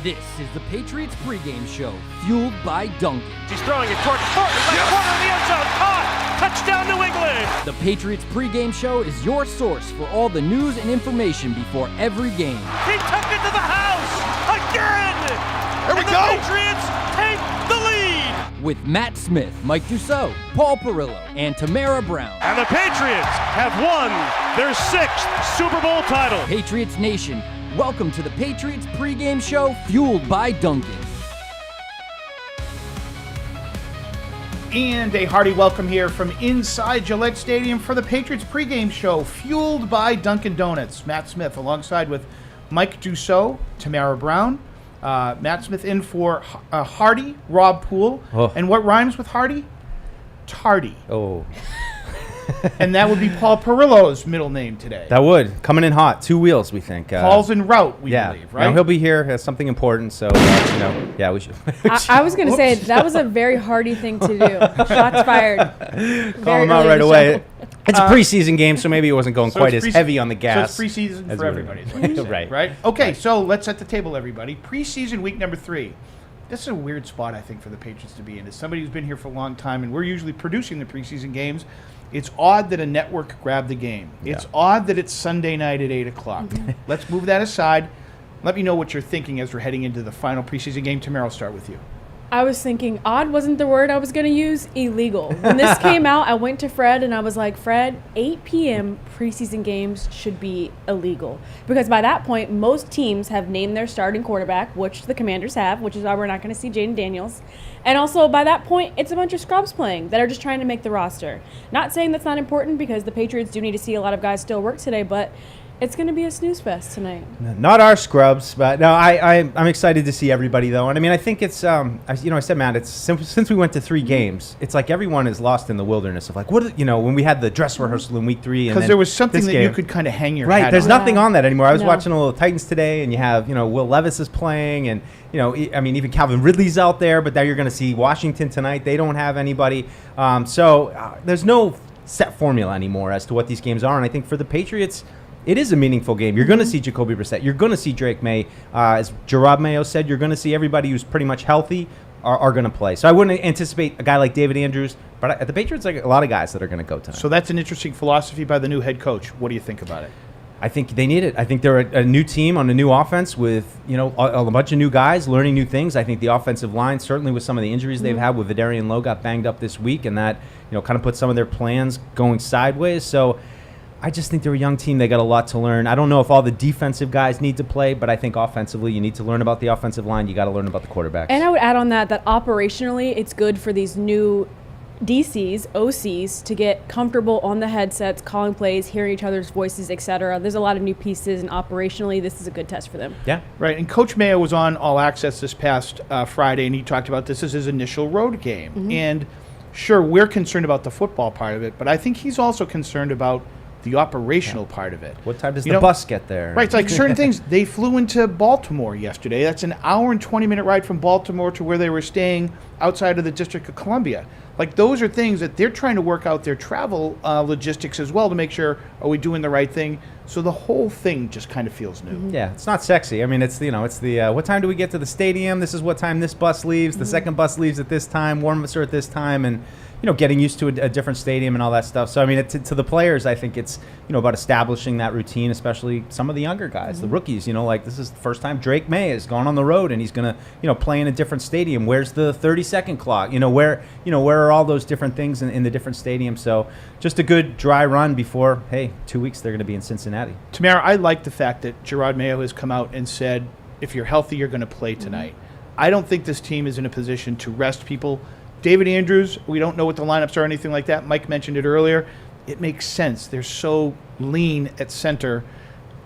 This is the Patriots pregame show, fueled by Duncan. He's throwing it towards Thornton, corner of the end zone, caught! Touchdown New England! The Patriots pregame show is your source for all the news and information before every game. He took it to the house! Again! Here we and go! The Patriots take the lead! With Matt Smith, Mike Dussault, Paul Perillo, and Tamara Brown. And the Patriots have won their 6th Super Bowl title. Patriots Nation, welcome to the Patriots pregame show, fueled by Duncan. And a hearty welcome here from inside Gillette Stadium for the Patriots pregame show, fueled by Dunkin' Donuts. Matt Smith alongside with Mike Dussault, Tamara Brown. Matt Smith in for Hardy, Rob Poole. Oh. And what rhymes with Hardy? Tardy. Oh. And that would be Paul Perillo's middle name today. That would. Coming in hot. 2 wheels, we think. Paul's en route, we yeah. believe, right? No, he'll be here. Has something important, so, yeah, we should. I was going to say, that was a very hardy thing to do. Shots fired. Call him out right away. It's a preseason game, so maybe it wasn't going quite as heavy on the gas. So it's preseason for everybody. Is what you're saying, right? Okay, so let's set the table, everybody. Preseason week number 3. This is a weird spot, I think, for the Patriots to be in. As somebody who's been here for a long time, and we're usually producing the preseason games, it's odd that a network grabbed the game. Yeah. It's odd that it's Sunday night at 8 o'clock. Let's move that aside. Let me know what you're thinking as we're heading into the final preseason game. Tamara, I'll start with you. I was thinking, odd wasn't the word I was going to use, illegal. When this came out, I went to Fred and I was like, Fred, 8 p.m. preseason games should be illegal. Because by that point, most teams have named their starting quarterback, which the Commanders have, which is why we're not going to see Jaden Daniels. And also, by that point, it's a bunch of scrubs playing that are just trying to make the roster. Not saying that's not important because the Patriots do need to see a lot of guys still work today, but it's going to be a snooze fest tonight. Not our scrubs, but no, I'm excited to see everybody, though. And I mean, I think it's, I said, Matt, it's since we went to 3 games, it's like everyone is lost in the wilderness of like, when we had the dress reharsal in week 3. Because there was something that you could kind of hang your hat right, on. there's nothing on that anymore. I was No. watching a little Titans today, and you have, Will Levis is playing, and, I mean, even Calvin Ridley's out there, but now you're going to see Washington tonight. They don't have anybody. So there's no set formula anymore as to what these games are. And I think for the Patriots, it is a meaningful game. You're going to see Jacoby Brissett. You're going to see Drake May. As Gerard Mayo said, you're going to see everybody who's pretty much healthy are going to play. So I wouldn't anticipate a guy like David Andrews, but at the Patriots, like a lot of guys that are going to go tonight. So that's an interesting philosophy by the new head coach. What do you think about it? I think they need it. I think they're a new team on a new offense with, a bunch of new guys learning new things. I think the offensive line, certainly with some of the injuries they've had with Vidarian Lowe, got banged up this week, and that, kind of put some of their plans going sideways. So I just think they're a young team. They got a lot to learn. I don't know if all the defensive guys need to play, but I think offensively you need to learn about the offensive line. You got to learn about the quarterbacks. And I would add on that operationally it's good for these new DCs, OCs, to get comfortable on the headsets, calling plays, hearing each other's voices, etc. There's a lot of new pieces, and operationally this is a good test for them. Yeah. Right, and Coach Mayo was on All Access this past Friday, and he talked about this as his initial road game. Mm-hmm. And sure, we're concerned about the football part of it, but I think he's also concerned about the operational part of it. What time does the bus get there? Right, it's like certain things. They flew into Baltimore yesterday. That's an hour and 20-minute ride from Baltimore to where they were staying outside of the District of Columbia. Like, those are things that they're trying to work out their travel logistics as well to make sure, are we doing the right thing? So the whole thing just kind of feels new. Yeah, it's not sexy. I mean, it's the what time do we get to the stadium? This is what time this bus leaves. The second bus leaves at this time. Warm-ups are at this time, and getting used to a different stadium and all that stuff. So I mean, to the players, I think it's about establishing that routine, especially some of the younger guys, the rookies. Like this is the first time Drake May has gone on the road, and he's gonna play in a different stadium. Where's the 30-second clock? Where are all those different things in the different stadiums? So just a good dry run before 2 weeks they're going to be in Cincinnati. Tamara, I like the fact that Gerard Mayo has come out and said, if you're healthy, you're going to play tonight. I don't think this team is in a position to rest people. David Andrews, we don't know what the lineups are or anything like that. Mike mentioned it earlier. It makes sense. They're so lean at center.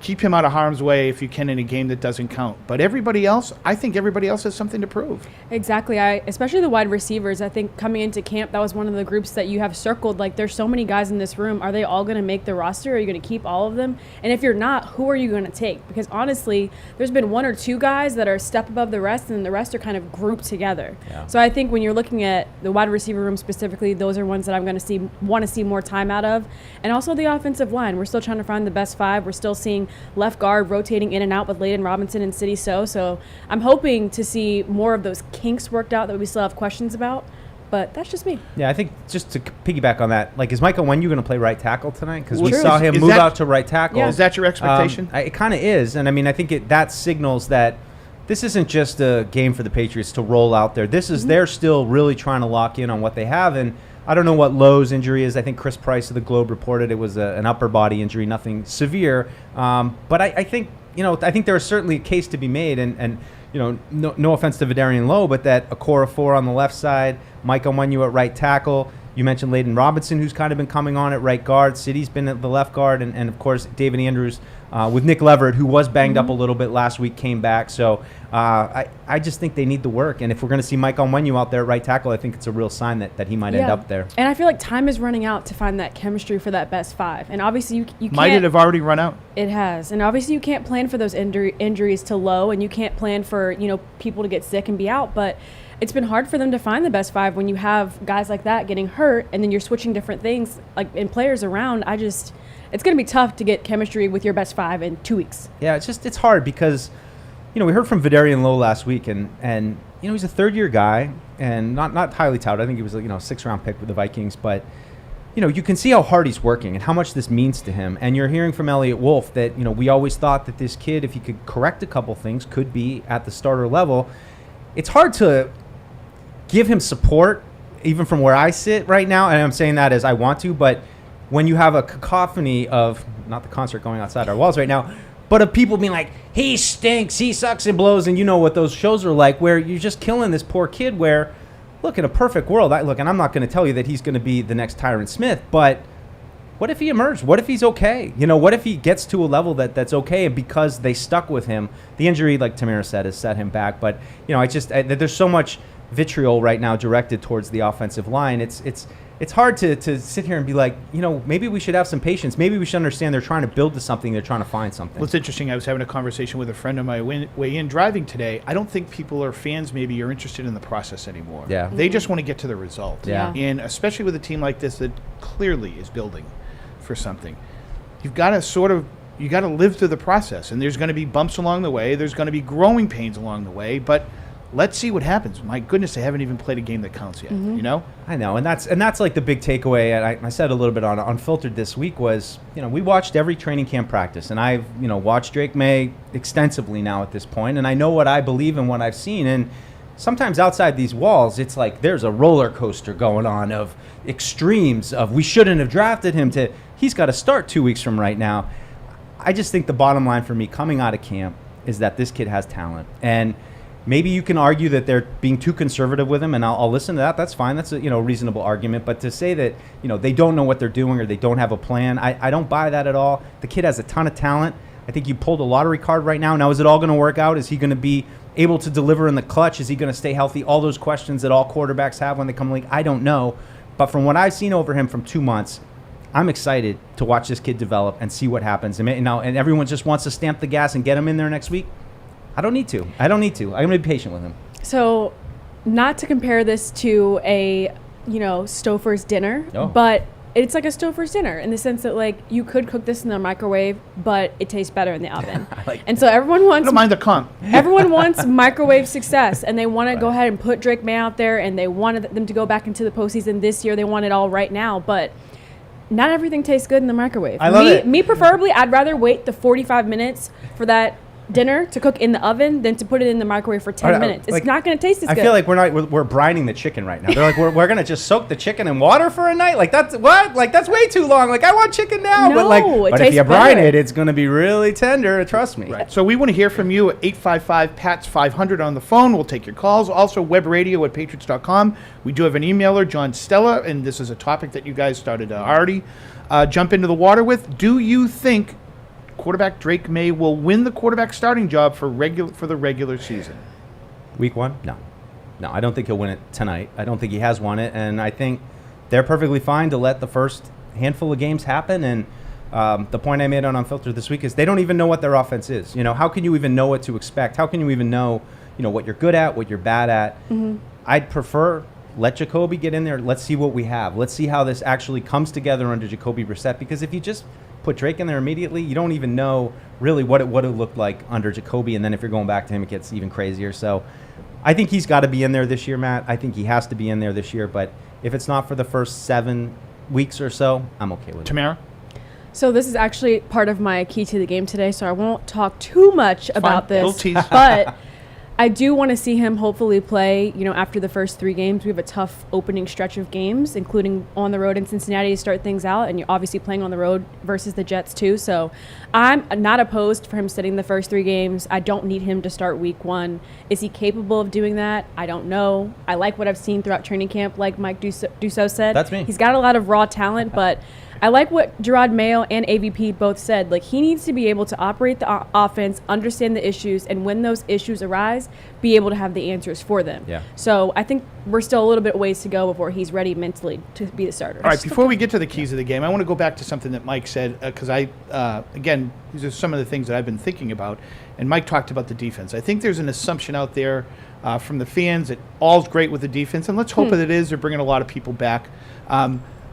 Keep him out of harm's way if you can in a game that doesn't count. But everybody else, I think everybody else has something to prove. Exactly. Especially the wide receivers. I think coming into camp, that was one of the groups that you have circled. Like, there's so many guys in this room. Are they all going to make the roster? Are you going to keep all of them? And if you're not, who are you going to take? Because honestly, there's been 1 or 2 guys that are a step above the rest, and the rest are kind of grouped together. Yeah. So I think when you're looking at the wide receiver room specifically, those are ones that I'm going to want to see more time out of. And also the offensive line. We're still trying to find the best 5. We're still seeing left guard rotating in and out with Layden Robinson and City So I'm hoping to see more of those kinks worked out that we still have questions about. But that's just me. Yeah, I think just to piggyback on that, like, is Michael Onwenu going to play right tackle tonight? Because we True. saw him Is move that- out to right tackle. Yeah. Is that your expectation? It kind of is. And, I mean, I think that signals that this isn't just a game for the Patriots to roll out there. This is they're still really trying to lock in on what they have. And I don't know what Lowe's injury is. I think Chris Price of the Globe reported it was an upper body injury, nothing severe. But I think, I think there is certainly a case to be made. And no offense to Vidarian Lowe, but that Okorafor on the left side, Mike Onwenu at right tackle. You mentioned Layden Robinson, who's kind of been coming on at right guard. City's been at the left guard. And of course, David Andrews with Nick Leverett, who was banged up a little bit last week, came back. So I just think they need the work. And if we're going to see Mike Onwenu out there at right tackle, I think it's a real sign that he might end up there. And I feel like time is running out to find that chemistry for that best five. And obviously you can't. Might it have already run out? It has. And obviously you can't plan for those injuries to Lowe, and you can't plan for, people to get sick and be out. But it's been hard for them to find the best five when you have guys like that getting hurt and then you're switching different things and players around. It's going to be tough to get chemistry with your best five in 2 weeks. Yeah, it's hard because, we heard from Vidarian Lowe last week and he's a third-year guy and not highly touted. I think he was a 6th-round pick with the Vikings, but you can see how hard he's working and how much this means to him. And you're hearing from Elliott Wolf that, we always thought that this kid, if he could correct a couple things, could be at the starter level. It's hard to give him support, even from where I sit right now, and I'm saying that as I want to, but when you have a cacophony of, not the concert going outside our walls right now, but of people being like, he stinks, he sucks and blows, and you know what those shows are like, where you're just killing this poor kid, where, look, in a perfect world, and I'm not going to tell you that he's going to be the next Tyron Smith, but what if he emerged? What if he's okay? What if he gets to a level that's okay, and because they stuck with him, the injury, like Tamara said, has set him back, but, there's so much vitriol right now directed towards the offensive line. It's hard to sit here and be like, maybe we should have some patience. Maybe we should understand they're trying to build to something. They're trying to find something. Well, it's interesting. I was having a conversation with a friend on my way in driving today. I don't think people or fans maybe are interested in the process anymore. Yeah. They just want to get to the result. Yeah. And especially with a team like this that clearly is building for something, you've got to live through the process. And there's going to be bumps along the way. There's going to be growing pains along the way. But let's see what happens. My goodness, they haven't even played a game that counts yet. I know, and that's like the big takeaway. And I said a little bit on Unfiltered this week was, we watched every training camp practice, and I've watched Drake May extensively now at this point, and I know what I believe and what I've seen. And sometimes outside these walls, it's like there's a roller coaster going on of extremes of we shouldn't have drafted him to he's got to start 2 weeks from right now. I just think the bottom line for me coming out of camp is that this kid has talent, and maybe you can argue that they're being too conservative with him, and I'll listen to that. That's fine. That's a reasonable argument. But to say that they don't know what they're doing or they don't have a plan, I don't buy that at all. The kid has a ton of talent. I think you pulled a lottery card right now. Now, is it all going to work out? Is he going to be able to deliver in the clutch? Is he going to stay healthy? All those questions that all quarterbacks have when they come to the league, I don't know. But from what I've seen over him from 2 months, I'm excited to watch this kid develop and see what happens. And everyone just wants to stamp the gas and get him in there next week. I don't need to. I'm going to be patient with him. So, not to compare this to a, Stouffer's dinner, but it's like a Stouffer's dinner in the sense that, you could cook this in the microwave, but it tastes better in the oven. And so everyone wants... I don't mind the comp. Everyone wants microwave success, and they want to go ahead and put Drake May out there, and they wanted them to go back into the postseason this year. They want it all right now, but not everything tastes good in the microwave. I love it. Me, preferably, I'd rather wait the 45 minutes for that dinner to cook in the oven than to put it in the microwave for 10 minutes. It's not going to taste as good. I feel like we're brining the chicken right now. They're like, we're going to just soak the chicken in water for a night? That's way too long. I want chicken now. No, but if you brine it, it's going to be really tender. Trust me. Right. So we want to hear from you at 855-PATS-500 on the phone. We'll take your calls. Also, webradio at patriots.com. We do have an emailer, John Stella, and this is a topic that you guys started to already jump into the water with. Do you think quarterback Drake May will win the quarterback starting job for the regular season? Week 1? No, I don't think he'll win it tonight. I don't think he has won it, and I think they're perfectly fine to let the first handful of games happen. And the point I made on Unfiltered this week is they don't even know what their offense is. How can you even know what to expect? How can you even know, what you're good at, what you're bad at? Mm-hmm. I'd prefer let Jacoby get in there. Let's see what we have. Let's see how this actually comes together under Jacoby Brissett, because if you just put Drake in there immediately, you don't even know really what it would have looked like under Jacoby. And then if you're going back to him, it gets even crazier. So I think he's got to be in there this year, Matt. I think he has to be in there this year. But if it's not for the first 7 weeks or so, I'm okay with it. Tamara? So this is actually part of my key to the game today, so I won't talk too much about Fine. Little this. tease. But I do want to see him hopefully play, after the first 3 games. We have a tough opening stretch of games, including on the road in Cincinnati to start things out, and you're obviously playing on the road versus the Jets too. So I'm not opposed for him sitting the first 3 games. I don't need him to start week 1. Is he capable of doing that? I don't know. I like what I've seen throughout training camp, like Mike Dussault said. That's me. He's got a lot of raw talent, but I like what Gerard Mayo and AVP both said. Like, he needs to be able to operate the offense, understand the issues, and when those issues arise, be able to have the answers for them. Yeah. So I think we're still a little bit ways to go before he's ready mentally to be the starter. All right, before we get to the keys of the game, I want to go back to something that Mike said, because again, these are some of the things that I've been thinking about, and Mike talked about the defense. I think there's an assumption out there from the fans that all's great with the defense, and let's hope that it is. They're bringing a lot of people back.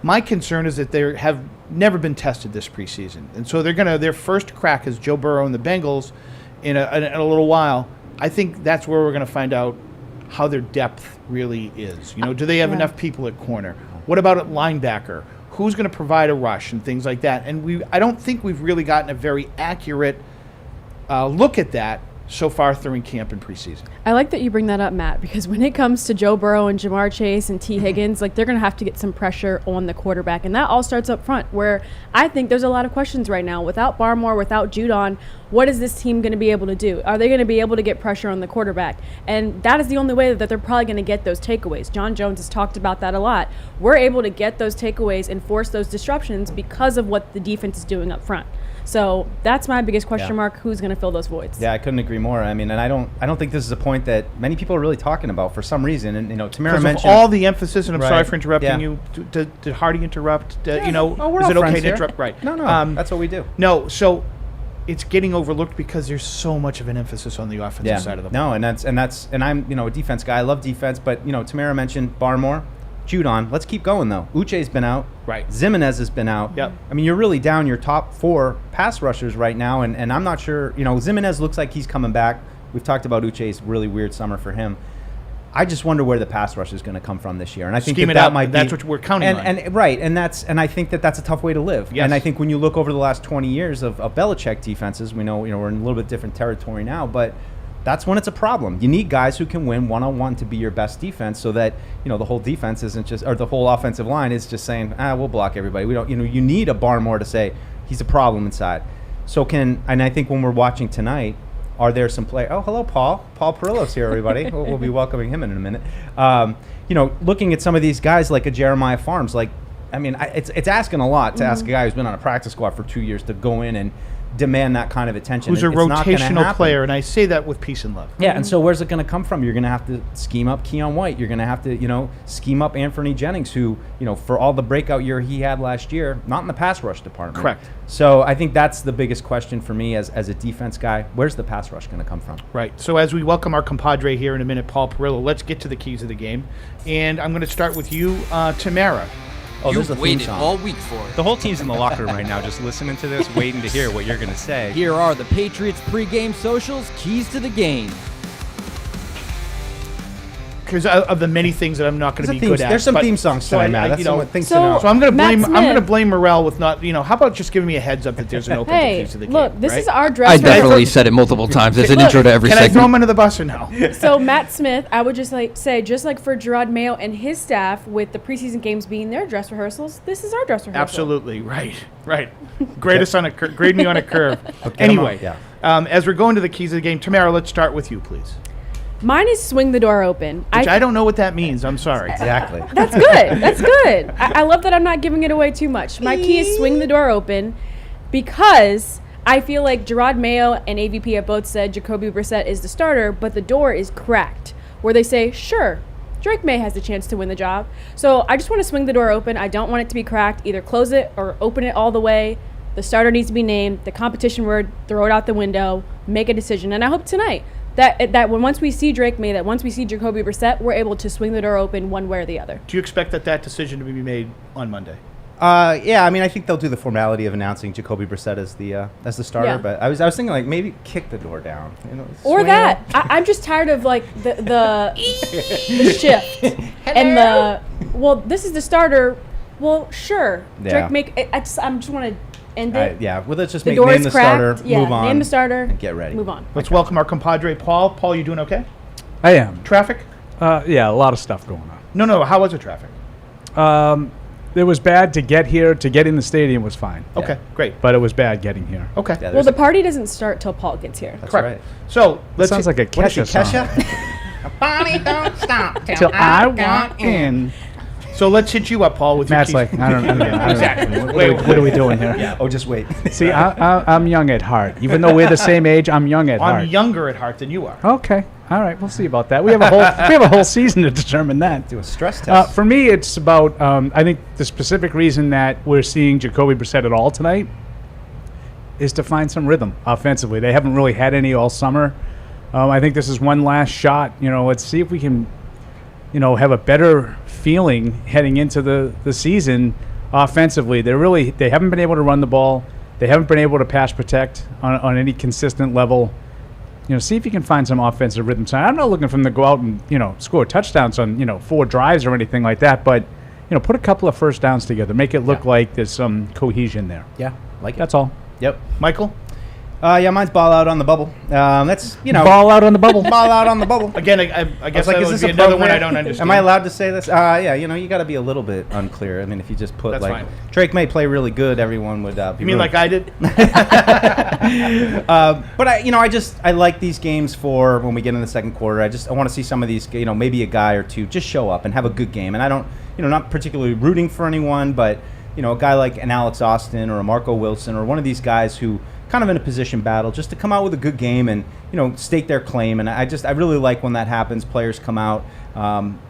My concern is that they have never been tested this preseason, and so their first crack is Joe Burrow and the Bengals in a little while. I think that's where we're going to find out how their depth really is. Do they have enough people at corner? What about at linebacker? Who's going to provide a rush and things like that? And I don't think we've really gotten a very accurate look at that so far through camp and preseason. I like that you bring that up, Matt, because when it comes to Joe Burrow and Jamar Chase and T. Higgins, they're going to have to get some pressure on the quarterback, and that all starts up front, where I think there's a lot of questions right now. Without Barmore, without Judon, what is this team going to be able to do? Are they going to be able to get pressure on the quarterback? And that is the only way that they're probably going to get those takeaways. John Jones has talked about that a lot. We're able to get those takeaways and force those disruptions because of what the defense is doing up front. So that's my biggest question mark. Who's going to fill those voids? Yeah, I couldn't agree more. I mean, and I don't think this is a point that many people are really talking about for some reason. And Tamara mentioned all the emphasis, and I'm sorry for interrupting you. Yeah. Did Hardy interrupt? We're is all it okay friends to here. interrupt? Right. No, that's what we do. No, so it's getting overlooked because there's so much of an emphasis on the offensive side of the ball. No, and I'm a defense guy. I love defense, but Tamara mentioned Barmore. Judon. Let's keep going, though. Uche's been out. Right. Zimenez has been out. Yep. I mean, you're really down your top 4 pass rushers right now, and I'm not sure. Zimenez looks like he's coming back. We've talked about Uche's really weird summer for him. I just wonder where the pass rush is going to come from this year, and I think that might be. That's what we're counting on. And I think that's a tough way to live. Yes. And I think when you look over the last 20 years of Belichick defenses, we know we're in a little bit different territory now, but that's when it's a problem. You need guys who can win one-on-one to be your best defense, so that the whole defense isn't just, or the whole offensive line is just saying, we'll block everybody. We don't. You need a Barmore to say he's a problem inside. And I think when we're watching tonight, are there some play? Oh, hello, Paul. Paul Perillo's here, everybody. We'll be welcoming him in a minute. Looking at some of these guys like a Jeremiah Farms, it's asking a lot to ask a guy who's been on a practice squad for 2 years to go in and demand that kind of attention. Who's a rotational player, and I say that with peace and love. Yeah, and so where's it going to come from? You're going to have to scheme up Keon White. You're going to have to, scheme up Anthony Jennings, who, for all the breakout year he had last year, not in the pass rush department. Correct. So I think that's the biggest question for me as a defense guy. Where's the pass rush going to come from? Right. So as we welcome our compadre here in a minute, Paul Perillo, let's get to the keys of the game. And I'm going to start with you, Tamara. Oh, there's a You've theme waited song. all week for it. The whole team's in the locker room right now, just listening to this, waiting to hear what you're going to say. Here are the Patriots pregame socials, keys to the game. Because of the many things that I'm not going to be good at. There's some theme songs tonight, Matt. That's some things to know. So I'm going to Matt blame Morrell with not. How about just giving me a heads up that there's an open Hey, keys to the game. look, this right? is our dress I rehearsal. definitely said it multiple times. There's an intro to every Can I throw segment. him under the bus or no? So Matt Smith, I would just say, just like for Gerard Mayo and his staff, with the preseason games being their dress rehearsals, this is our dress rehearsal. Absolutely right. Grade me on a curve. Okay, Anyway, as we're going to the keys of the game, Tamara, let's start with you, please. Mine is swing the door open. Which I don't know what that means. I'm sorry. Exactly. That's good. That's good. I love that I'm not giving it away too much. My key is swing the door open, because I feel like Gerard Mayo and AVP have both said Jacoby Brissett is the starter, but the door is cracked, where they say, sure, Drake May has a chance to win the job. So I just want to swing the door open. I don't want it to be cracked. Either close it or open it all the way. The starter needs to be named. The competition word, throw it out the window, make a decision. And I hope tonight that once we see Drake May, that once we see Jacoby Brissett, we're able to swing the door open one way or the other. Do you expect that decision to be made on Monday? Yeah, I mean, I think they'll do the formality of announcing Jacoby Brissett as the starter. Yeah. But I was thinking like maybe kick the door down, Or swing that. it. I'm just tired of like the shift and the this is the starter. Well, sure. Yeah. Drake I just want to end it. Yeah, well, let's just The name door is the cracked. starter, Yeah, move on, name the starter. and get ready. Move on. Let's welcome our compadre, Paul. Paul, you doing okay? I am. Traffic? Yeah, a lot of stuff going on. No. How was the traffic? It was bad to get here. To get in the stadium was fine. Okay, great. But it was bad getting here. Okay. Yeah, Well, there's the party doesn't start till Paul gets here. That's Correct. right. So That let's sounds like a What is he, Kesha song. Kesha? Party don't stop Till I want in. So let's hit you up, Paul, with Matt's your like, keys. I don't know. Exactly. What are we doing here? Yeah. Oh, just wait. See, I'm young at heart. Even though we're the same age, I'm young at I'm heart. younger at heart than you are. Okay. All right. We'll see about that. We have a whole season to determine that. Do a stress test. For me, it's about I think the specific reason that we're seeing Jacoby Brissett at all tonight is to find some rhythm offensively. They haven't really had any all summer. I think this is one last shot. Let's see if we can, have a better feeling heading into the season offensively. They haven't been able to run the ball. They haven't been able to pass protect on any consistent level. See if you can find some offensive rhythm. So I'm not looking for them to go out and, score touchdowns on, 4 drives or anything like that. But, put a couple of first downs together. Make it look like there's some cohesion there. Yeah, like it. That's all. Yep. Michael? Yeah, mine's ball out on the bubble. That's, Ball out on the bubble. ball out on the bubble. Again, I guess like, that is would this be another one appropriate? I don't understand. Am I allowed to say this? Yeah, you got to be a little bit unclear. I mean, if you just put That's like fine. Drake may play really good, everyone would be You mean like I did? But I like these games for when we get in the second quarter. I want to see some of these, maybe a guy or two just show up and have a good game. And I don't, not particularly rooting for anyone, but a guy like an Alex Austin or a Marco Wilson or one of these guys who kind of in a position battle just to come out with a good game and stake their claim. And I really like when that happens. Players come out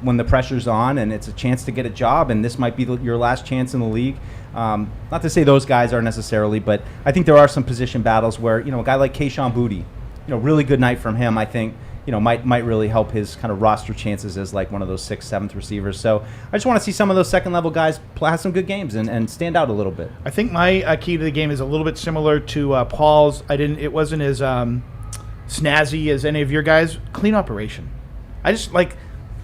when the pressure's on and it's a chance to get a job, and this might be your last chance in the league. Not to say those guys are necessarily, but I think there are some position battles where a guy like Kayshon Boutte, really good night from him, I think might really help his kind of roster chances as like one of those 6th, 7th receivers. So I just want to see some of those second level guys have some good games and stand out a little bit. I think my key to the game is a little bit similar to Paul's. It wasn't as snazzy as any of your guys. Clean operation. I just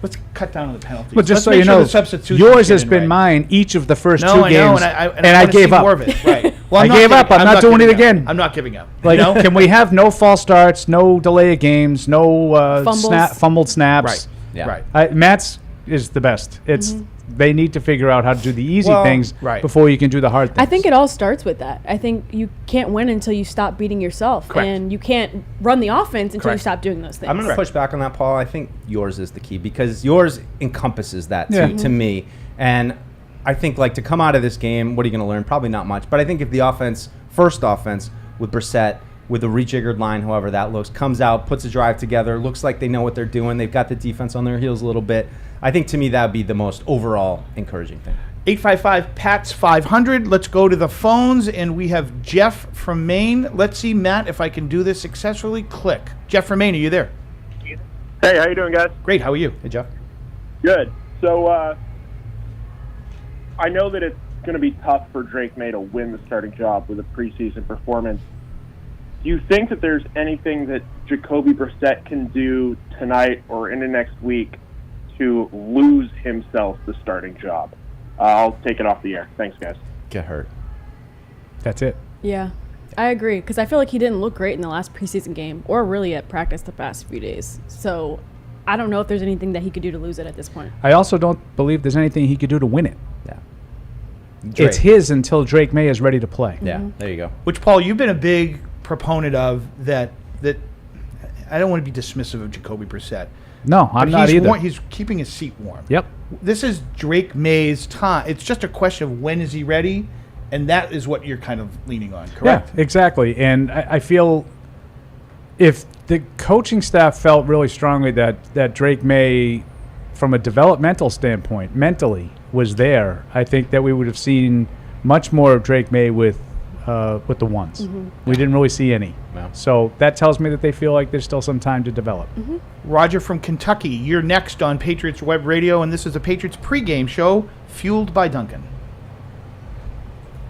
let's cut down on the penalties. But just Let's so make you sure know, the substitutions yours get has in been right. mine each of the first No, 2 I games, know, and I wanna gave see up. more of it. Right. Well, I I'm not gave up. giving- I'm not doing giving it up. again. I'm not giving up. Like, can we have no false starts, no delay of games, no Fumbles. fumbled snaps? Right. Yeah. Right. Matt's is the best. It's they need to figure out how to do the easy Well, things right. before you can do the hard things. I think it all starts with that. I think you can't win until you stop beating yourself. Correct. And you can't run the offense until you Correct. stop doing those things. I'm going to push back on that, Paul. I think yours is the key because yours encompasses that too, Yeah. to me. And I think to come out of this game, what are you going to learn? Probably not much. But I think if the first offense with Brissett, with a rejiggered line, however that looks, comes out, puts a drive together, looks like they know what they're doing. They've got the defense on their heels a little bit. I think to me that would be the most overall encouraging thing. 855-PATS-500. Let's go to the phones, and we have Jeff from Maine. Let's see, Matt, if I can do this successfully. Click. Jeff from Maine, are you there? Hey, how you doing, guys? Great. How are you? Hey, Jeff. Good. So, I know that it's going to be tough for Drake May to win the starting job with a preseason performance. Do you think that there's anything that Jacoby Brissett can do tonight or into next week to lose himself the starting job? I'll take it off the air. Thanks, guys. Get hurt. that's it. Yeah, I agree. Because I feel like he didn't look great in the last preseason game or really at practice the past few days. So I don't know if there's anything that he could do to lose it at this point. I also don't believe there's anything he could do to win it. Yeah. It's his until Drake May is ready to play. Yeah, there you go. Which, Paul, you've been a big proponent of that I don't want to be dismissive of Jacoby Brissett. No, I'm But not either. he's keeping his seat warm. Yep. This is Drake May's time. It's just a question of when is he ready, and that is what you're kind of leaning on, correct? Yeah, exactly. And I feel if the coaching staff felt really strongly that Drake May, from a developmental standpoint, mentally was there, I think that we would have seen much more of Drake May with the ones. Mm-hmm. We didn't really see any. No. So that tells me that they feel like there's still some time to develop. Mm-hmm. Roger from Kentucky, you're next on Patriots Web Radio, and this is a Patriots pregame show fueled by Duncan.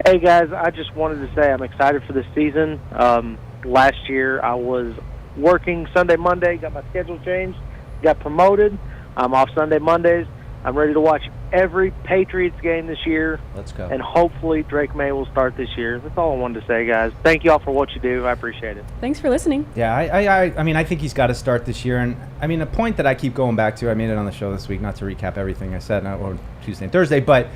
Hey, guys, I just wanted to say I'm excited for this season. Last year I was working Sunday, Monday, got my schedule changed, got promoted. I'm off Sunday, Mondays. I'm ready to watch every Patriots game this year. Let's go. And hopefully Drake May will start this year. That's all I wanted to say, guys. Thank you all for what you do. I appreciate it. Thanks for listening. Yeah, I mean, I think he's got to start this year. And, I mean, a point that I keep going back to, I made it on the show this week, not to recap everything I said, or Tuesday and Thursday, but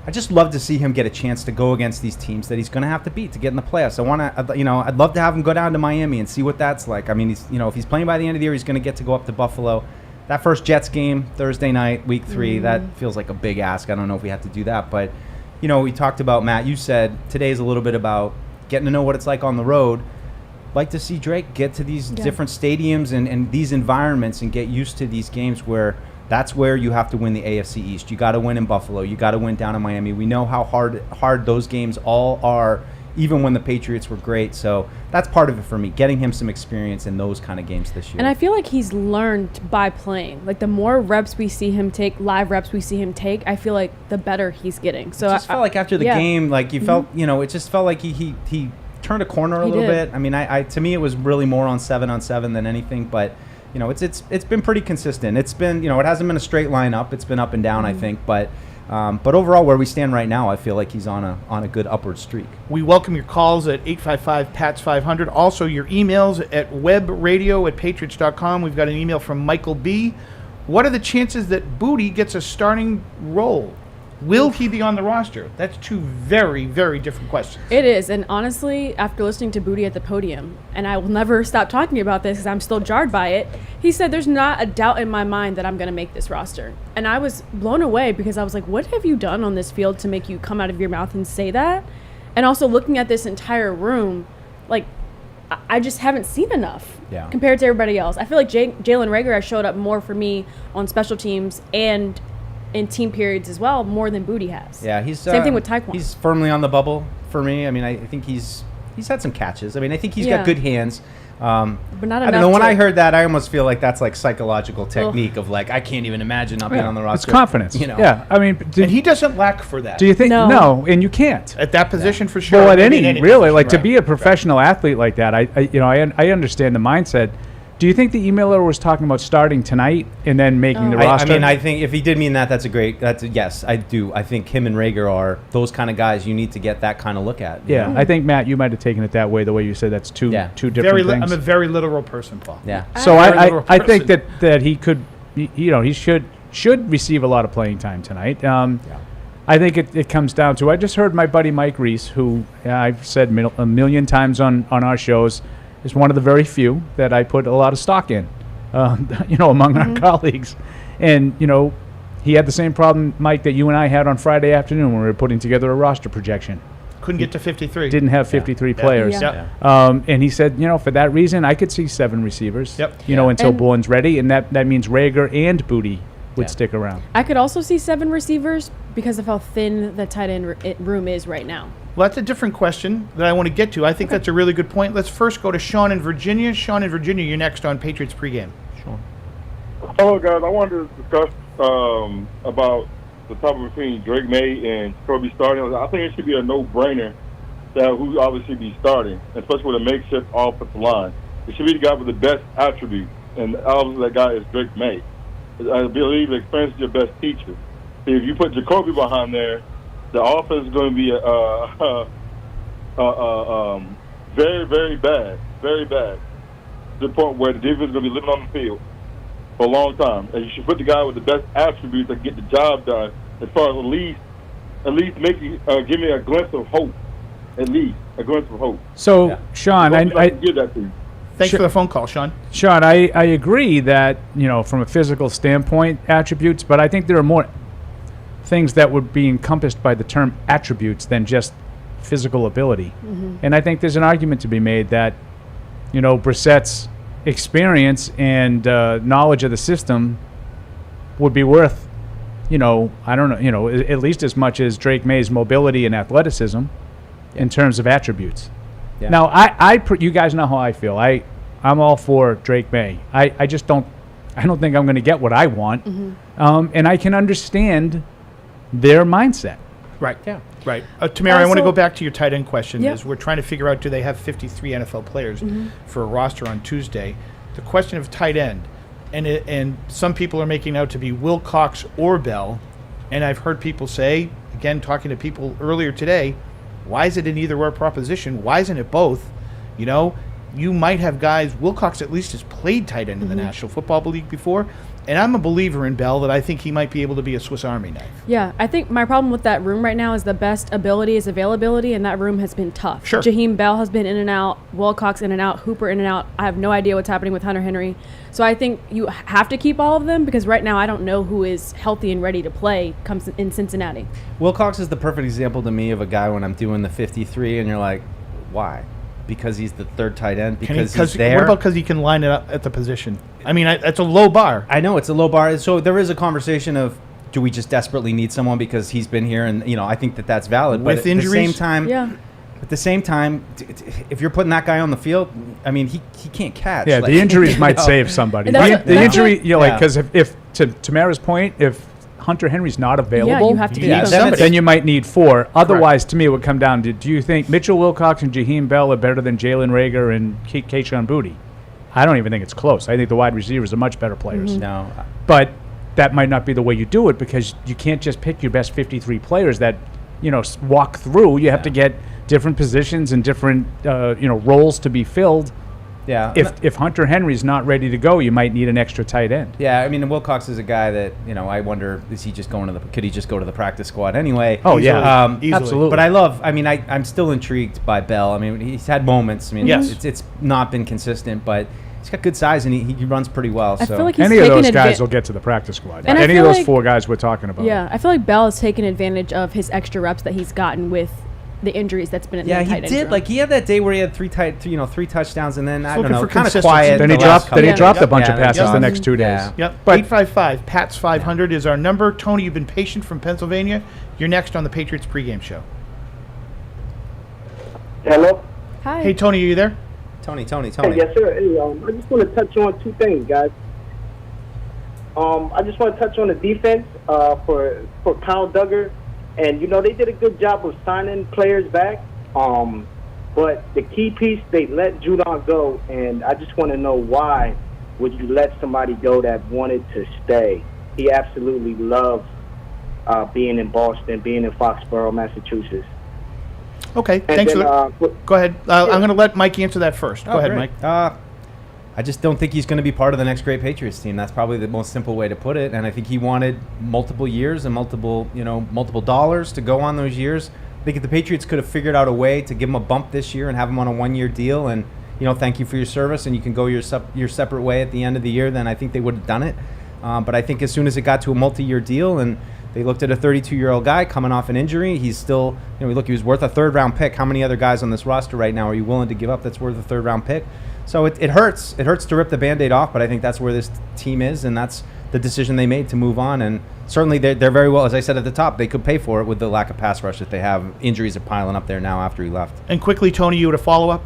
I just love to see him get a chance to go against these teams that he's going to have to beat to get in the playoffs. I'd love to have him go down to Miami and see what that's like. I mean, if he's playing by the end of the year, he's going to get to go up to Buffalo. That first Jets game, Thursday night, week 3, that feels like a big ask. I don't know if we have to do that. But, we talked about, Matt, you said today's a little bit about getting to know what it's like on the road. Like to see Drake get to these different stadiums and these environments and get used to these games where that's where you have to win the AFC East. You got to win in Buffalo. You got to win down in Miami. We know how hard those games all are, even when the Patriots were great. So that's part of it for me, getting him some experience in those kind of games this year. And I feel like he's learned by playing. Like the more reps we see him take, live reps we see him take, I feel like the better he's getting. So it just felt like after the game, like you felt, it just felt like he turned a corner a little bit. I mean, I to me it was really more on 7-on-7 than anything, but it's been pretty consistent. It's been, it hasn't been a straight line up. It's been up and down, I think, but overall, where we stand right now, I feel like he's on a good upward streak. We welcome your calls at 855-PATS-500. Also, your emails at webradio@patriots.com. We've got an email from Michael B. What are the chances that Booty gets a starting role? Will he be on the roster? That's two very, very different questions. It is, and honestly, after listening to Booty at the podium, and I will never stop talking about this because I'm still jarred by it, he said there's not a doubt in my mind that I'm going to make this roster. And I was blown away because I was like, what have you done on this field to make you come out of your mouth and say that? And also looking at this entire room, like, I just haven't seen enough compared to everybody else. I feel like Jalen Reagor has showed up more for me on special teams and in team periods as well, more than Booty has. Yeah, he's same thing with Taekwon. He's firmly on the bubble for me. I mean, I think he's had some catches. I mean, I think he's got good hands. But not enough. I don't know. When I heard that, I almost feel like that's like psychological technique of like, I can't even imagine not being on the roster. It's confidence. Yeah, I mean, and he doesn't lack for that. Do you think? No, and you can't at that position for sure. Well, at any really, like to be a professional athlete like that, I understand the mindset. Do you think the emailer was talking about starting tonight and then making the roster? I mean, I think if he did mean that, that's yes, I do. I think him and Reagor are those kind of guys you need to get that kind of look at. Yeah, I think, Matt, you might have taken it that way, the way you said that's two different things. I'm a very literal person, Paul. Yeah. So I think that he could, he should receive a lot of playing time tonight. I think it comes down to, I just heard my buddy Mike Reese, who I've said a million times on our shows, is one of the very few that I put a lot of stock in, among our colleagues. And, he had the same problem, Mike, that you and I had on Friday afternoon when we were putting together a roster projection. Couldn't get to 53. Didn't have 53 players. And he said, for that reason, I could see 7 receivers, until Bullen's ready. And that means Reagor and Booty would stick around. I could also see 7 receivers because of how thin the tight end room is right now. Well, that's a different question that I want to get to. I think that's a really good point. Let's first go to Sean in Virginia. Sean in Virginia, you're next on Patriots Pregame. Sean. Hello, guys. I wanted to discuss about the topic between Drake May and Jacoby starting. I think it should be a no-brainer that who obviously be starting, especially with a makeshift offensive line. It should be the guy with the best attributes, and obviously that guy is Drake May. I believe experience is your best teacher. See, if you put Jacoby behind there, the offense is going to be very, very bad, to the point where the defense is going to be living on the field for a long time. And you should put the guy with the best attributes that get the job done, as far as at least give me a glimpse of hope. At least a glimpse of hope. So, Sean, I give that to you. Thanks for the phone call, Sean. Sean, I agree that, from a physical standpoint, attributes, but I think there are more things that would be encompassed by the term attributes than just physical ability. And I think there's an argument to be made that, Brissett's experience and knowledge of the system would be worth, I don't know, at least as much as Drake May's mobility and athleticism in terms of attributes. Yeah. Now, you guys know how I feel. I'm all for Drake May. I just don't think I'm going to get what I want. And I can understand their mindset. Right. Yeah. Right. Tamara, I want to Also- go back to your tight end question. Yep. Is we're trying to figure out, do they have 53 NFL players for a roster on Tuesday? The question of tight end, and some people are making out to be Wilcox or Bell, and I've heard people say, again, talking to people earlier today, why is it an either-or proposition? Why isn't it both? You know, you might have guys, Wilcox at least has played tight end in the National Football League before, and I'm a believer in Bell that I think he might be able to be a Swiss Army knife. Yeah, I think my problem with that room right now is the best ability is availability, and that room has been tough. Sure. Jaheim Bell has been in and out, Wilcox in and out, Hooper in and out. I have no idea what's happening with Hunter Henry. So I think you have to keep all of them because right now I don't know who is healthy and ready to play comes in Cincinnati. Wilcox is the perfect example to me of a guy when I'm doing the 53, and you're like, why? Because he's the third tight end? Because he's there? What about because he can line it up at the position? I mean, that's a low bar. I know it's a low bar. So there is a conversation of, do we just desperately need someone because he's been here? And, you know, I think that's valid. With but injuries? At the same time, Yeah. at the same time, if you're putting that guy on the field, I mean, he can't catch. Yeah, Like, the injuries you might know. save somebody. And that's The what- injury, you know, like, Yeah. because if to Tamara's point, if Hunter Henry's not available, you have to keep him. then you might need 4. Otherwise, to me, it would come down to, do you think Mitchell Wilcox and Jaheim Bell are better than Jalen Reagor and Keyshawn Boutte? I don't even think it's close. I think the wide receivers are much better players. No. But that might not be the way you do it because you can't just pick your best 53 players that, you know, walk through. You have to get different positions and different, roles to be filled. Yeah. If Hunter Henry's not ready to go, you might need an extra tight end. Yeah, I mean, Wilcox is a guy that, you know, I wonder, is he just going to could he just go to the practice squad anyway? Oh, yeah. Easily. Absolutely. But I'm still intrigued by Bell. I mean, he's had moments. I mean, Yes. it's not been consistent, but he's got good size and he runs pretty well. I So feel like he's Any of taken those guys adva- will get to the practice squad. And I Any of feel those like- 4 guys we're talking about. Yeah, I feel like Bell has taken advantage of his extra reps that he's gotten with the injuries that's been in yeah, the he tight end did. room. Like he had that day where he had 3 touchdowns, and then I don't looking know, for kind of consistency. quiet. Then he the last dropped. Then he couple- dropped a bunch Yeah, of passes yeah. the next 2 days. Yeah. Yep. But- 855 Pats 500 is our number. Tony, you've been patient from Pennsylvania. You're next on the Patriots pregame show. Hello? Hi. Hey, Tony, are you there? Tony. Hey, yes, sir. Hey, I just want to touch on 2 things, guys. I just want to touch on the defense for Kyle Duggar. And, you know, they did a good job of signing players back. But the key piece, they let Judon go. And I just want to know, why would you let somebody go that wanted to stay? He absolutely loved being in Boston, being in Foxborough, Massachusetts. Okay, And thanks then, for that. Go ahead. I'm going to let Mike answer that first. Go ahead, Mike. I just don't think he's going to be part of the next great Patriots team. That's probably the most simple way to put it. And I think he wanted multiple years and multiple dollars to go on those years. I think if the Patriots could have figured out a way to give him a bump this year and have him on a 1-year deal and, you know, thank you for your service and you can go your separate way at the end of the year, then I think they would have done it. But I think as soon as it got to a multi-year deal and they looked at a 32-year-old guy coming off an injury, he's still, you know, look, he was worth a 3rd-round pick. How many other guys on this roster right now are you willing to give up that's worth a 3rd-round pick? So it hurts. It hurts to rip the Band-Aid off, but I think that's where this team is, and that's the decision they made to move on. And certainly they're very well, as I said at the top, they could pay for it with the lack of pass rush that they have. Injuries are piling up there now after he left. And quickly, Tony, you had a follow-up?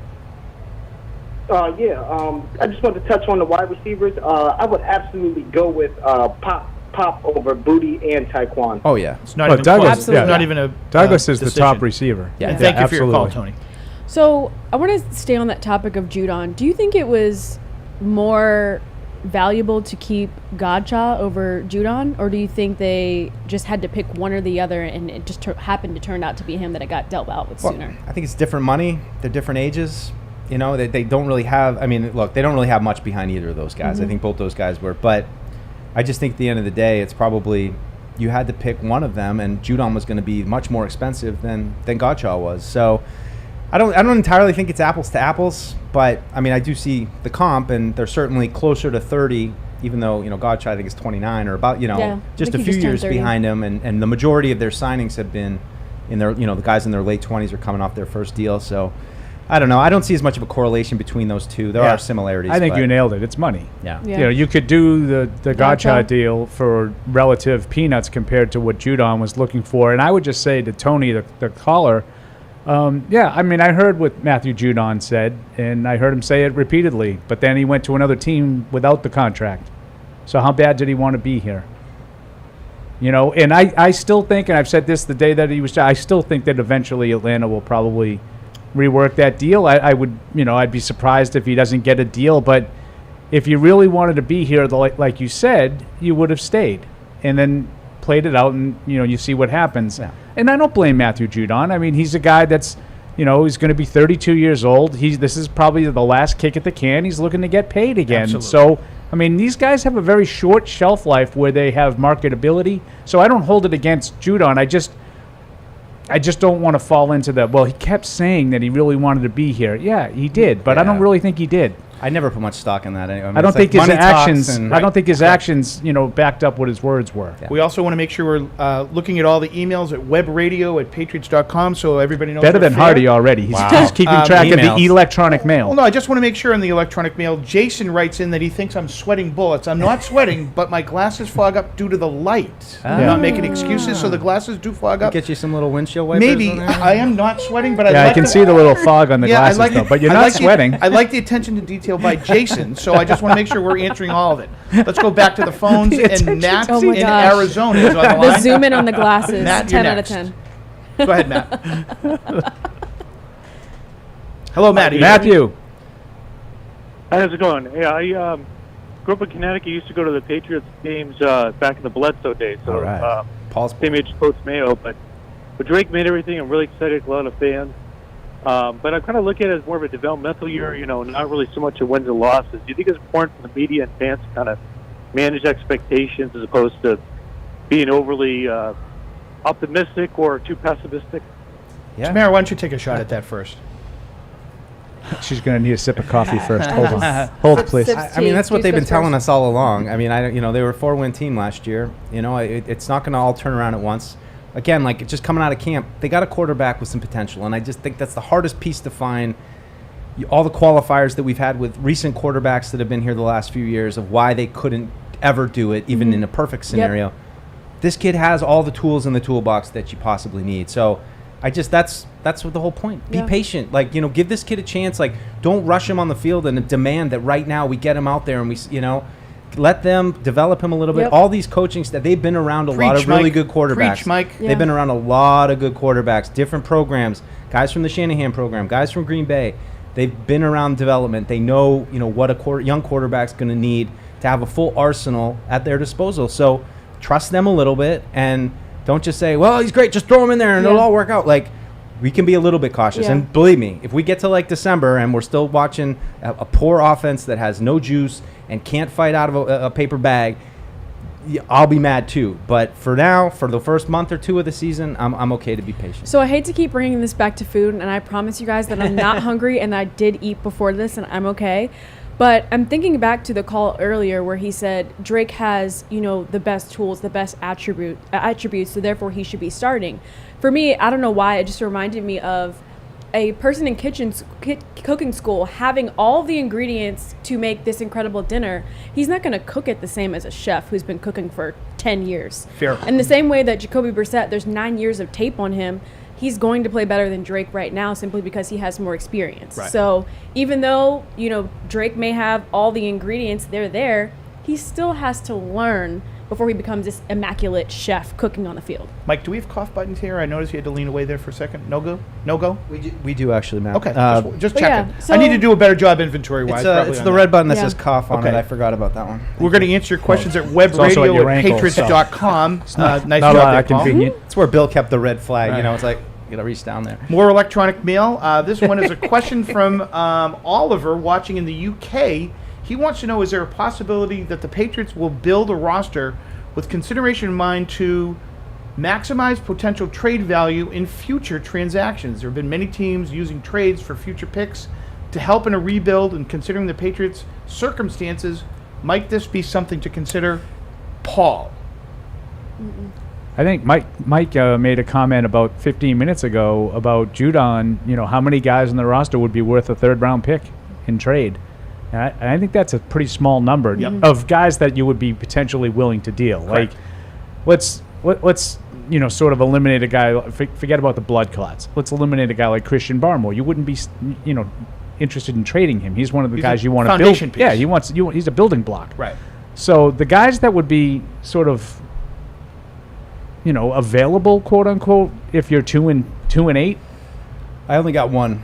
I just want to touch on the wide receivers. I would absolutely go with Pop over Boutte and Taekwon. Oh, yeah. It's not Well, even Douglas- close. Absolutely. It's not even a Douglas is the decision. top receiver. Yeah. And thank you for your call, absolutely. Tony. So I want to stay on that topic of Judon. Do you think it was more valuable to keep Godcha over Judon, or do you think they just had to pick one or the other and it just happened to turn out to be him that it got dealt out with sooner? I think it's different money. They're different ages. You know, they don't really have, I mean, look, they don't really have much behind either of those guys. I think both those guys were. But I just think at the end of the day, it's probably you had to pick one of them, and Judon was going to be much more expensive than Godcha was. So I don't entirely think it's apples to apples, but I mean, I do see the comp, and they're certainly closer to 30, even though, you know, Godcha I think is 29 or about, you know, Yeah, just I a think he few just turned years 30. behind him, and the majority of their signings have been in their, you know, the guys in their late 20s are coming off their first deal. So I don't know. I don't see as much of a correlation between those two. There are similarities. I think but you nailed it. It's money. Yeah. Yeah. You know, you could do the Gotcha. Godcha deal for relative peanuts compared to what Judon was looking for. And I would just say to Tony, the caller, yeah, I mean, I heard what Matthew Judon said, and I heard him say it repeatedly. But then he went to another team without the contract. So how bad did he want to be here? And I still think, and I've said this the day that he was, I still think that eventually Atlanta will probably rework that deal. I would, I'd be surprised if he doesn't get a deal. But if you really wanted to be here, like you said, you would have stayed and then played it out, and you see what happens. Yeah. And I don't blame Matthew Judon. I mean, he's a guy that's, he's going to be 32 years old. This is probably the last kick at the can. He's looking to get paid again. Absolutely. So, I mean, these guys have a very short shelf life where they have marketability. So I don't hold it against Judon. I just don't want to fall into the, well, he kept saying that he really wanted to be here. Yeah, he did, but I don't really think he did. I never put much stock in that. Anyway. I don't think his actions. I don't think his actions, backed up what his words were. Yeah. We also want to make sure we're looking at all the emails at webradio@patriots.com, so everybody knows. Better than Hardy already. He's keeping track of the electronic mail. Well, no, I just want to make sure in the electronic mail. Jason writes in that he thinks I'm sweating bullets. I'm not sweating, but my glasses fog up due to the light. I'm not making excuses, so the glasses do fog up. Get you some little windshield wipers. Maybe I am not sweating, but I can see the little fog on the glasses, though. But you're not sweating. I like the attention to detail by Jason, so I just want to make sure we're answering all of it. Let's go back to the phones. And Matt in Arizona is on the line. The zoom in on the glasses. Matt, 10 out next. of 10. Go ahead, Matt. Hello, Matt. Matthew. How's it going? Hey, I grew up in Connecticut. Used to go to the Patriots games back in the Bledsoe days. So, Paul's same age Coach Mayo. But Drake made everything. I'm really excited. A lot of fans. But I kind of look at it as more of a developmental year, not really so much a wins and losses. Do you think it's important for the media and fans to kind of manage expectations as opposed to being overly optimistic or too pessimistic? Yeah. Tamara, why don't you take a shot at that first? She's going to need a sip of coffee first. Hold on. Hold, please. I mean, that's what they've been telling us all along. I mean, they were a 4-win team last year. It's not going to all turn around at once. Again, like just coming out of camp, they got a quarterback with some potential, and I just think that's the hardest piece to find. All the qualifiers that we've had with recent quarterbacks that have been here the last few years of why they couldn't ever do it, even in a perfect scenario. Yep. This kid has all the tools in the toolbox that you possibly need. So that's what the whole point. Be patient. Like, give this kid a chance. Like, don't rush him on the field and demand that right now we get him out there and we, let them develop him a little bit. Yep. All these coaching staff, they've been around a lot of really good quarterbacks. Preach, Mike. They've been around a lot of good quarterbacks, different programs, guys from the Shanahan program, guys from Green Bay. They've been around development. They know, what a young quarterback's going to need to have a full arsenal at their disposal. So trust them a little bit and don't just say, well, he's great, just throw him in there and it'll all work out. Like, we can be a little bit cautious. And believe me, if we get to like December and we're still watching a poor offense that has no juice and can't fight out of a paper bag, I'll be mad too. But for now, for the first month or two of the season, I'm okay to be patient. So I hate to keep bringing this back to food, and I promise you guys that I'm not hungry, and I did eat before this, and I'm okay. But I'm thinking back to the call earlier where he said Drake has, the best tools, the best attributes, so therefore he should be starting. For me, I don't know why, it just reminded me of a person in cooking school having all the ingredients to make this incredible dinner. He's not going to cook it the same as a chef who's been cooking for 10 years. Fair. In the same way that Jacoby Brissett, there's 9 years of tape on him. He's going to play better than Drake right now simply because he has more experience. Right. So even though, Drake may have all the ingredients, they're there, he still has to learn before he becomes this immaculate chef cooking on the field. Mike, do we have cough buttons here? I noticed you had to lean away there for a second. No go? No go? We do actually, Matt. Okay, just checking. Yeah, so I need to do a better job inventory-wise. It's the red button that says cough on it. I forgot about that one. We're going to answer your questions at webradio@patriots.com. Nice job there, Paul. Convenient. It's where Bill kept the red flag. It's like, you got to reach down there. More electronic mail. This one is a question from Oliver watching in the UK. He wants to know, is there a possibility that the Patriots will build a roster with consideration in mind to maximize potential trade value in future transactions? There have been many teams using trades for future picks to help in a rebuild, and considering the Patriots' circumstances, might this be something to consider? Paul. I think Mike made a comment about 15 minutes ago about Judon, how many guys on the roster would be worth a third-round pick in trade. And I think that's a pretty small number of guys that you would be potentially willing to deal. Correct. Like, let's sort of eliminate a guy. Forget about the blood clots. Let's eliminate a guy like Christian Barmore. You wouldn't be, interested in trading him. He's one of the guys you want to build. Piece. Yeah, he's a building block. Right. So the guys that would be sort of available, quote unquote, if you're 2-8? I only got one,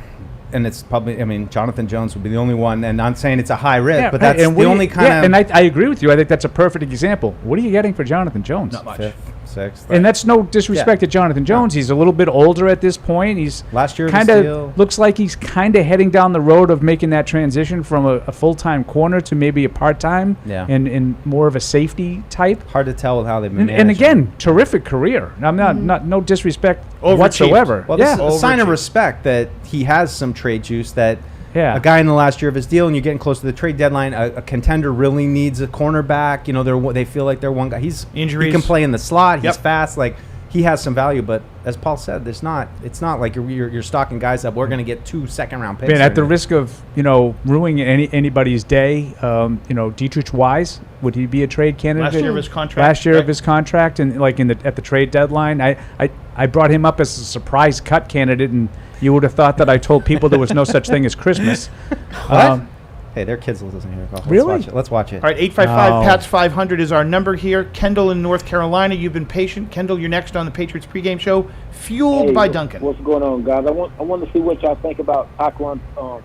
and it's probably, Jonathan Jones would be the only one, and I'm saying it's a high risk, but that's the only kind of... and I agree with you. I think that's a perfect example. What are you getting for Jonathan Jones? Not much. Fifth, sixth. And that's no disrespect to Jonathan Jones. He's a little bit older at this point. He's last year kind of looks like he's kind of heading down the road of making that transition from a full-time corner to maybe a part-time and more of a safety type. Hard to tell with how they've been and again, terrific career. I'm not no disrespect whatsoever. Well, this is a sign of respect that he has some trade juice, that a guy in the last year of his deal, and you're getting close to the trade deadline, a contender really needs a cornerback. They feel like they're one guy. He can play in the slot. He's fast. Like, he has some value, but as Paul said, it's not like you're stocking guys up. We're going to get 2 second-round picks. Man, at the risk of ruining anybody's day, Dietrich Wise, would he be a trade candidate? Last year of his contract. Last year of his contract, and like at the trade deadline, I brought him up as a surprise cut candidate, and you would have thought that I told people there was no such thing as Christmas. What? Hey, their kids will listen here. Really? Let's watch it. All right, 855-PATS-500 is our number here. Kendall in North Carolina, you've been patient. Kendall, you're next on the Patriots pregame show, fueled by Duncan. What's going on, guys? I want to see what y'all think about Tyquan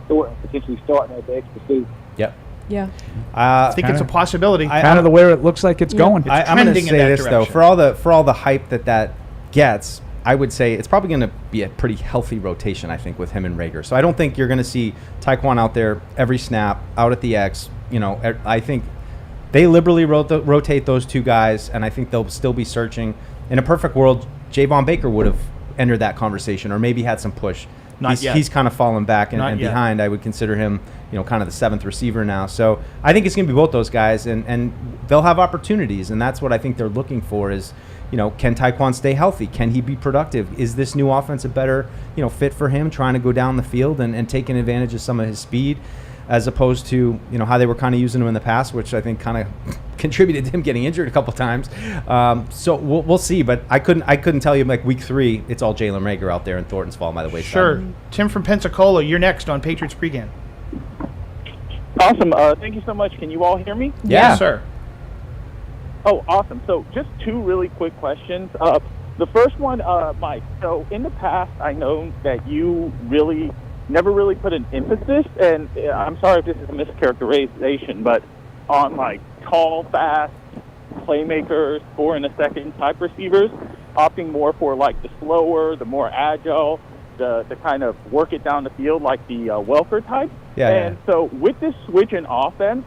Thornton potentially starting at the extra season. Yep. Yeah. I think it's a possibility. Kind of the way it looks like it's going. I'm going to say this, though. For all the hype that gets, I would say it's probably going to be a pretty healthy rotation, I think, with him and Rager. So I don't think you're going to see Tyquan out there every snap, out at the X. I think they liberally rotate those two guys, and I think they'll still be searching. In a perfect world, Javon Baker would have entered that conversation or maybe had some push. Not yet. He's kind of fallen back and behind. I would consider him, kind of the seventh receiver now. So I think it's going to be both those guys, and they'll have opportunities, and that's what I think they're looking for is, can Tyquan stay healthy? Can he be productive? Is this new offense a better, fit for him, trying to go down the field and taking advantage of some of his speed, as opposed to, how they were kind of using him in the past, which I think kind of contributed to him getting injured a couple times. So we'll see, but I couldn't tell you, like, week 3, it's all Jalen Rager out there and Thornton's falling by the wayside. Sure. Tim from Pensacola, you're next on Patriots pregame. Awesome. Thank you so much. Can you all hear me? Yeah, yes, sir. Oh, awesome. So just 2 really quick questions. The first one, Mike, so in the past, I know that you never really put an emphasis, and I'm sorry if this is a mischaracterization, but on, like, tall, fast playmakers, 4 in a second type receivers, opting more for, like, the slower, the more agile, the kind of work it down the field, like the Welker type. So with this switch in offense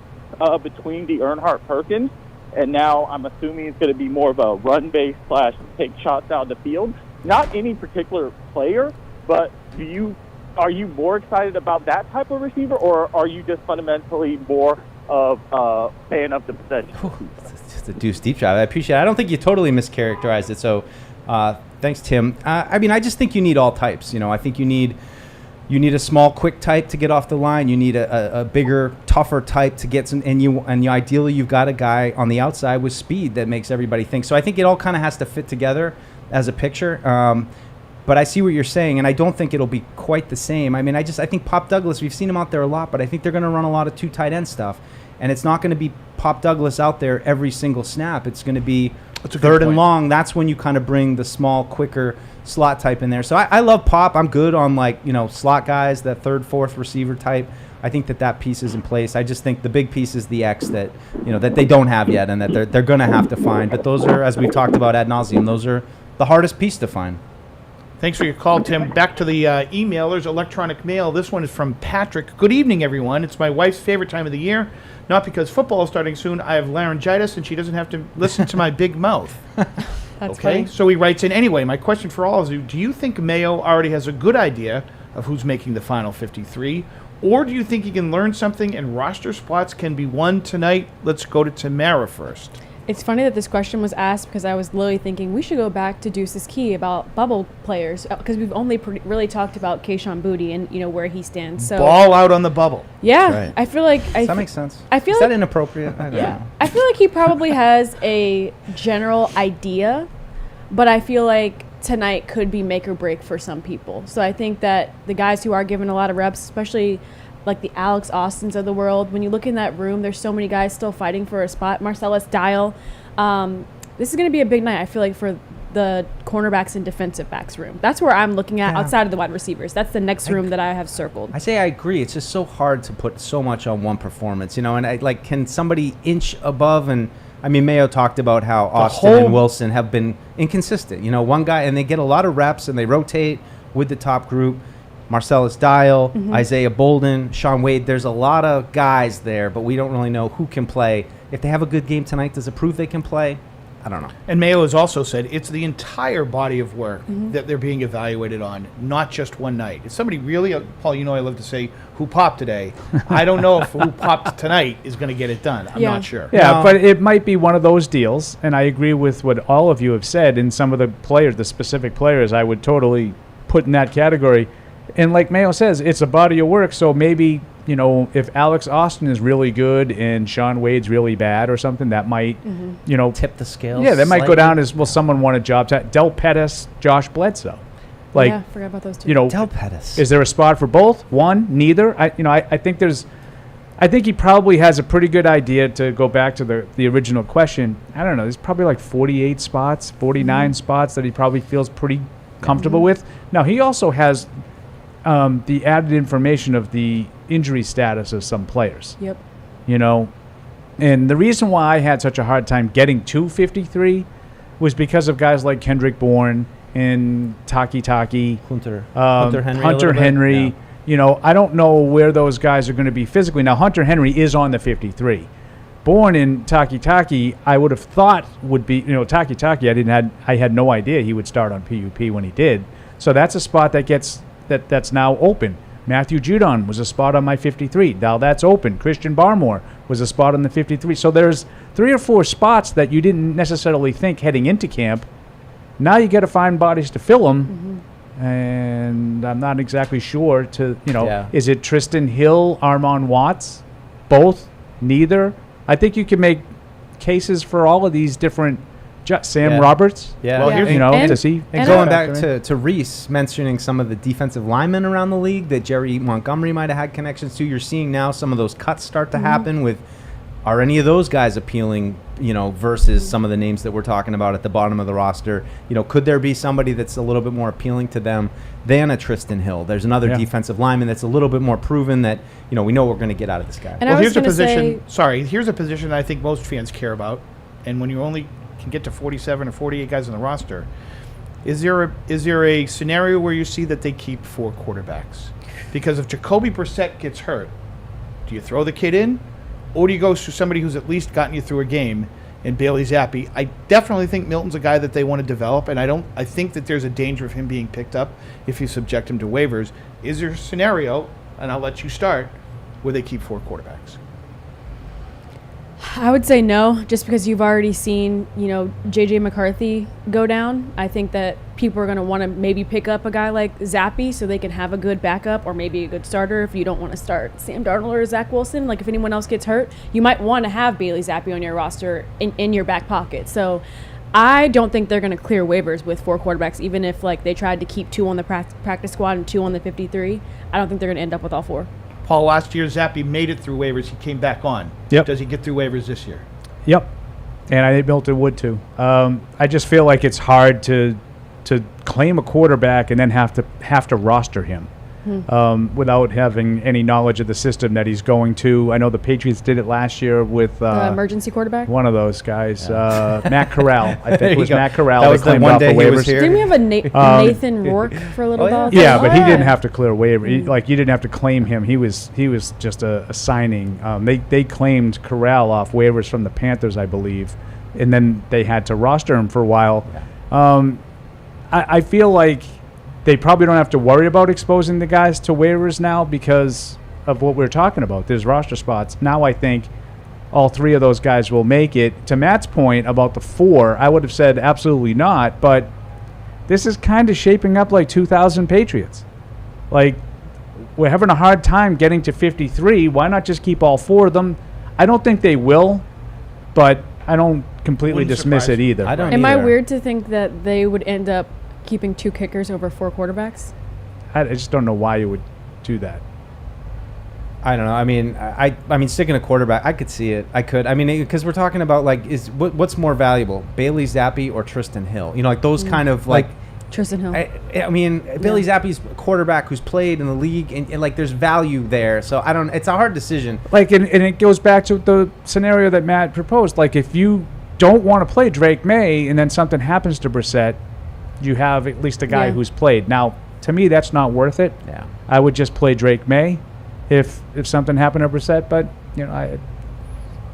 between the Earnhardt-Perkins, and now I'm assuming it's going to be more of a run-based / take shots out of the field. Not any particular player, but are you more excited about that type of receiver, or are you just fundamentally more of a fan of the possession? It's a deuce deep shot. I appreciate it. I don't think you totally mischaracterized it, so thanks, Tim. I just think you need all types. I think you need a small, quick type to get off the line. You need a bigger, tougher type to get some. And ideally, you've got a guy on the outside with speed that makes everybody think. So I think it all kind of has to fit together as a picture. But I see what you're saying, and I don't think it'll be quite the same. I think Pop Douglas, we've seen him out there a lot, but I think they're going to run a lot of 2 tight end stuff. And it's not going to be Pop Douglas out there every single snap. It's going to be third and long. That's when you kind of bring the small, quicker slot type in there. So I love Pop. I'm good on, like, slot guys, that 3rd, 4th receiver type. I think that piece is in place. I just think the big piece is the X that that they don't have yet, and that they're going to have to find. But those are, as we've talked about ad nauseum, those are the hardest piece to find. Thanks for your call, Tim. Back to the emailers, electronic mail. This one is from Patrick. Good evening, everyone. It's my wife's favorite time of the year. Not because football is starting soon. I have laryngitis, and she doesn't have to listen to my big mouth. That's funny. So he writes in, anyway, my question for all is, do you think Mayo already has a good idea of who's making the final 53? Or do you think he can learn something and roster spots can be won tonight? Let's go to Tamara first. It's funny that this question was asked because I was literally thinking we should go back to Deuce's Key about bubble players because we've only really talked about Kayshon Boutte and where he stands. So ball out on the bubble. Yeah, right. I feel like does that make sense? I feel is like that inappropriate? I don't know. I feel like he probably has a general idea, but I feel like tonight could be make or break for some people. So I think that the guys who are given a lot of reps, especially like the Alex Austins of the world, when you look in that room, there's so many guys still fighting for a spot. Marcellus Dial. This is going to be a big night, I feel like, for the cornerbacks and defensive backs room. That's where I'm looking at outside of the wide receivers. That's the next room that I have circled. I agree. It's just so hard to put so much on one performance, and can somebody inch above? And I mean, Mayo talked about how Austin and Wilson have been inconsistent. One guy, and they get a lot of reps and they rotate with the top group. Marcellus Dial, Isaiah Bolden, Sean Wade. There's a lot of guys there, but we don't really know who can play. If they have a good game tonight, does it prove they can play? I don't know. And Mayo has also said it's the entire body of work that they're being evaluated on, not just one night. If somebody really, Paul, I love to say who popped today. I don't know if who popped tonight is going to get it done. I'm not sure. Yeah, but it might be one of those deals, and I agree with what all of you have said. And some of the players, the specific players, I would totally put in that category. And like Mayo says, it's a body of work, so maybe, if Alex Austin is really good and Sean Wade's really bad or something, that might, tip the scales. Yeah, that might go down as, someone won a job. Del Pettis, Josh Bledsoe. I forgot about those two. Del Pettis. Is there a spot for both? One? Neither? I think he probably has a pretty good idea, to go back to the original question. I don't know. There's probably like 48 spots, 49 spots that he probably feels pretty comfortable with. Now, he also has the added information of the injury status of some players. Yep. And the reason why I had such a hard time getting to 53 was because of guys like Kendrick Bourne and Hunter Henry. Yeah. I don't know where those guys are going to be physically. Now, Hunter Henry is on the 53. Bourne and Taki, I would have thought would be, Taki, I had no idea he would start on PUP when he did. So that's a spot that's now open. Matthew Judon was a spot on my 53. Now that's open. Christian Barmore was a spot on the 53. So there's 3 or 4 spots that you didn't necessarily think heading into camp. Now you got to find bodies to fill them. And I'm not exactly sure is it Tristan Hill, Armon Watts? Both? Neither? I think you can make cases for all of these different. Sam Roberts. Yeah. Well, does he? And going back to Reese mentioning some of the defensive linemen around the league that Jerry Montgomery might have had connections to, you're seeing now some of those cuts start to happen with. Are any of those guys appealing, versus some of the names that we're talking about at the bottom of the roster? Could there be somebody that's a little bit more appealing to them than a Tristan Hill? There's another defensive lineman that's a little bit more proven that, we know we're going to get out of this guy. And here's a position. Here's a position that I think most fans care about. And when you only can get to 47 or 48 guys on the roster, is there a scenario where you see that they keep 4 quarterbacks? Because if Jacoby Brissett gets hurt, do you throw the kid in, or do you go to somebody who's at least gotten you through a game in Bailey Zappi? I definitely think Milton's a guy that they want to develop, and I think that there's a danger of him being picked up if you subject him to waivers. Is there a scenario, and I'll let you start, where they keep 4 quarterbacks? I would say no, just because you've already seen, J.J. McCarthy go down. I think that people are going to want to maybe pick up a guy like Zappi so they can have a good backup or maybe a good starter if you don't want to start Sam Darnold or Zach Wilson. Like, if anyone else gets hurt, you might want to have Bailey Zappi on your roster in your back pocket. So I don't think they're going to clear waivers with 4 quarterbacks, even if, they tried to keep 2 on the practice squad and 2 on the 53. I don't think they're going to end up with all 4. Paul, last year Zappi made it through waivers. He came back on. Yep. Does he get through waivers this year? Yep. And I think Milton would too. I just feel like it's hard to claim a quarterback and then have to roster him without having any knowledge of the system that he's going to. I know the Patriots did it last year with emergency quarterback. One of those guys, Matt Corral. I think it was Matt Corral. That was the one day he was here. Didn't we have a Nathan Rourke for a little while? Yeah, but he didn't have to clear waiver. You didn't have to claim him. He was just a signing. They claimed Corral off waivers from the Panthers, I believe, and then they had to roster him for a while. Yeah. I feel like they probably don't have to worry about exposing the guys to waivers now because of what we're talking about. There's roster spots. Now I think all 3 of those guys will make it. To Matt's point about the 4, I would have said absolutely not, but this is kind of shaping up like 2000 Patriots. Like, we're having a hard time getting to 53. Why not just keep all 4 of them? I don't think they will, but I don't completely dismiss it either. Am I weird to think that they would end up keeping 2 kickers over 4 quarterbacks? I just don't know why you would do that. I don't know. I mean, sticking a quarterback, I could see it. I could. I mean, because we're talking about like, what's more valuable, Bailey Zappi or Tristan Hill? You know, like those kind of like Tristan Hill. I mean, Bailey Zappi's a quarterback who's played in the league, and like there's value there. So I don't. It's a hard decision. Like, and it goes back to the scenario that Matt proposed. Like, if you don't want to play Drake May, and then something happens to Brissett, you have at least a guy who's played. Now, to me, that's not worth it. Yeah, I would just play Drake May if something happened to Brissett. But you know,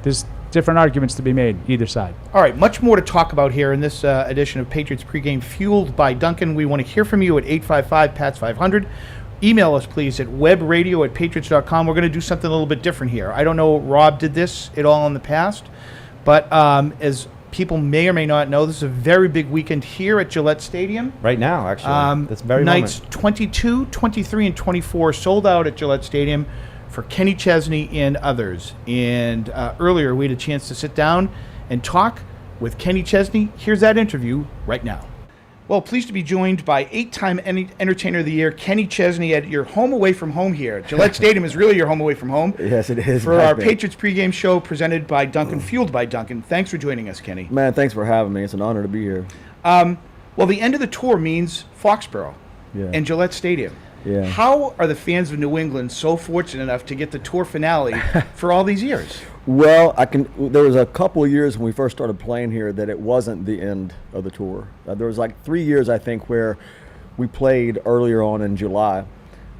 there's different arguments to be made either side. All right, much more to talk about here in this edition of Patriots Pregame, fueled by Duncan. We want to hear from you at 855-PATS-500. Email us, please, at webradio@patriots.com. We're going to do something a little bit different here. I don't know, Rob did this at all in the past, but as people may or may not know, this is a very big weekend here at Gillette Stadium. Right now, actually. That's very nights moment. 22, 23, and 24 sold out at Gillette Stadium for Kenny Chesney and others. And earlier, we had a chance to sit down and talk with Kenny Chesney. Here's that interview right now. Well, pleased to be joined by 8-time Entertainer of the Year, Kenny Chesney, at your home away from home here. Gillette Stadium is really your home away from home. Yes, it is. For our Patriots pregame show presented by Duncan, fueled by Duncan. Thanks for joining us, Kenny. Man, thanks for having me. It's an honor to be here. Well, the end of the tour means Foxborough and Gillette Stadium. Yeah. How are the fans of New England so fortunate enough to get the tour finale for all these years? Well, there was a couple of years when we first started playing here that it wasn't the end of the tour. There was like 3 years, I think, where we played earlier on in July.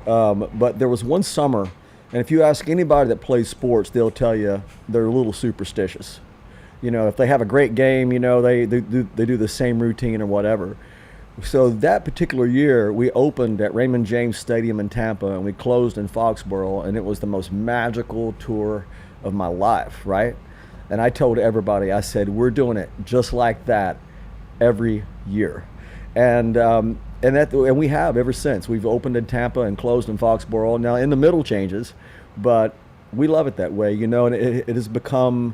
But there was one summer, and if you ask anybody that plays sports, they'll tell you they're a little superstitious. You know, if they have a great game, you know, they do the same routine or whatever. So that particular year, we opened at Raymond James Stadium in Tampa, and we closed in Foxborough, and it was the most magical tour of my life, right? And I told everybody, I said, we're doing it just like that every year. And we have ever since. We've opened in Tampa and closed in Foxborough. Now, in the middle changes, but we love it that way, you know, and it has become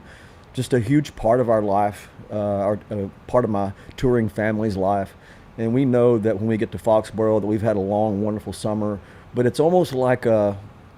just a huge part of our life, part of my touring family's life. And we know that when we get to Foxborough that we've had a long, wonderful summer, but it's almost like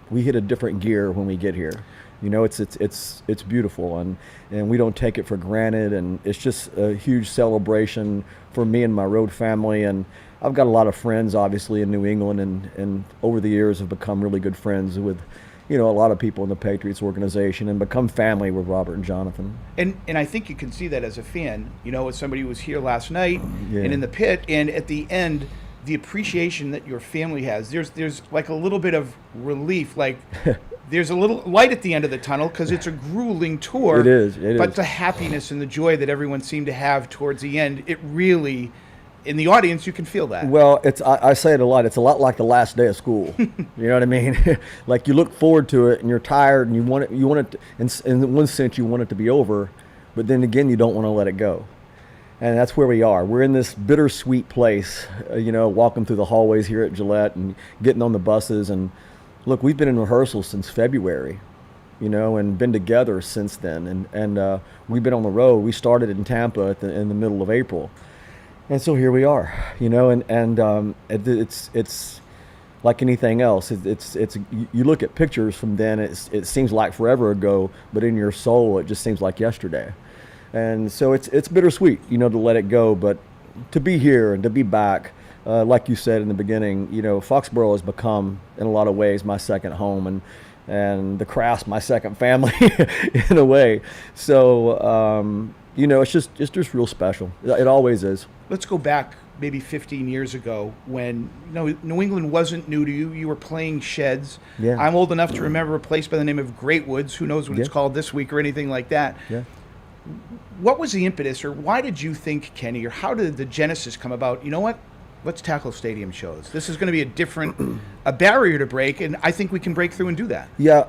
we hit a different gear when we get here. You know, it's beautiful, and we don't take it for granted, and it's just a huge celebration for me and my road family. And I've got a lot of friends, obviously, in New England, and over the years have become really good friends with, you know, a lot of people in the Patriots organization, and become family with Robert and Jonathan. And I think you can see that as a fan, you know, as somebody who was here last night and in the pit, and at the end, the appreciation that your family has. There's like a little bit of relief, like there's a little light at the end of the tunnel, because it's a grueling tour. It is. But the happiness and the joy that everyone seemed to have towards the end, it really, in the audience, you can feel that. Well, I say it a lot. It's a lot like the last day of school. You know what I mean? Like, you look forward to it, and you're tired, and you want it to, in one sense, you want it to be over, but then again, you don't want to let it go. And that's where we are. We're in this bittersweet place, you know, walking through the hallways here at Gillette and getting on the buses. And look, we've been in rehearsal since February, you know, and been together since then. And we've been on the road. We started in Tampa in the middle of April. And so here we are, you know, and it's like anything else. It's you look at pictures from then, it seems like forever ago, but in your soul, it just seems like yesterday. And so it's bittersweet, you know, to let it go, but to be here and to be back, like you said in the beginning, you know, Foxborough has become, in a lot of ways, my second home, and the Crafts my second family in a way. So, you know, it's just real special. It always is. Let's go back maybe 15 years ago when, you know, New England wasn't new to you. You were playing sheds. Yeah. I'm old enough to remember a place by the name of Great Woods. Who knows what it's called this week or anything like that. Yeah. What was the impetus, or why did you think, Kenny, or how did the genesis come about? You know what? Let's tackle stadium shows. This is going to be a barrier to break, and I think we can break through and do that. Yeah,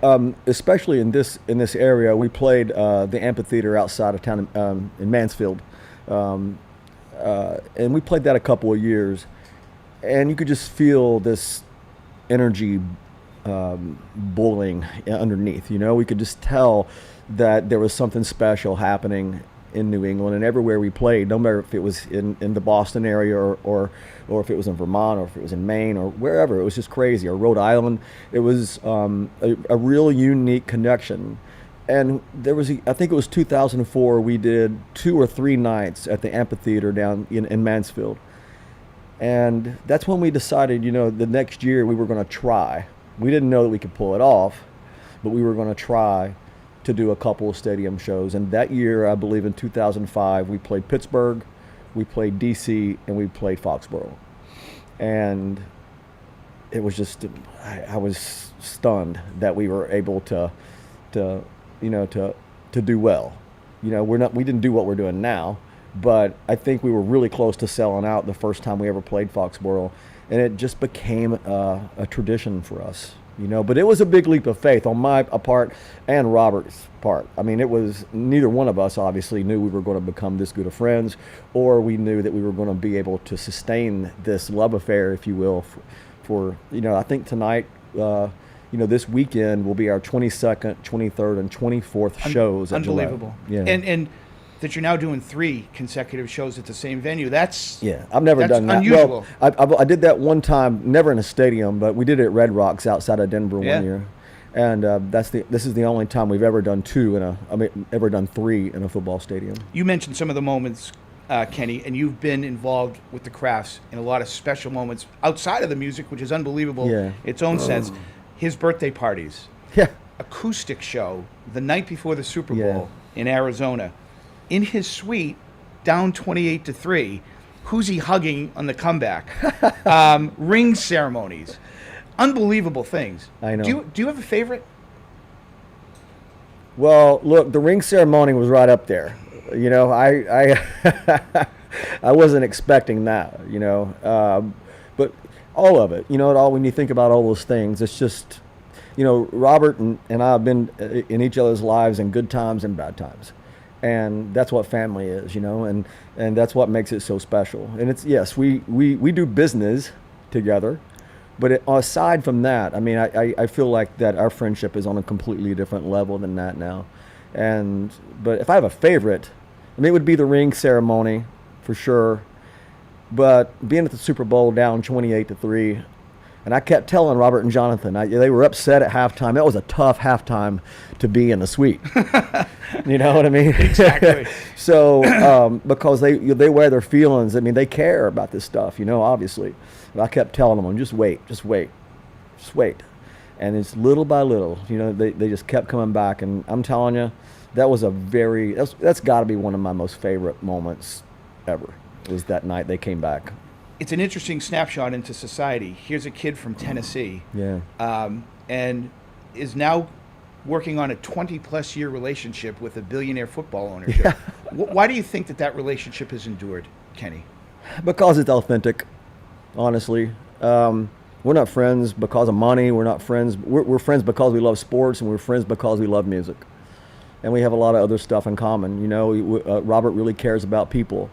especially in this area. We played the amphitheater outside of town in Mansfield, and we played that a couple of years, and you could just feel this energy boiling underneath. You know, we could just tell that there was something special happening in New England, and everywhere we played, no matter if it was in the Boston area or if it was in Vermont or if it was in Maine or wherever, it was just crazy. Or Rhode Island, it was a real unique connection. And there was, I think it was 2004, we did 2 or 3 nights at the amphitheater down in Mansfield. And that's when we decided, the next year we were going to try. We didn't know that we could pull it off, but we were going to try to do a couple of stadium shows. And that year, I believe in 2005, we played Pittsburgh, we played DC, and we played Foxborough. And it was just, I was stunned that we were able to do well. We didn't do what we're doing now, but I think we were really close to selling out the first time we ever played Foxborough, and it just became a tradition for us. But it was a big leap of faith on my part and Robert's part. I mean, it was neither one of us obviously knew we were going to become this good of friends, or we knew that we were going to be able to sustain this love affair, if you will, for I think tonight, this weekend will be our 22nd, 23rd, and 24th shows at Gillette. Unbelievable. Yeah. And that you're now doing 3 consecutive shows at the same venue. That's I've never done that. Unusual. Well, I did that one time, never in a stadium, but we did it at Red Rocks outside of Denver one year, and this is the only time we've ever done 3 in a football stadium. You mentioned some of the moments, Kenny, and you've been involved with the Crafts in a lot of special moments outside of the music, which is unbelievable in its own sense. His birthday parties, acoustic show the night before the Super Bowl in Arizona. In his suite, down 28-3, who's he hugging on the comeback? Ring ceremonies, unbelievable things. I know. Do you have a favorite? Well, look, the ring ceremony was right up there. I I wasn't expecting that. But all of it, when you think about all those things, it's just, Robert and I have been in each other's lives in good times and bad times. And that's what family is, and that's what makes it so special. And it's, yes, we do business together, but aside from that, I mean, I feel like that our friendship is on a completely different level than that now. But if I have a favorite, it would be the ring ceremony for sure. But being at the Super Bowl down 28-3, and I kept telling Robert and Jonathan, they were upset at halftime. That was a tough halftime to be in the suite. You know what I mean? Exactly. So because they wear their feelings. I mean, they care about this stuff, obviously. But I kept telling them, just wait. And it's little by little, they just kept coming back. And I'm telling you, that was that's got to be one of my most favorite moments ever. Was that night they came back. It's an interesting snapshot into society. Here's a kid from Tennessee, and is now working on a 20-plus year relationship with a billionaire football ownership. Why do you think that relationship has endured, Kenny? Because it's authentic, honestly. We're not friends because of money. We're not friends. We're friends because we love sports, and we're friends because we love music. And we have a lot of other stuff in common. Robert really cares about people.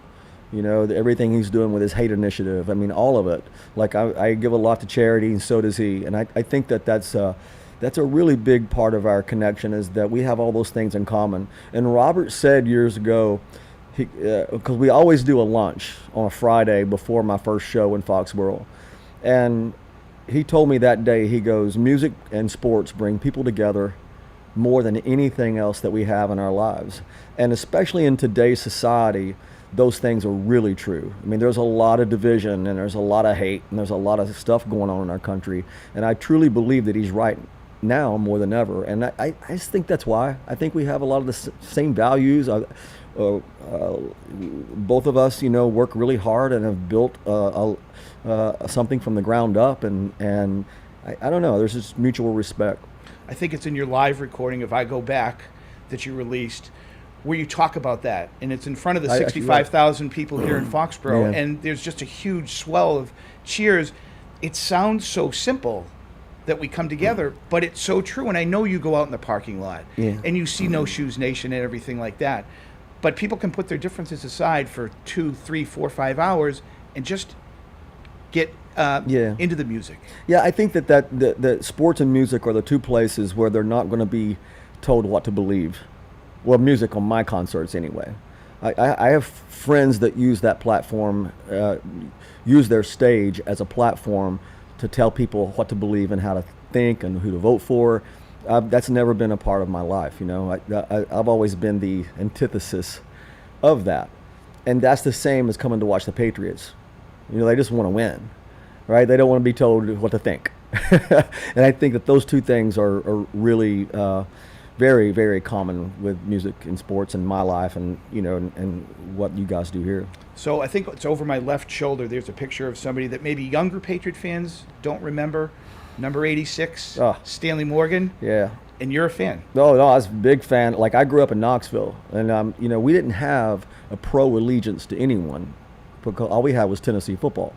Everything he's doing with his hate initiative. I mean, all of it. Like, I give a lot to charity, and so does he. And I think that's a really big part of our connection, is that we have all those things in common. And Robert said years ago, because we always do a lunch on a Friday before my first show in Foxborough. And he told me that day, he goes, music and sports bring people together more than anything else that we have in our lives. And especially in today's society, those things are really true. I mean, there's a lot of division, and there's a lot of hate, and there's a lot of stuff going on in our country. And I truly believe that he's right now more than ever. And I just think that's why. I think we have a lot of the same values. Both of us, work really hard and have built something from the ground up. And I don't know, there's just mutual respect. I think it's in your live recording, if I go back, that you released, where you talk about that, and it's in front of the 65,000 people here in Foxborough, and there's just a huge swell of cheers. It sounds so simple that we come together, but it's so true. And I know you go out in the parking lot and you see No Shoes Nation and everything like that, but people can put their differences aside for 2, 3, 4, 5 hours and just get into the music. Yeah, I think that sports and music are the two places where they're not going to be told what to believe. Well, music on my concerts anyway. I have friends that use that platform, use their stage as a platform to tell people what to believe and how to think and who to vote for. That's never been a part of my life. I've always been the antithesis of that. And that's the same as coming to watch the Patriots. They just want to win, right? They don't want to be told what to think. And I think that those two things are really very, very common with music and sports in my life and what you guys do here. So I think it's over my left shoulder. There's a picture of somebody that maybe younger Patriot fans don't remember. Number 86, Stanley Morgan. Yeah. And you're a fan. No, I was a big fan. Like, I grew up in Knoxville, and we didn't have a pro allegiance to anyone because all we had was Tennessee football.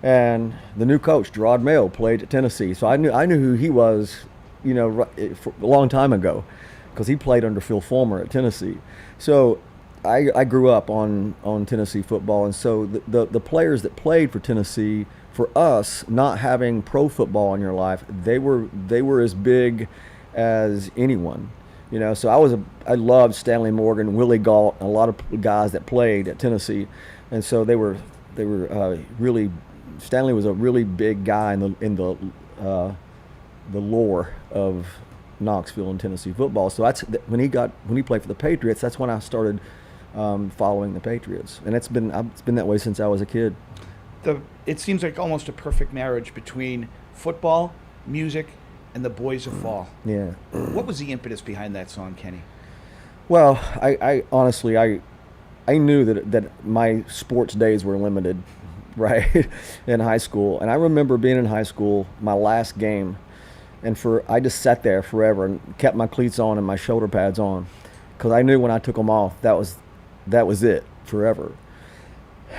And the new coach, Gerard Mayo, played at Tennessee, so I knew who he was, for a long time ago, because he played under Phil Fulmer at Tennessee. So I grew up on Tennessee football, and so the players that played for Tennessee, for us, not having pro football in your life, they were as big as anyone. So I loved Stanley Morgan, Willie Gault, and a lot of guys that played at Tennessee, and so they were really. Stanley was a really big guy in the lore of Knoxville and Tennessee football. So when he played for the Patriots, that's when I started following the Patriots, and it's been that way since I was a kid. It seems like almost a perfect marriage between football, music, and the Boys of Fall. Yeah. What was the impetus behind that song, Kenny? Well, I honestly knew that my sports days were limited, right, in high school. And I remember being in high school, my last game, and I just sat there forever and kept my cleats on and my shoulder pads on, because I knew when I took them off, that was it forever.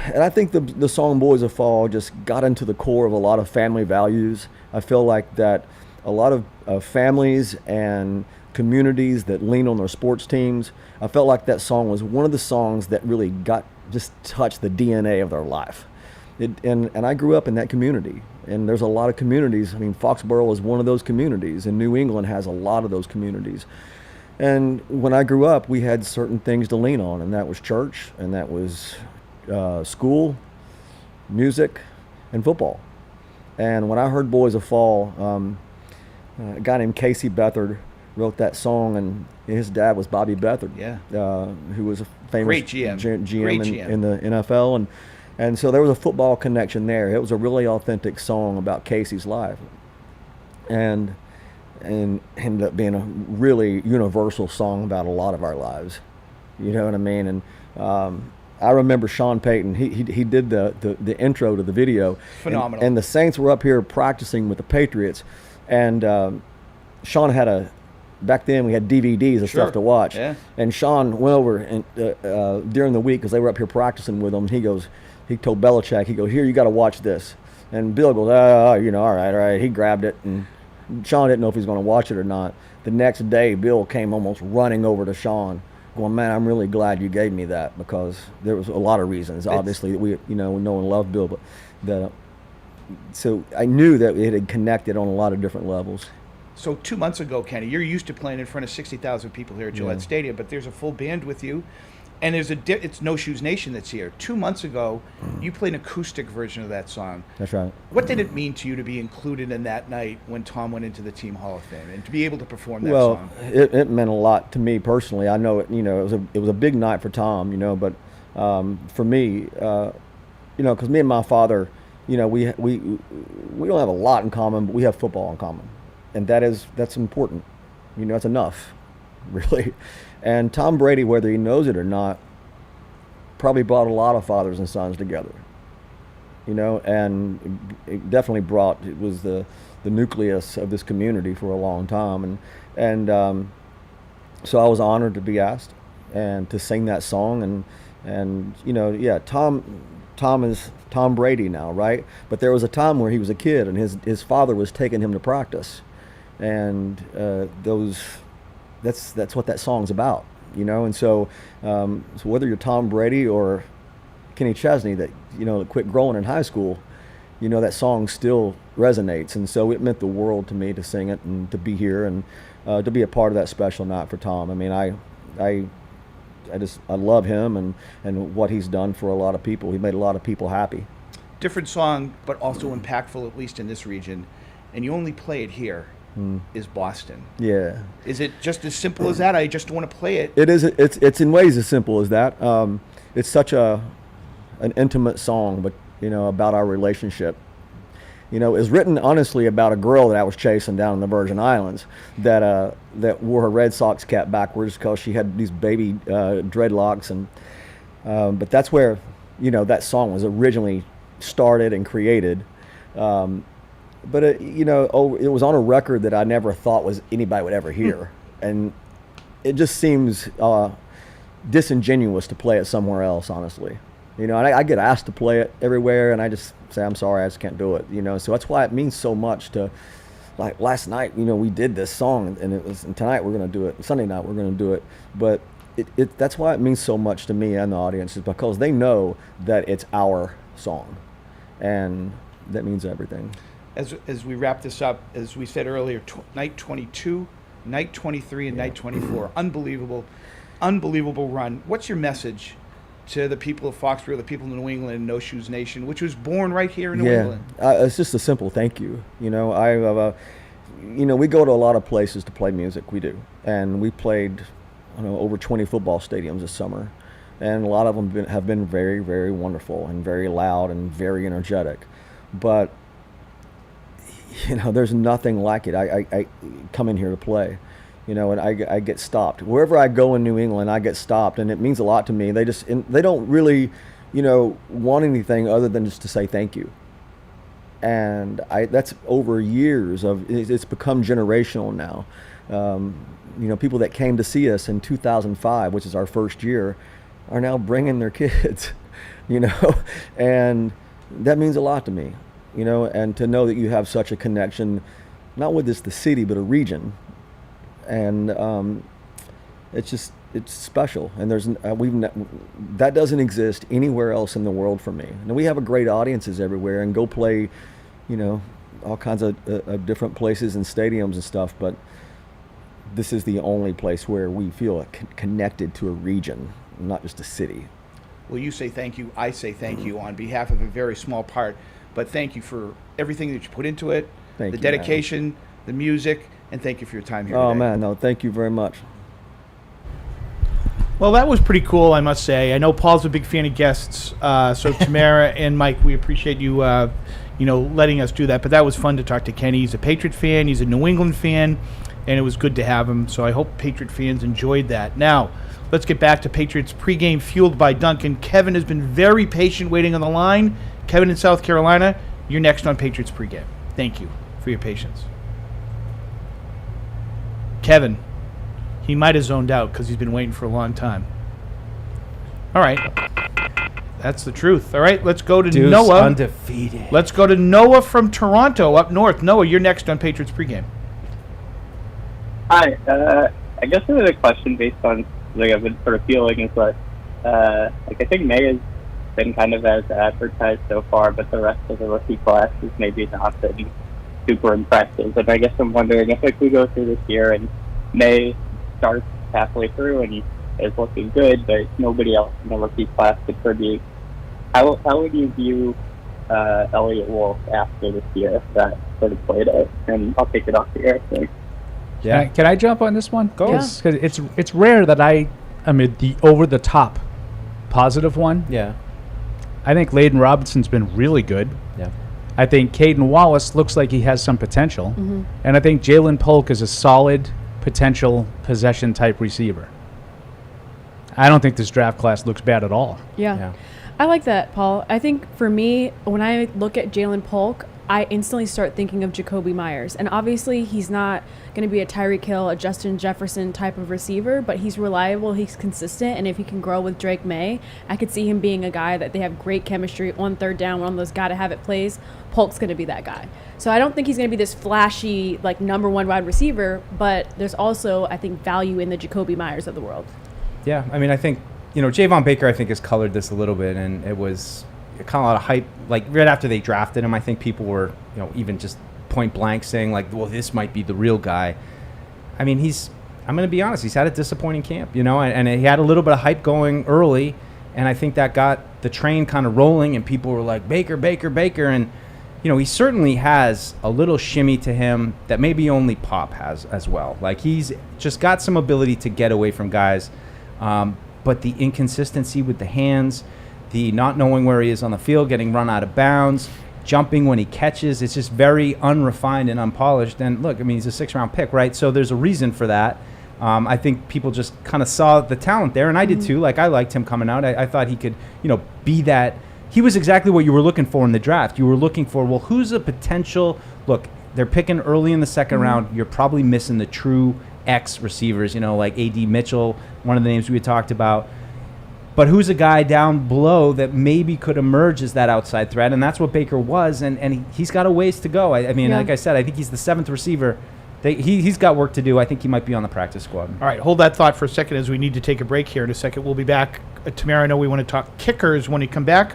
And I think the song Boys of Fall just got into the core of a lot of family values. I feel like that a lot of families and communities that lean on their sports teams, I felt like that song was one of the songs that really just touched the DNA of their life. And I grew up in that community, and there's a lot of communities. I mean, Foxborough is one of those communities, and New England has a lot of those communities. And when I grew up, we had certain things to lean on, and that was church, and that was school, music, and football. And when I heard Boys of Fall, a guy named Casey Beathard wrote that song, and his dad was Bobby Beathard, who was a famous Great GM. In the NFL, and so there was a football connection there. It was a really authentic song about Casey's life, and ended up being a really universal song about a lot of our lives. You know what I mean? And I remember Sean Payton. He did the intro to the video. Phenomenal. And the Saints were up here practicing with the Patriots, and Sean had back then we had DVDs of stuff to watch. Yeah. And Sean went over and during the week, because they were up here practicing with him. He told Belichick, he goes, "Here, you got to watch this." And Bill goes, all right. He grabbed it, and Sean didn't know if he was going to watch it or not. The next day, Bill came almost running over to Sean, going, "Man, I'm really glad you gave me that," because there was a lot of reasons. Obviously, we know and love Bill, but so I knew that it had connected on a lot of different levels. So 2 months ago, Kenny, you're used to playing in front of 60,000 people here at Gillette Stadium, but there's a full band with you, and it's No Shoes Nation that's here. 2 months ago, you played an acoustic version of that song. That's right. What did it mean to you to be included in that night when Tom went into the Team Hall of Fame and to be able to perform that song? Well, it meant a lot to me personally. I know it. It was a big night for Tom. But for me, because me and my father, we don't have a lot in common, but we have football in common, and that's important. That's enough, really. And Tom Brady, whether he knows it or not, probably brought a lot of fathers and sons together. And it definitely it was the nucleus of this community for a long time. And so I was honored to be asked and to sing that song. And Tom is Tom Brady now, right? But there was a time where he was a kid and his father was taking him to practice. And that's what that song's about, And so whether you're Tom Brady or Kenny Chesney that quit growing in high school, that song still resonates, and so it meant the world to me to sing it and to be here and to be a part of that special night for Tom. I mean, I love him and what he's done for a lot of people. He made a lot of people happy. Different song, but also impactful, at least in this region. And you only play it here. Is Boston. Yeah. Is it just as simple as that? I just want to play it. It is. It's in ways as simple as that. It's such an intimate song, but about our relationship. It was written honestly about a girl that I was chasing down in the Virgin Islands that wore her Red Sox cap backwards because she had these baby dreadlocks, and but that's where that song was originally started and created. But it was on a record that I never thought anybody would ever hear, and it just seems disingenuous to play it somewhere else. Honestly, and I get asked to play it everywhere, and I just say I'm sorry, I just can't do it. So that's why it means so much to, like last night. We did this song, and tonight we're going to do it. Sunday night we're going to do it, but that's why it means so much to me and the audience, is because they know that it's our song, and that means everything. As we wrap this up, as we said earlier, night 22, night 23, and night 24. Unbelievable run. What's your message to the people of Foxborough, the people in New England, and No Shoes Nation, which was born right here in New England? It's just a simple thank you. We go to a lot of places to play music. We do. And we played over 20 football stadiums this summer. And a lot of them have been very, very wonderful and very loud and very energetic. But there's nothing like it. I come in here to play, and I get stopped. Wherever I go in New England, I get stopped, and it means a lot to me. They don't really, want anything other than just to say thank you. And that's over years it's become generational now. People that came to see us in 2005, which is our first year, are now bringing their kids, and that means a lot to me. And to know that you have such a connection, not with the city, but a region, and it's special. And that doesn't exist anywhere else in the world for me. And we have great audiences everywhere, and go play, all kinds of different places and stadiums and stuff. But this is the only place where we feel connected to a region, not just a city. Well, you say thank you. I say thank you on behalf of a very small part. But thank you for everything that you put into it, the dedication, the music, and thank you for your time here today. Oh, man, no, thank you very much. Well, that was pretty cool, I must say. I know Paul's a big fan of guests, so Tamara and Mike, we appreciate you, letting us do that. But that was fun to talk to Kenny. He's a Patriot fan. He's a New England fan, and it was good to have him. So I hope Patriot fans enjoyed that. Now, let's get back to Patriots pregame fueled by Duncan. Kevin has been very patient waiting on the line. Kevin in South Carolina, you're next on Patriots pregame. Thank you for your patience. Kevin, he might have zoned out because he's been waiting for a long time. All right. That's the truth. All right, let's go to Deuce Noah. Undefeated. Let's go to Noah from Toronto up north. Noah, you're next on Patriots pregame. Hi. I guess this is a question based on I've been sort of feeling is that I think May has been kind of as advertised so far, but the rest of the rookie class has maybe not been super impressive. And I guess I'm wondering if we go through this year and May starts halfway through and is looking good, but nobody else in the rookie class contributes, how would you view Elliott Wolf after this year, that sort of played out? And I'll take it off the air. Thanks. Yeah. Can I jump on this one? Go. Because it's rare that I am the over-the-top positive one. Yeah. I think Layden Robinson's been really good. Yeah. I think Caden Wallace looks like he has some potential. Mm-hmm. And I think Jalen Polk is a solid potential possession-type receiver. I don't think this draft class looks bad at all. Yeah. I like that, Paul. I think for me, when I look at Jalen Polk, I instantly start thinking of Jacoby Myers. And obviously, he's not going to be a Tyreek Hill, a Justin Jefferson type of receiver, but he's reliable, he's consistent, and if he can grow with Drake May, I could see him being a guy that they have great chemistry on third down, one of those gotta-have-it plays. Polk's going to be that guy. So I don't think he's going to be this flashy, number one wide receiver, but there's also, I think, value in the Jacoby Myers of the world. Yeah, I mean, I think, Javon Baker, I think, has colored this a little bit, and it was kind of a lot of hype. Right after they drafted him, I think people were, even just point blank saying, well, this might be the real guy. I mean, he's I'm going to be honest, he's had a disappointing camp, and he had a little bit of hype going early, and I think that got the train kind of rolling, and people were like, Baker, Baker, Baker, and he certainly has a little shimmy to him that maybe only Pop has as well. Like, he's just got some ability to get away from guys, but the inconsistency with the hands, the not knowing where he is on the field, getting run out of bounds, jumping when he catches, it's just very unrefined and unpolished. And look, I mean, he's a 6th-round pick, right? So there's a reason for that. I think people just kind of saw the talent there, and I did too. Like, I liked him coming out. I thought he could, be that. He was exactly what you were looking for in the draft. You were looking for, well, who's a potential, look, they're picking early in the 2nd round. You're probably missing the true X receivers, like A.D. Mitchell, one of the names we had talked about. But who's a guy down below that maybe could emerge as that outside threat? And that's what Baker was, and he's got a ways to go. I mean, like I said, I think he's the 7th receiver. He's got work to do. I think he might be on the practice squad. All right, hold that thought for a second as we need to take a break here in a second. We'll be back. Tamara, I know we want to talk kickers when we come back.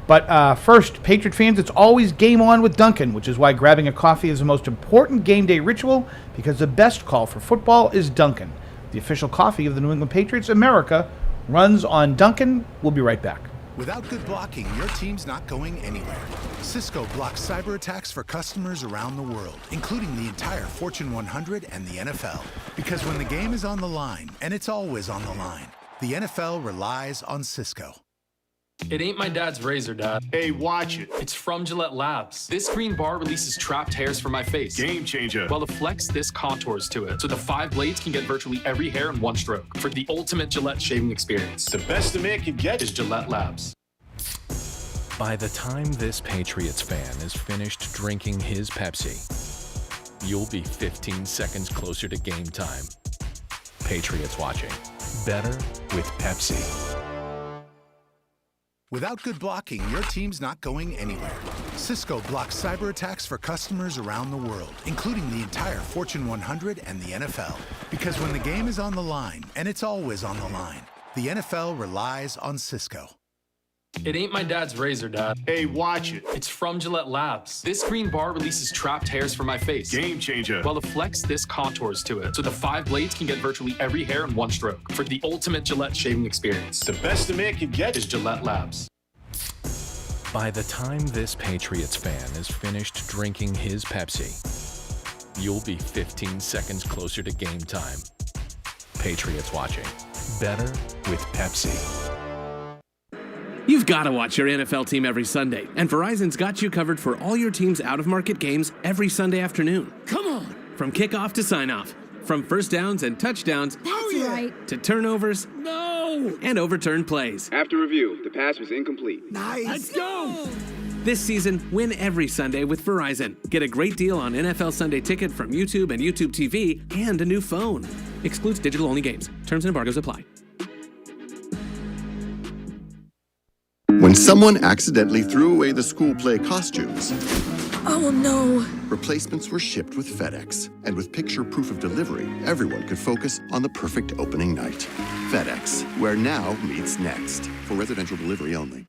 But first, Patriot fans, it's always game on with Dunkin', which is why grabbing a coffee is the most important game day ritual, because the best call for football is Dunkin'. The official coffee of the New England Patriots, America, runs on Dunkin'. We'll be right back. Without good blocking, your team's not going anywhere. Cisco blocks cyber attacks for customers around the world, including the entire Fortune 100 and the NFL. Because when the game is on the line, and it's always on the line, the NFL relies on Cisco. It ain't my dad's razor, Dad. Hey, watch it. It's from Gillette Labs. This green bar releases trapped hairs from my face. Game changer. While the Flex Disc contours to it, so the 5 blades can get virtually every hair in one stroke for the ultimate Gillette shaving experience. The best a man can get is Gillette Labs. By the time this Patriots fan is finished drinking his Pepsi, you'll be 15 seconds closer to game time. Patriots watching. Better with Pepsi. Without good blocking, your team's not going anywhere. Cisco blocks cyber attacks for customers around the world, including the entire Fortune 100 and the NFL. Because when the game is on the line, and it's always on the line, the NFL relies on Cisco. It ain't my dad's razor, Dad. Hey, watch it. It's from Gillette Labs. This green bar releases trapped hairs from my face. Game changer. While the Flex Disc contours to it, so the 5 blades can get virtually every hair in one stroke for the ultimate Gillette shaving experience. The best a man can get is Gillette Labs. By the time this Patriots fan is finished drinking his Pepsi, you'll be 15 seconds closer to game time. Patriots watching. Better with Pepsi. You've got to watch your NFL team every Sunday, and Verizon's got you covered for all your team's out-of-market games every Sunday afternoon. Come on! From kickoff to sign-off, from first downs and touchdowns to turnovers and overturned plays. After review, the pass was incomplete. Nice! Let's go! This season, win every Sunday with Verizon. Get a great deal on NFL Sunday Ticket from YouTube and YouTube TV and a new phone. Excludes digital-only games. Terms and embargoes apply. When someone accidentally threw away the school play costumes, oh no! Replacements were shipped with FedEx. And with picture proof of delivery, everyone could focus on the perfect opening night. FedEx, where now meets next. For residential delivery only.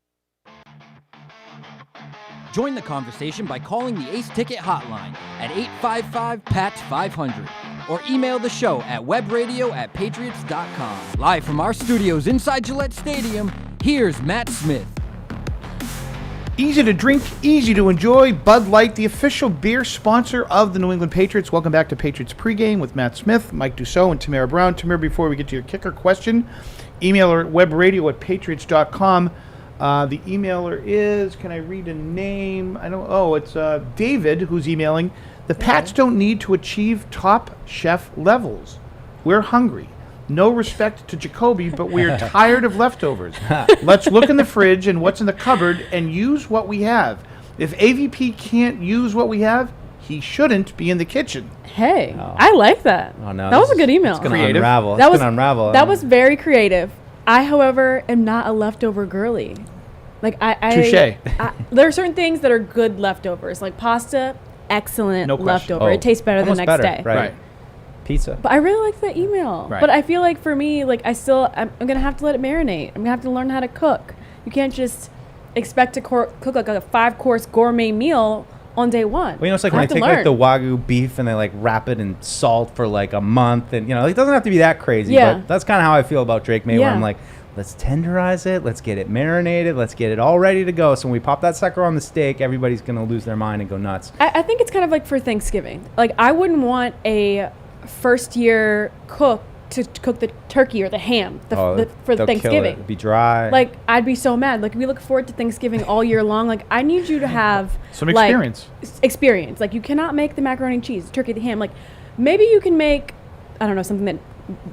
Join the conversation by calling the Ace Ticket hotline at 855-PATS-500 or email the show at webradio@patriots.com. Live from our studios inside Gillette Stadium, here's Matt Smith. Easy to drink, easy to enjoy. Bud Light, the official beer sponsor of the New England Patriots. Welcome back to Patriots Pregame with Matt Smith, Mike Dussault, and Tamara Brown. Tamara, before we get to your kicker question, email her at webradio@patriots.com. The emailer is, can I read a name? It's David, who's emailing. The Pats don't need to achieve top chef levels. We're hungry. No respect to Jacoby, but we're tired of leftovers. Let's look in the fridge and what's in the cupboard and use what we have. If AVP can't use what we have, he shouldn't be in the kitchen. Hey, I like that. Oh, no, that was a good email. It's going to unravel. That was very creative. I, however, am not a leftover girly. Like Touché. There are certain things that are good leftovers, like pasta, excellent leftover. It tastes better the next day. Right. Pizza. But I really like that email. Right. But I feel like for me, like I'm going to have to let it marinate. I'm going to have to learn how to cook. You can't just expect to cook like a 5-course gourmet meal on day one. Well, it's like when they take like the Wagyu beef and they like wrap it in salt for like a month, and it doesn't have to be that crazy. Yeah. But that's kind of how I feel about Drake May. Where I'm like, let's tenderize it, let's get it marinated, let's get it all ready to go. So when we pop that sucker on the steak, everybody's gonna lose their mind and go nuts. I think it's kind of like for Thanksgiving. Like, I wouldn't want a first-year cook to cook the turkey or the ham for Thanksgiving. It'd be dry. Like, I'd be so mad. Like, we look forward to Thanksgiving all year long. Like, I need you to have some experience. Experience. Like, you cannot make the macaroni and cheese, the turkey, the ham. Like, maybe you can make, I don't know, something that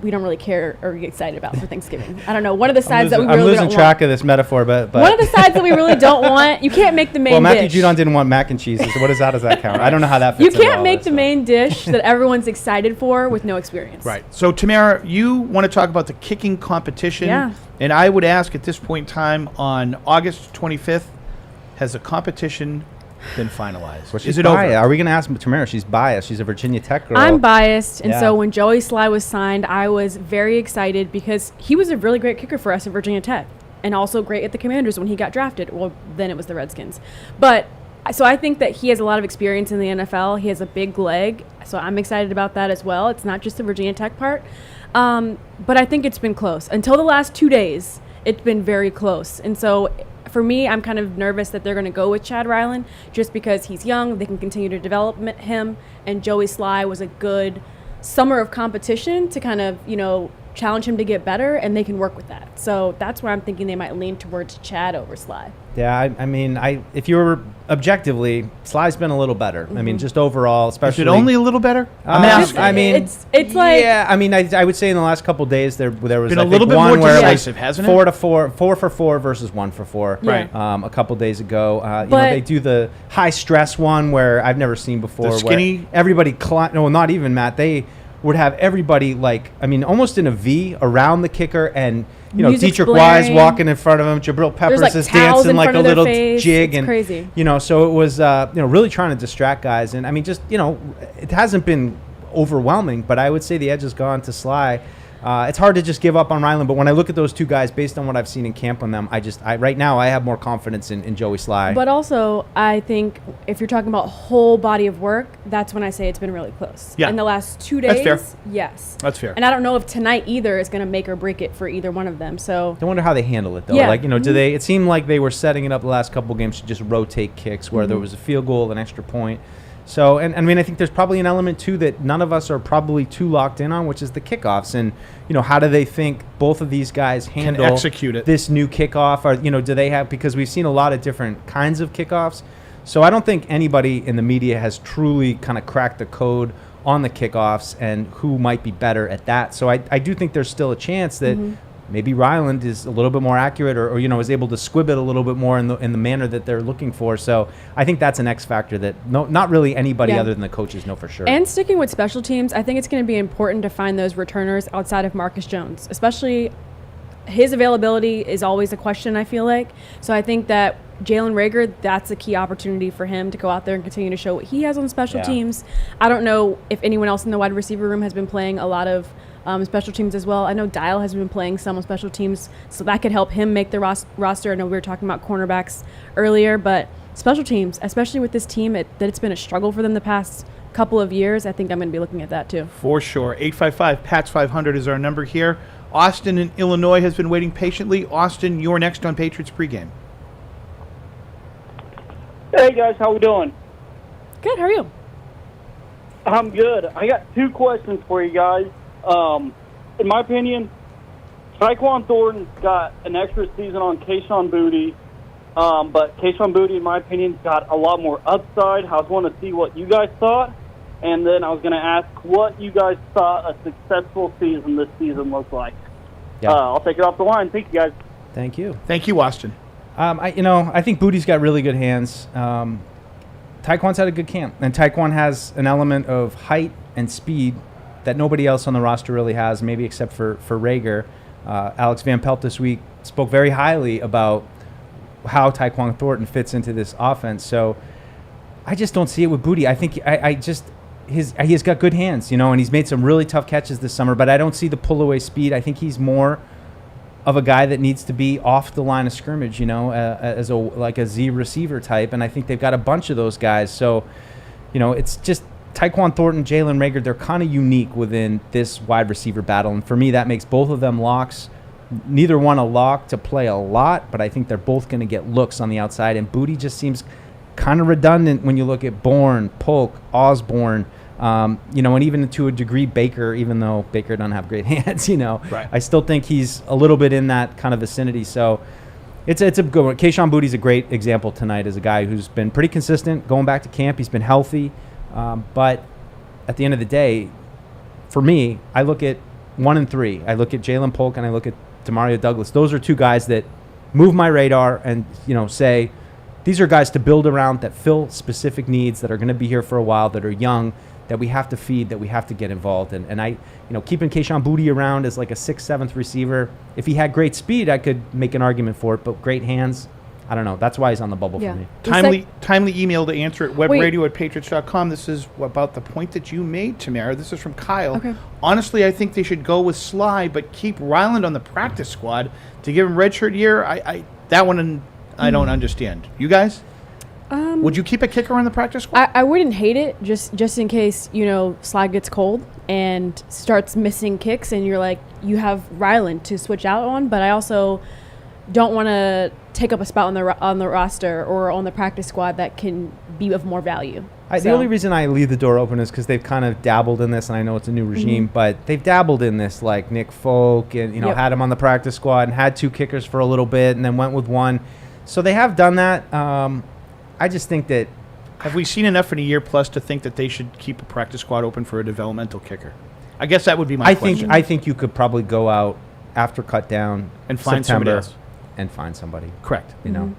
we don't really care or get excited about for Thanksgiving. I don't know. One of the sides that we really don't want. I'm losing track of this metaphor, but one of the sides that we really don't want. You can't make the main dish. Well, Matthew Judon didn't want mac and cheese. So what does that count? I don't know how that fits. You can't make the main dish that everyone's excited for with no experience. Right. So, Tamara, you want to talk about the kicking competition. Yeah. And I would ask at this point in time, on August 25th, has the competition been finalized? Well, is it over? Are we going to ask Tamara? She's biased. She's a Virginia Tech girl. I'm biased, and so when Joey Sly was signed, I was very excited because he was a really great kicker for us at Virginia Tech, and also great at the Commanders when he got drafted. Well, then it was the Redskins. But so I think that he has a lot of experience in the NFL. He has a big leg, so I'm excited about that as well. It's not just the Virginia Tech part. But I think it's been close. Until the last 2 days, it's been very close. And so for me, I'm kind of nervous that they're going to go with Chad Ryland just because he's young. They can continue to develop him. And Joey Sly was a good summer of competition to kind of, challenge him to get better, and they can work with that. So that's where I'm thinking they might lean towards Chad over Sly. Yeah, I mean, if you were objectively, Sly's been a little better. I mean, just overall, especially. Is it only a little better? I mean, it's like. Yeah, I mean, I would say in the last couple of days there was been a little bit more decisive, hasn't it? 4 for 4 versus 1 for 4. Right. A couple days ago, they do the high stress one where I've never seen before. The skinny. Where everybody, no, not even Matt. They would have everybody almost in a V around the kicker, and Dietrich Wise walking in front of him. Jabril Peppers is dancing like a little jig, and crazy. So it was really trying to distract guys, and I mean, just it hasn't been overwhelming, but I would say the edge has gone to Sly. It's hard to just give up on Ryland, but when I look at those two guys, based on what I've seen in camp on them, right now I have more confidence in Joey Sly. But also, I think if you're talking about whole body of work, that's when I say it's been really close. Yeah. In the last 2 days, That's fair. yes. That's fair. And I don't know if tonight either is going to make or break it for either one of them. So I wonder how they handle it, though. Yeah. Do they? It seemed like they were setting it up the last couple games to just rotate kicks, where there was a field goal, an extra point. So, and I mean, I think there's probably an element, too, that none of us are probably too locked in on, which is the kickoffs. And, how do they think both of these guys handle execute it. This new kickoff? Or, do they have – because we've seen a lot of different kinds of kickoffs. So I don't think anybody in the media has truly kind of cracked the code on the kickoffs and who might be better at that. So I do think there's still a chance that maybe Ryland is a little bit more accurate or is able to squib it a little bit more in the manner that they're looking for. So I think that's an X factor that not really anybody other than the coaches know for sure. And sticking with special teams, I think it's going to be important to find those returners outside of Marcus Jones, especially his availability is always a question, I feel like. So I think that Jalen Reagor, that's a key opportunity for him to go out there and continue to show what he has on special teams. I don't know if anyone else in the wide receiver room has been playing a lot of special teams as well. I know Dial has been playing some on special teams, so that could help him make the roster. I know we were talking about cornerbacks earlier, but special teams, especially with this team, that it's been a struggle for them the past couple of years, I think I'm going to be looking at that too. For sure. 855-PATS-500 is our number here. Austin in Illinois has been waiting patiently. Austin, you're next on Patriots Pregame. Hey guys, how we doing? Good, how are you? I'm good. I got two questions for you guys. In my opinion, Tyquan Thornton's got an extra season on Kayshon Boutte, but Kayshon Boutte, in my opinion, got a lot more upside. I was wanting to see what you guys thought, and then I was going to ask what you guys thought a successful season this season looked like. Yeah. I'll take it off the line. Thank you, guys. Thank you. Thank you, Austin. I think Boutte's got really good hands. Tyquan's had a good camp, and Tyquan has an element of height and speed that nobody else on the roster really has, maybe except for Reagor. Alex Van Pelt this week spoke very highly about how Tyquan Thornton fits into this offense. So I just don't see it with Boutte. I think he has got good hands, and he's made some really tough catches this summer, but I don't see the pull-away speed. I think he's more of a guy that needs to be off the line of scrimmage, as a Z receiver type. And I think they've got a bunch of those guys. So, it's just Tyquan Thornton, Jalen Reagor, they're kind of unique within this wide receiver battle. And for me, that makes both of them locks. Neither one a lock to play a lot, but I think they're both going to get looks on the outside. And Booty just seems kind of redundant when you look at Bourne, Polk, Osborne, and even to a degree Baker, even though Baker doesn't have great hands, Right. I still think he's a little bit in that kind of vicinity. So it's a good one. Keyshawn Booty's a great example tonight as a guy who's been pretty consistent going back to camp. He's been healthy. But at the end of the day, for me, I look at 1 and 3. I look at Jalen Polk and I look at Demario Douglas. Those are two guys that move my radar and, say these are guys to build around that fill specific needs that are going to be here for a while, that are young, that we have to feed, that we have to get involved in. And I, keeping Keyshawn Booty around as like a 6th, 7th receiver, if he had great speed, I could make an argument for it, but great hands, I don't know. That's why he's on the bubble for me. Timely email to answer at webradio@patriots.com. This is about the point that you made, Tamara. This is from Kyle. Okay. Honestly, I think they should go with Sly, but keep Ryland on the practice squad to give him redshirt year. That one I don't understand. You guys? Would you keep a kicker on the practice squad? I wouldn't hate it, just in case, Sly gets cold and starts missing kicks and you're like, you have Ryland to switch out on, but I also don't want to take up a spot on the roster or on the practice squad that can be of more value. The only reason I leave the door open is because they've kind of dabbled in this, and I know it's a new regime, but they've dabbled in this, like Nick Folk, and had him on the practice squad and had 2 kickers for a little bit, and then went with 1. So they have done that. I just think that. Have we seen enough in a year plus to think that they should keep a practice squad open for a developmental kicker? I guess that would be my question. I think you could probably go out after cut down and find September somebody else. And find somebody. Correct.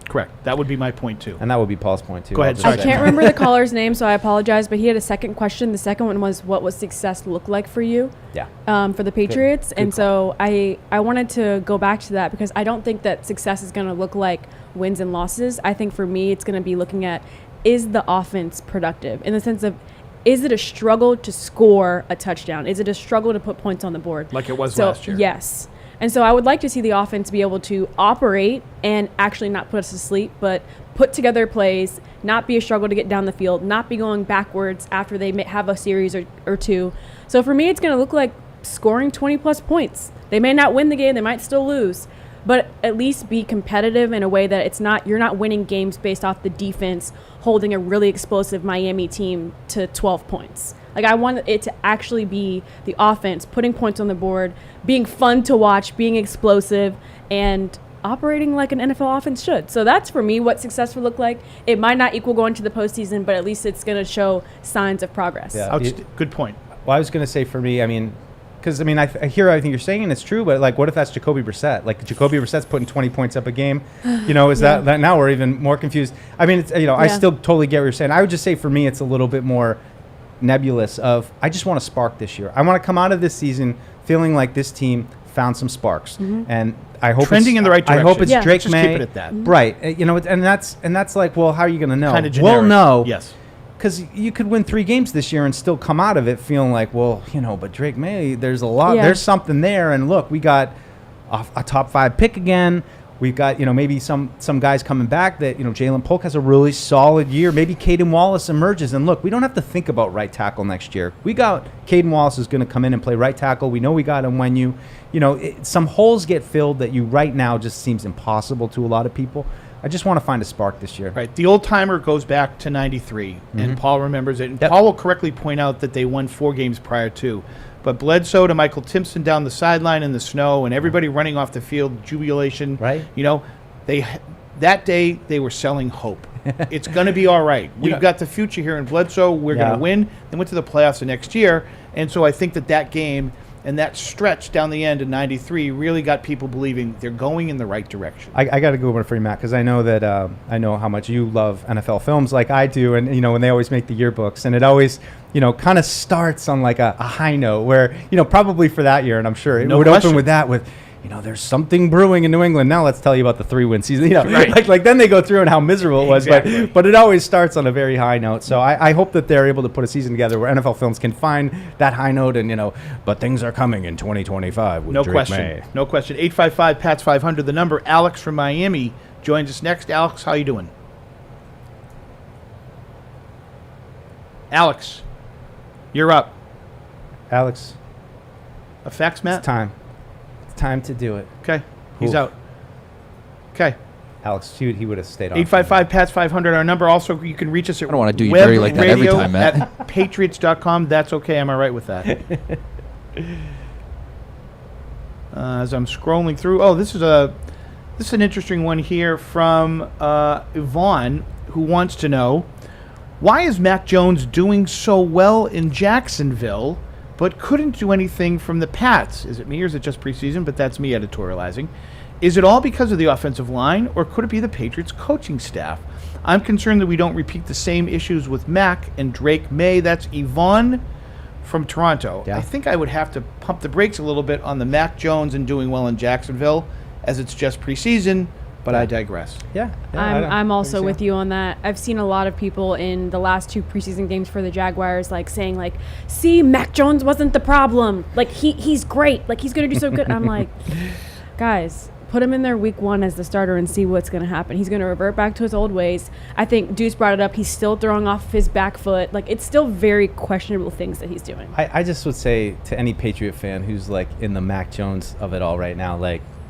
Correct. That would be my point too. And that would be Paul's point too. Go ahead. I can't remember the caller's name, so I apologize. But he had a second question. The second one was, "What was success look like for you?" Yeah. For the Patriots, Good and so I wanted to go back to that because I don't think that success is going to look like wins and losses. I think for me, it's going to be looking at, is the offense productive in the sense of, is it a struggle to score a touchdown? Is it a struggle to put points on the board? Like it was last year. Yes. And so I would like to see the offense be able to operate and actually not put us to sleep, but put together plays, not be a struggle to get down the field, not be going backwards after they may have a series or 2. So for me, it's going to look like scoring 20-plus points. They may not win the game. They might still lose. But at least be competitive in a way that you're not winning games based off the defense holding a really explosive Miami team to 12 points. Like, I want it to actually be the offense putting points on the board, being fun to watch, being explosive, and operating like an NFL offense should. So that's, for me, what success would look like. It might not equal going to the postseason, but at least it's going to show signs of progress. Yeah. Good point. Well, I was going to say for me, because I hear everything you're saying and it's true, but like, what if that's Jacoby Brissett? Like, Jacoby Brissett's putting 20 points up a game. Is that now we're even more confused? It's I still totally get what you're saying. I would just say for me, it's a little bit more nebulous of, I just want a spark this year. I want to come out of this season feeling like this team found some sparks, and I hope trending in the right direction. I hope it's Drake just May. Keep it at that. Right? And that's like, well, how are you going to know? Kind of generic. We'll know. Yes. Because you could win 3 games this year and still come out of it feeling like, well, but Drake May, there's a lot, there's something there. And look, we got a top 5 pick again. We've got, maybe some guys coming back that, Jalen Polk has a really solid year. Maybe Caden Wallace emerges. And look, we don't have to think about right tackle next year. We got Caden Wallace is going to come in and play right tackle. We know we got him when some holes get filled that you right now just seems impossible to a lot of people. I just want to find a spark this year. Right. The old timer goes back to 93, and Paul remembers it. And Paul will correctly point out that they won 4 games prior to. But Bledsoe to Michael Timpson down the sideline in the snow and everybody running off the field, jubilation. Right. That day they were selling hope. It's going to be all right. We've got the future here in Bledsoe. We're going to win. They went to the playoffs the next year. And so I think that game and that stretch down the end in 93 really got people believing they're going in the right direction. I got to go one for you, Matt, because I know that I know how much you love NFL films like I do. And, when they always make the yearbooks, and it always, kind of starts on like a high note where, probably for that year, and I'm sure it would open with that with, there's something brewing in New England. Now let's tell you about the 3-win season. Right. Like then they go through and how miserable it was. Exactly. But it always starts on a very high note. So I hope that they're able to put a season together where NFL Films can find that high note and, but things are coming in 2025 with No Drake question. May. No question. 855-PATS-500, the number. Alex from Miami joins us next. Alex, how you doing? Alex, you're up. Alex. Effects, Matt? It's time. It's time to do it. Okay. He's Oof. out. Okay. Alex, he would have stayed on. 855-PATS-500, our number. Also, you can reach us at I don't want to do you dirty like that every time, Matt. at Patriots.com. That's okay. Am I right with that? As I'm scrolling through. Oh, this is an interesting one here from Yvonne, who wants to know, why is Mac Jones doing so well in Jacksonville but couldn't do anything from the Pats? Is it me or is it just preseason? But that's me editorializing. Is it all because of the offensive line, or could it be the Patriots coaching staff? I'm concerned that we don't repeat the same issues with Mac and Drake May. That's Yvonne from Toronto. Yeah. I think I would have to pump the brakes a little bit on the Mac Jones and doing well in Jacksonville, as it's just preseason, but I digress. Yeah. I'm also with you on that. I've seen a lot of people in the last 2 preseason games for the Jaguars saying see, Mac Jones wasn't the problem. He's great. He's going to do so good. I'm like, guys, put him in there week 1 as the starter and see what's going to happen. He's going to revert back to his old ways. I think Deuce brought it up. He's still throwing off his back foot. It's still very questionable things that he's doing. I just would say to any Patriot fan who's in the Mac Jones of it all right now,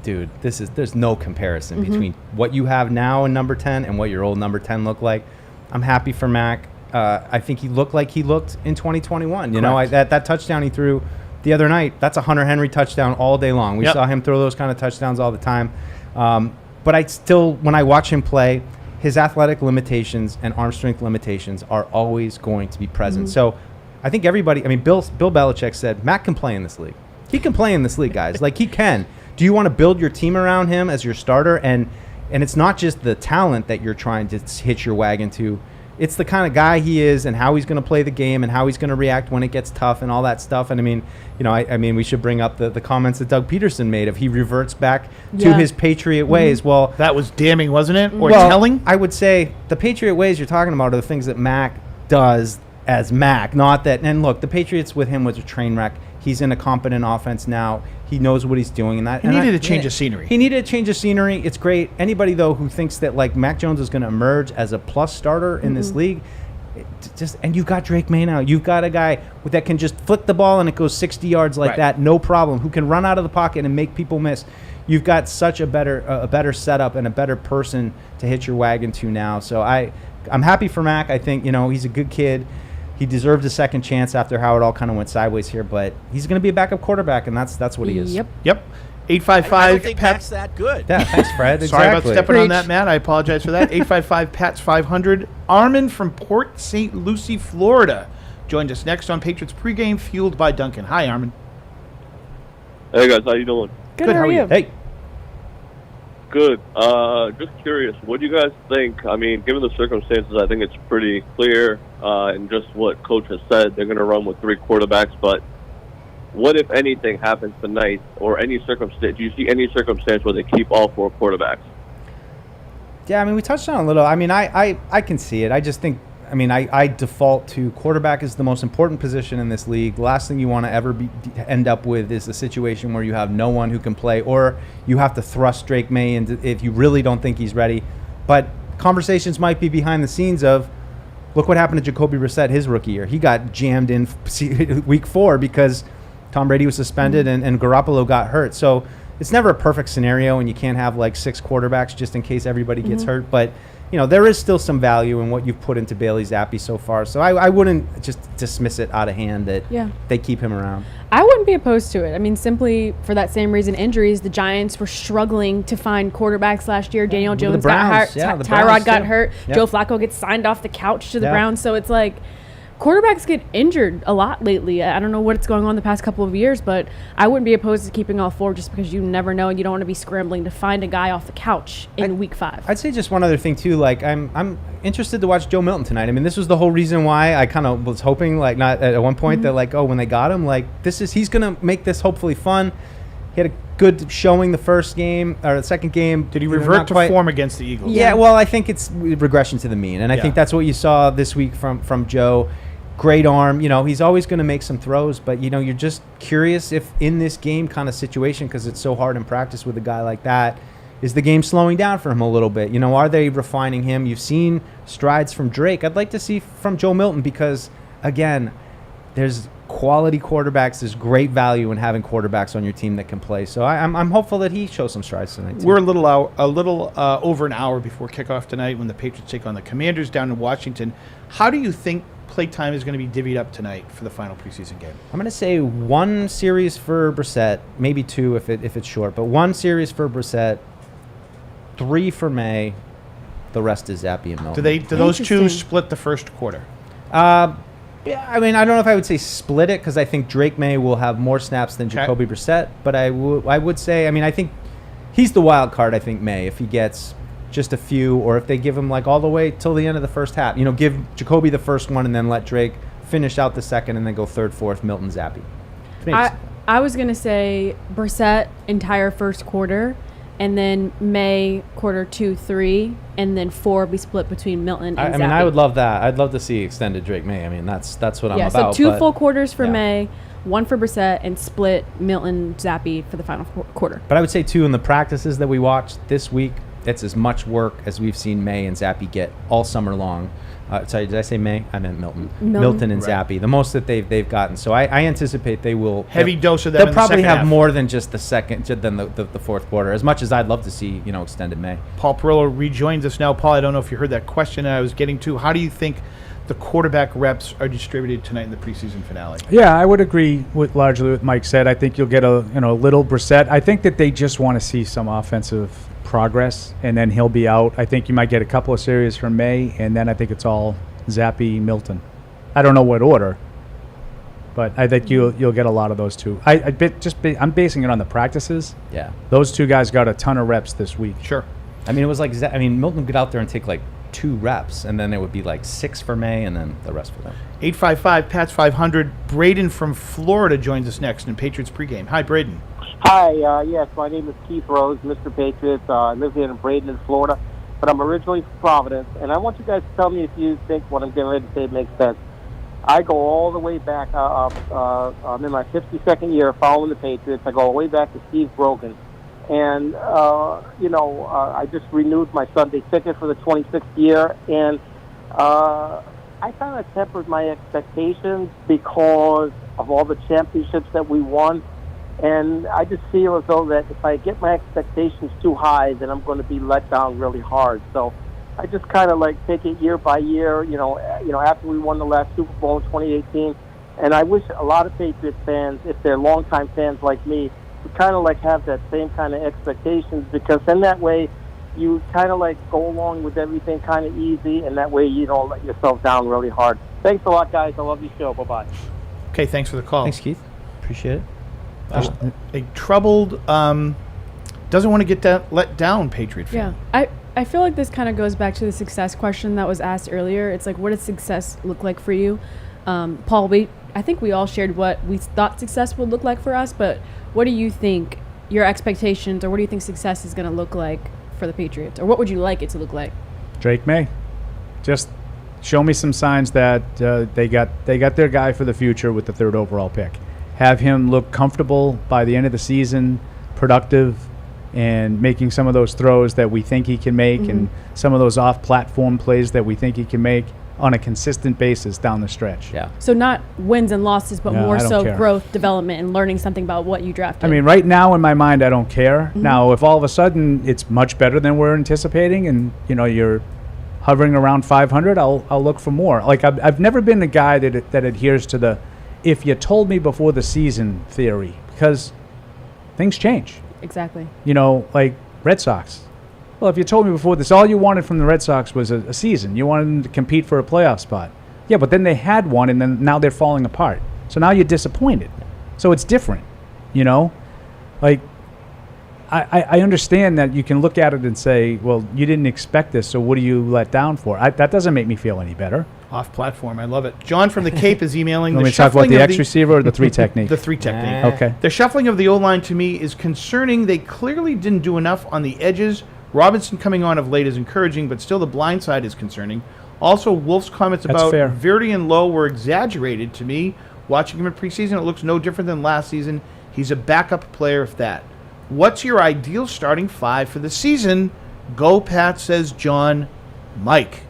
dude, there's no comparison between what you have now in number 10 and what your old number 10 looked like. I'm happy for Mac. I think he looked like he looked in 2021. That touchdown he threw the other night, that's a Hunter Henry touchdown all day long. We saw him throw those kind of touchdowns all the time. But I still, when I watch him play, his athletic limitations and arm strength limitations are always going to be present. So I think everybody, Bill Belichick said, Mac can play in this league. He can play in this league, guys. He can. Do you want to build your team around him as your starter? And it's not just the talent that you're trying to hitch your wagon to. It's the kind of guy he is and how he's going to play the game and how he's going to react when it gets tough and all that stuff. And we should bring up the comments that Doug Peterson made of he reverts back to his Patriot ways. Well, that was damning, wasn't it? Or telling? I would say the Patriot ways you're talking about are the things that Mac does as Mac, not that. And look, the Patriots with him was a train wreck. He's in a competent offense now. He knows what he's doing. He needed a change of scenery. He needed a change of scenery. It's great. Anybody, though, who thinks that Mac Jones is going to emerge as a plus starter in this league, and you've got Drake May now. You've got a guy that can just flick the ball and it goes 60 yards that, no problem, who can run out of the pocket and make people miss. You've got such a better setup and a better person to hitch your wagon to now. So I'm happy for Mac. I think, he's a good kid. He deserved a second chance after how it all kind of went sideways here, but he's going to be a backup quarterback, and that's what he is. Yep. 855. I don't think Pat's that good. Yeah, thanks, Fred. Sorry about stepping on that, Matt. I apologize for that. 855-PATS-500. Armin from Port St. Lucie, Florida, joined us next on Patriots Pregame, fueled by Duncan. Hi, Armin. Hey, guys. How you doing? Good. How are you? Hey. Good. Just curious, what do you guys think? Given the circumstances, I think it's pretty clear, and just what Coach has said, they're going to run with 3 quarterbacks. But what, if anything, happens tonight, or any circumstance? Do you see any circumstance where they keep all 4 quarterbacks? Yeah, we touched on it a little. I can see it. I just think, I default to quarterback is the most important position in this league. The last thing you want to ever end up with is a situation where you have no one who can play, or you have to thrust Drake May into if you really don't think he's ready. But conversations might be behind the scenes of, look what happened to Jacoby Brissett his rookie year. He got jammed in week 4 because Tom Brady was suspended and Garoppolo got hurt. So it's never a perfect scenario, and you can't have 6 quarterbacks just in case everybody gets hurt. But there is still some value in what you've put into Bailey Zappi so far. So I wouldn't just dismiss it out of hand that they keep him around. I wouldn't be opposed to it. Simply for that same reason, injuries. The Giants were struggling to find quarterbacks last year. Daniel Jones got hurt. Tyrod got hurt. Yep. Joe Flacco gets signed off the couch to the Browns. So it's quarterbacks get injured a lot lately. I don't know what's going on the past couple of years, but I wouldn't be opposed to keeping all 4 just because you never know and you don't want to be scrambling to find a guy off the couch in week 5. I'd say just one other thing too. I'm interested to watch Joe Milton tonight. This was the whole reason why I kind of was hoping, not at one point that when they got him, he's going to make this hopefully fun. He had a good showing the first game or the second game. Did he revert to form against the Eagles? Yeah, well, I think it's regression to the mean, and I think that's what you saw this week from Joe. Great arm. He's always going to make some throws, but, you're just curious if in this game kind of situation, because it's so hard in practice with a guy like that, is the game slowing down for him a little bit? Are they refining him? You've seen strides from Drake. I'd like to see from Joe Milton because, again, there's quality quarterbacks. There's great value in having quarterbacks on your team that can play. So I'm hopeful that he shows some strides tonight, too. We're a little over an hour before kickoff tonight when the Patriots take on the Commanders down in Washington. How do you think playtime is going to be divvied up tonight for the final preseason game? I'm going to say one series for Brissett, maybe two if it's short, but one series for Brissett, 3 for May, the rest is Zappe and Milton. Do those two split the first quarter? Yeah, I mean, I don't know if I would say split it because I think Drake May will have more snaps than Jacoby Brissett, but I would say, I think he's the wild card, I think, May, if he gets just a few, or if they give him all the way till the end of the first half. Give Jacoby the first one and then let Drake finish out the second and then go third, fourth, Milton, Zappe. I was going to say Brissett entire first quarter, and then May quarter 2, 3, and then 4 be split between Milton and Zappe. I would love that. I'd love to see extended Drake May. That's what I'm about. So 2 full quarters for May, 1 for Brissett, and split Milton, Zappe for the final quarter. But I would say, too, in the practices that we watched this week, it's as much work as we've seen May and Zappe get all summer long. Sorry, did I say May? I meant Milton. Milton and Zappe, the most that they've gotten. So I anticipate they will heavy dose of them. They'll probably have more than just the second, than the fourth quarter. As much as I'd love to see extended May. Paul Perillo rejoins us now. Paul, I don't know if you heard that question I was getting to. How do you think the quarterback reps are distributed tonight in the preseason finale? Yeah, I would agree largely with Mike said. I think you'll get a little Brissett. I think that they just want to see some offensive progress, and then he'll be out. I think you might get a couple of series from May, and then I think it's all Zappe, Milton. I don't know what order, but I think you'll get a lot of those two. I'm basing it on the practices. Yeah, those two guys got a ton of reps this week. Sure. I mean, it was Milton would get out there and take 2 reps, and then it would be 6 for May, and then the rest for them. 855-PATS-500. Braden from Florida joins us next in Patriots pregame. Hi, Braden. Hi, yes, my name is Keith Rose, Mr. Patriots. I live here in Braden, Florida, but I'm originally from Providence, and I want you guys to tell me if you think what I'm getting ready to say makes sense. I go all the way back. I'm in my 52nd year following the Patriots. I go all the way back to Steve Brogan. And, I just renewed my Sunday ticket for the 26th year, and I kind of tempered my expectations because of all the championships that we won. And I just feel as though that if I get my expectations too high, then I'm going to be let down really hard. So I just kind of take it year by year, after we won the last Super Bowl in 2018. And I wish a lot of Patriots fans, if they're longtime fans like me, would kind of have that same kind of expectations, because then that way you kind of go along with everything kind of easy, and that way you don't let yourself down really hard. Thanks a lot, guys. I love your show. Bye-bye. Okay, thanks for the call. Thanks, Keith. Appreciate it. A troubled, doesn't want to get let down Patriot fan. Yeah, I feel like this kind of goes back to the success question that was asked earlier. It's what does success look like for you? Paul, I think we all shared what we thought success would look like for us, but what do you think your expectations, or what do you think success is going to look like for the Patriots, or what would you like it to look like? Drake May. Just show me some signs that they got their guy for the future with the 3rd overall pick. Have him look comfortable by the end of the season, productive, and making some of those throws that we think he can make, and some of those off-platform plays that we think he can make on a consistent basis down the stretch. Yeah. So not wins and losses, but more so care. Growth, development, and learning something about what you drafted. I mean, right now in my mind, I don't care. Now, if all of a sudden it's much better than we're anticipating, and you're hovering around 500, I'll look for more. I've never been a guy that adheres to the if you told me before the season theory, because things change. Exactly. Red Sox. Well, if you told me before this, all you wanted from the Red Sox was a season. You wanted them to compete for a playoff spot. Yeah, but then they had one, and then now they're falling apart. So now you're disappointed. So it's different, I understand that you can look at it and say, well, you didn't expect this, so what are you let down for? That doesn't make me feel any better. Off platform, I love it. John from the Cape is emailing. Want The me to talk about shuffling the of X receiver or the three technique? The three technique. Okay. The shuffling of the O-line to me is concerning. They clearly didn't do enough on the edges. Robinson coming on of late is encouraging, but still the blind side is concerning. Also, Wolf's comments That's about fair. Verdi and Lowe were exaggerated to me. Watching him in preseason, it looks no different than last season. He's a backup player, if that. What's your ideal starting five for the season? Go, Pat, says John. Mike.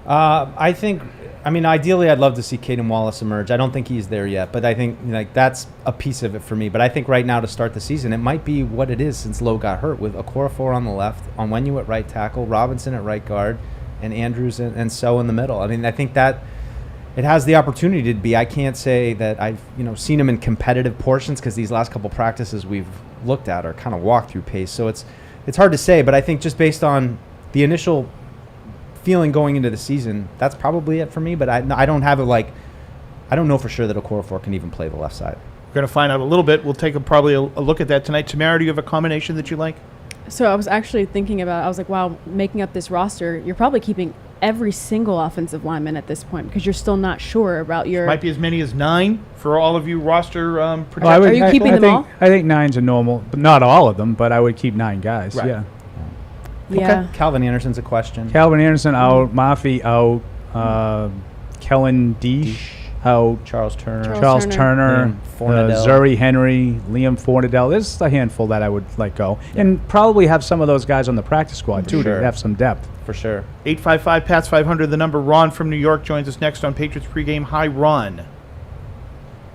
I mean, ideally, I'd love to see Caden Wallace emerge. I don't think he's there yet, but I think that's a piece of it for me. But I think right now to start the season, it might be what it is since Lowe got hurt, with Okorafor on the left, Onwenu at right tackle, Robinson at right guard, and Andrews and So in the middle. I mean, I think that it has the opportunity to be. I can't say that I've seen him in competitive portions, because these last couple practices we've looked at are kind of walkthrough pace. So it's hard to say, but I think just based on the initial feeling going into the season, that's probably it for me. But I don't have it I don't know for sure that Okorafor can even play the left side. We're going to find out a little bit. We'll take probably a look at that tonight. Tamara, do you have a combination that you like? So I was actually thinking about, I was like, wow, making up this roster, you're probably keeping every single offensive lineman at this point, because you're still not sure about your... Might be as many as 9 for all of you roster protectors. Are you keeping them all? I think 9's a normal, but not all of them, but I would keep 9 guys, Right. yeah. Yeah. Okay. Calvin Anderson's a question. Calvin Anderson out, Mafi out, Kellen Deesh out, Charles Turner, Turner, Liam Fornadell. Zuri Henry, Liam Fornadell. There's a handful that I would let go, and probably have some of those guys on the practice squad too sure. to have some depth. For sure. 855-PATS-500, the number. Ron from New York joins us next on Patriots Pregame. Hi, Ron.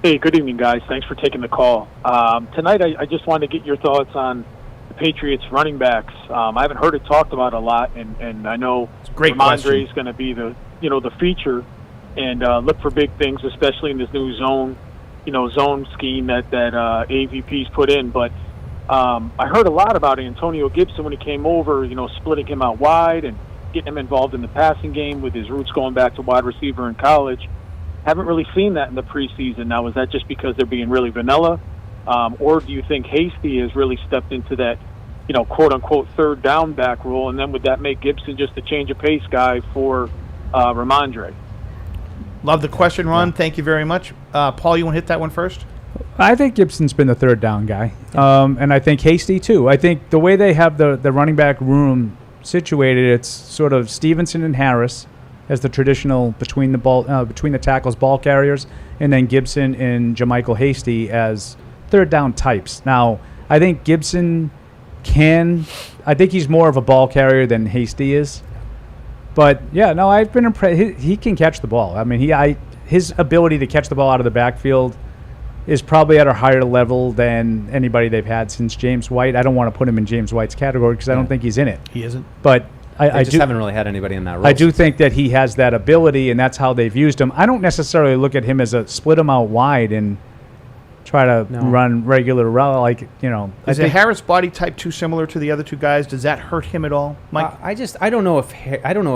Hey, good evening, guys. Thanks for taking the call. Tonight, I just wanted to get your thoughts on the Patriots running backs. I haven't heard it talked about a lot, and I know Ramondre is going to be the feature, and look for big things, especially in this new zone scheme that AVP's put in. But I heard a lot about Antonio Gibson when he came over, splitting him out wide and getting him involved in the passing game with his roots going back to wide receiver in college. Haven't really seen that in the preseason. Now, is that just because they're being really vanilla? Or do you think Hasty has really stepped into that, quote-unquote third down back role, and then would that make Gibson just a change of pace guy for Ramondre? Love the question, Ron. Yeah. Thank you very much. Paul, you want to hit that one first? I think Gibson's been the third down guy, and I think Hasty too. I think the way they have the running back room situated, it's sort of Stevenson and Harris as the traditional between the tackles ball carriers, and then Gibson and Jermichael Hasty as third down types. Now, I think Gibson I think he's more of a ball carrier than Hasty is. But, yeah, no, I've been impressed. He can catch the ball. I mean, his ability to catch the ball out of the backfield is probably at a higher level than anybody they've had since James White. I don't want to put him in James White's category because I don't think he's in it. He isn't. But I just haven't really had anybody in that role. I do think that he has that ability, and that's how they've used him. I don't necessarily look at him as a split him out wide and try to run regular route. Is the Harris body type too similar to the other two guys? Does that hurt him at all, Mike? I don't know if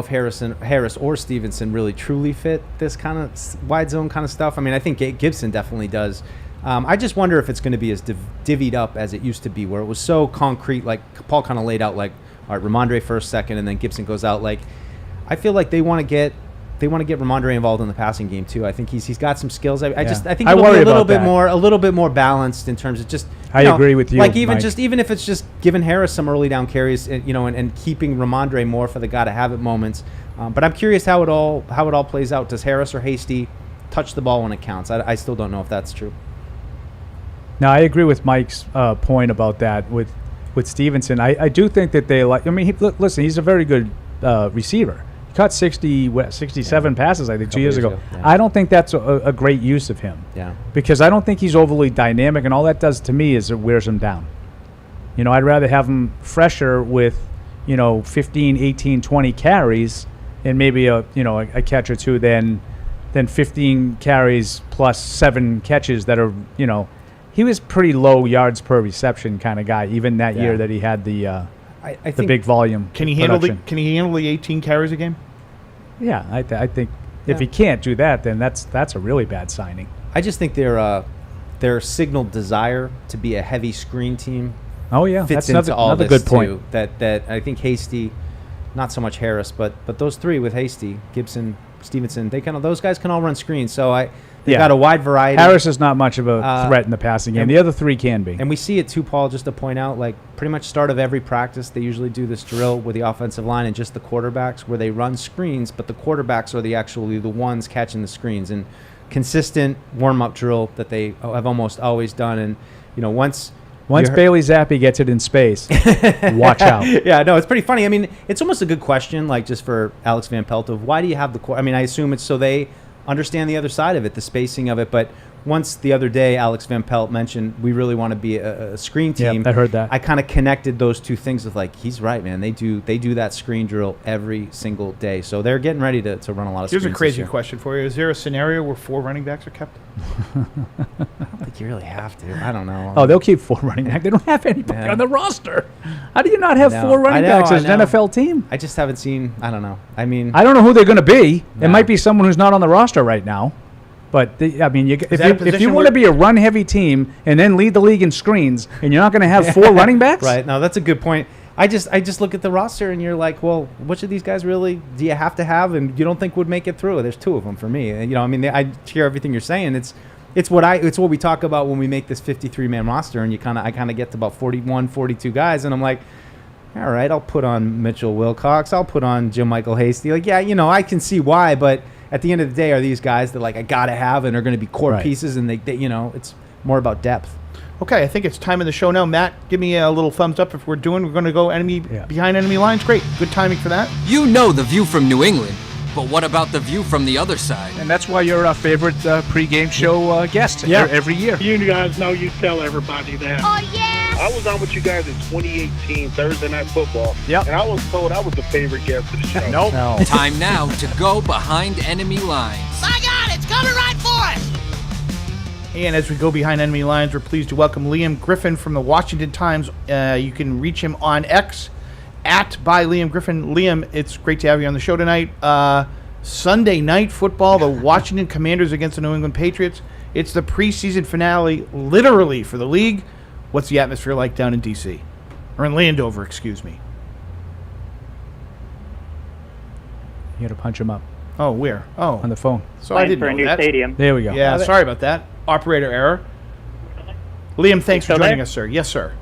Harris or Stevenson really truly fit this kind of wide zone kind of stuff. I mean, I think Gibson definitely does. I just wonder if it's going to be as divvied up as it used to be, where it was so concrete. Like Paul kind of laid out, all right, Ramondre first, second, and then Gibson goes out. I feel like they want to get Ramondre involved in the passing game too. I think he's got some skills. I think it'll be a little bit more balanced in terms of just. I agree with you. Even if it's just giving Harris some early down carries, and keeping Ramondre more for the got to have it moments. But I'm curious how it all plays out. Does Harris or Hasty touch the ball when it counts? I still don't know if that's true. Now, I agree with Mike's point about that with Stevenson. I do think that they like. I mean, listen, he's a very good receiver. Caught 67 passes, I think, 2 years ago. Yeah. I don't think that's a great use of him. Yeah. Because I don't think he's overly dynamic, and all that does to me is it wears him down. I'd rather have him fresher with, 15, 18, 20 carries and maybe a catch or two than 15 carries plus 7 catches that are, he was pretty low yards per reception kind of guy, even that year that he had the big volume. Can he handle the 18 carries a game? Yeah, I think if he can't do that, then that's a really bad signing. I just think their signaled desire to be a heavy screen team. Oh yeah, fits that's into all another this good point. Too. That I think Hasty, not so much Harris, but those three with Hasty, Gibson, Stevenson, those guys can all run screens. So they've got a wide variety. Harris is not much of a threat in the passing game. The other three can be. And we see it too, Paul, just to point out, like pretty much start of every practice, they usually do this drill with the offensive line and just the quarterbacks where they run screens, but the quarterbacks are the ones catching the screens. And consistent warm-up drill that they have almost always done. And, once Bailey Zappi gets it in space, watch out. Yeah, no, it's pretty funny. I mean, it's almost a good question, like just for Alex Van Pelt of why do you have I assume it's so they understand the other side of it, the spacing of it. But once the other day, Alex Van Pelt mentioned we really want to be a screen team. Yeah, I heard that. I kind of connected those two things with he's right, man. They do that screen drill every single day. So they're getting ready to run a lot of screens. Here's a crazy question for you. Is there a scenario where 4 running backs are kept? I don't think you really have to. I don't know. Oh, they'll keep 4 running backs. They don't have anybody on the roster. How do you not have 4 running backs as an NFL team? I just haven't seen. I don't know. I mean, I don't know who they're going to be. It might be someone who's not on the roster right now. But, if you want to be a run-heavy team and then lead the league in screens and you're not going to have 4 running backs? Right. No, that's a good point. I just look at the roster and you're like, well, which of these guys really do you have to have and you don't think would make it through? There's 2 of them for me. And, I hear everything you're saying. It's what we talk about when we make this 53-man roster, and I kind of get to about 41, 42 guys, and I'm like, all right, I'll put on Mitchell Wilcox, I'll put on Jim Michael Hasty. Like, yeah, I can see why, but at the end of the day, are these guys that I gotta have and are going to be core pieces, and they it's more about depth. Okay, I think it's time in the show now. Matt, give me a little thumbs up if we're going to go behind enemy lines. Great, good timing for that. You know the view from New England. But what about the view from the other side? And that's why you're our favorite pregame show guest every year. You guys know you tell everybody that. Oh, yeah? I was on with you guys in 2018, Thursday Night Football. Yep. And I was told I was the favorite guest of the show. Nope. No. Time now to go behind enemy lines. Saigon, it's coming right for us! And as we go behind enemy lines, we're pleased to welcome Liam Griffin from the Washington Times. You can reach him on X. @by Liam Griffin. Liam, it's great to have you on the show tonight. Sunday night football, the Washington Commanders against the New England Patriots. It's the preseason finale, literally, for the league. What's the atmosphere like down in D.C.? Or in Landover, excuse me. You got to punch him up. Oh, where? Oh. On the phone. So I didn't know that. Stadium. There we go. Yeah, sorry about that. Operator error. Liam, thanks for joining us, sir. Yes, sir.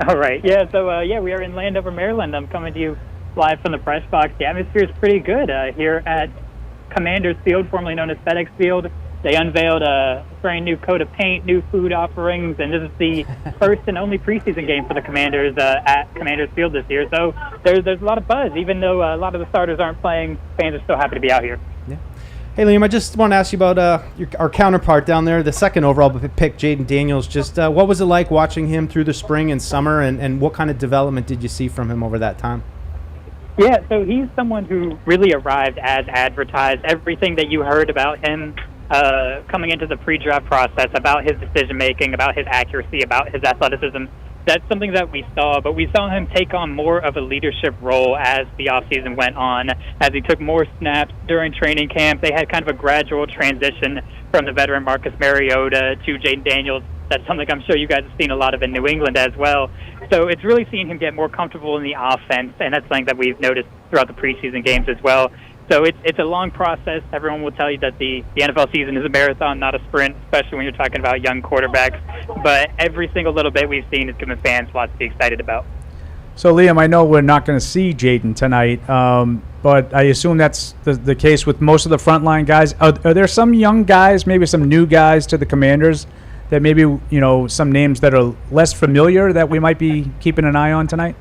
All right. Yeah, so, we are in Landover, Maryland. I'm coming to you live from the press box. The atmosphere is pretty good here at Commanders Field, formerly known as FedEx Field. They unveiled a brand new coat of paint, new food offerings, and this is the first and only preseason game for the Commanders at Commanders Field this year. So there's a lot of buzz. Even though a lot of the starters aren't playing, fans are still happy to be out here. Yeah. Hey, Liam, I just want to ask you about our counterpart down there, the second overall pick, Jaden Daniels. Just what was it like watching him through the spring and summer, and what kind of development did you see from him over that time? Yeah, so he's someone who really arrived as advertised. Everything that you heard about him coming into the pre-draft process, about his decision-making, about his accuracy, about his athleticism, that's something that we saw, but we saw him take on more of a leadership role as the offseason went on, as he took more snaps during training camp. They had kind of a gradual transition from the veteran Marcus Mariota to Jaden Daniels. That's something I'm sure you guys have seen a lot of in New England as well. So it's really seeing him get more comfortable in the offense, and that's something that we've noticed throughout the preseason games as well. So it's a long process. Everyone will tell you that the NFL season is a marathon, not a sprint, especially when you're talking about young quarterbacks. But every single little bit we've seen is giving fans lots to be excited about. So, Liam, I know we're not going to see Jaden tonight, but I assume that's the case with most of the frontline guys. Are there some young guys, maybe some new guys to the Commanders that maybe, some names that are less familiar that we might be keeping an eye on tonight?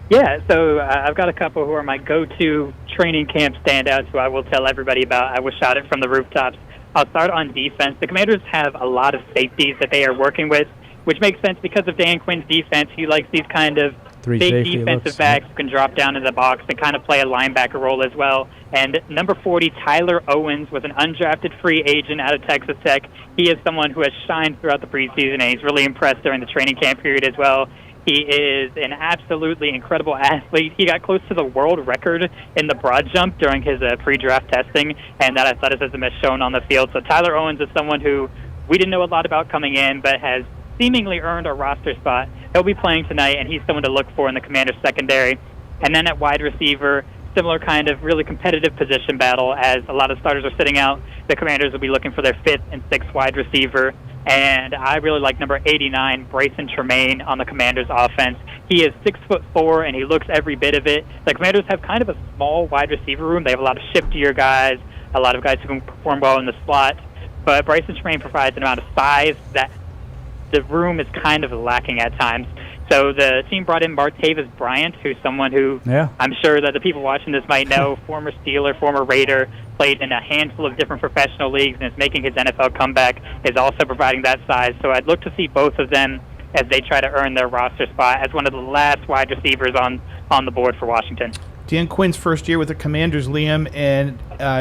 Yeah, so I've got a couple who are my go-to training camp standouts who I will tell everybody about. I will shout it from the rooftops. I'll start on defense. The Commanders have a lot of safeties that they are working with, which makes sense because of Dan Quinn's defense. He likes these kind of big defensive backs who can drop down in the box and kind of play a linebacker role as well. And number 40, Tyler Owens, was an undrafted free agent out of Texas Tech. He is someone who has shined throughout the preseason, and he's really impressed during the training camp period as well. He is an absolutely incredible athlete. He got close to the world record in the broad jump during his pre-draft testing, and that athleticism is shown on the field. So Tyler Owens is someone who we didn't know a lot about coming in, but has seemingly earned a roster spot. He'll be playing tonight, and he's someone to look for in the Commanders secondary. And then at wide receiver, similar kind of really competitive position battle as a lot of starters are sitting out. The Commanders will be looking for their 5th and 6th wide receiver. And I really like number 89, Bryson Tremaine, on the Commanders' offense. He is 6'4", and he looks every bit of it. The Commanders have kind of a small wide receiver room. They have a lot of shiftier guys, a lot of guys who can perform well in the slot. But Bryson Tremaine provides an amount of size that the room is kind of lacking at times. So the team brought in Martavis Bryant, who's someone who I'm sure that the people watching this might know, former Steeler, former Raider, played in a handful of different professional leagues and is making his NFL comeback, is also providing that size. So I'd look to see both of them as they try to earn their roster spot as one of the last wide receivers on the board for Washington. Dan Quinn's first year with the Commanders, Liam, and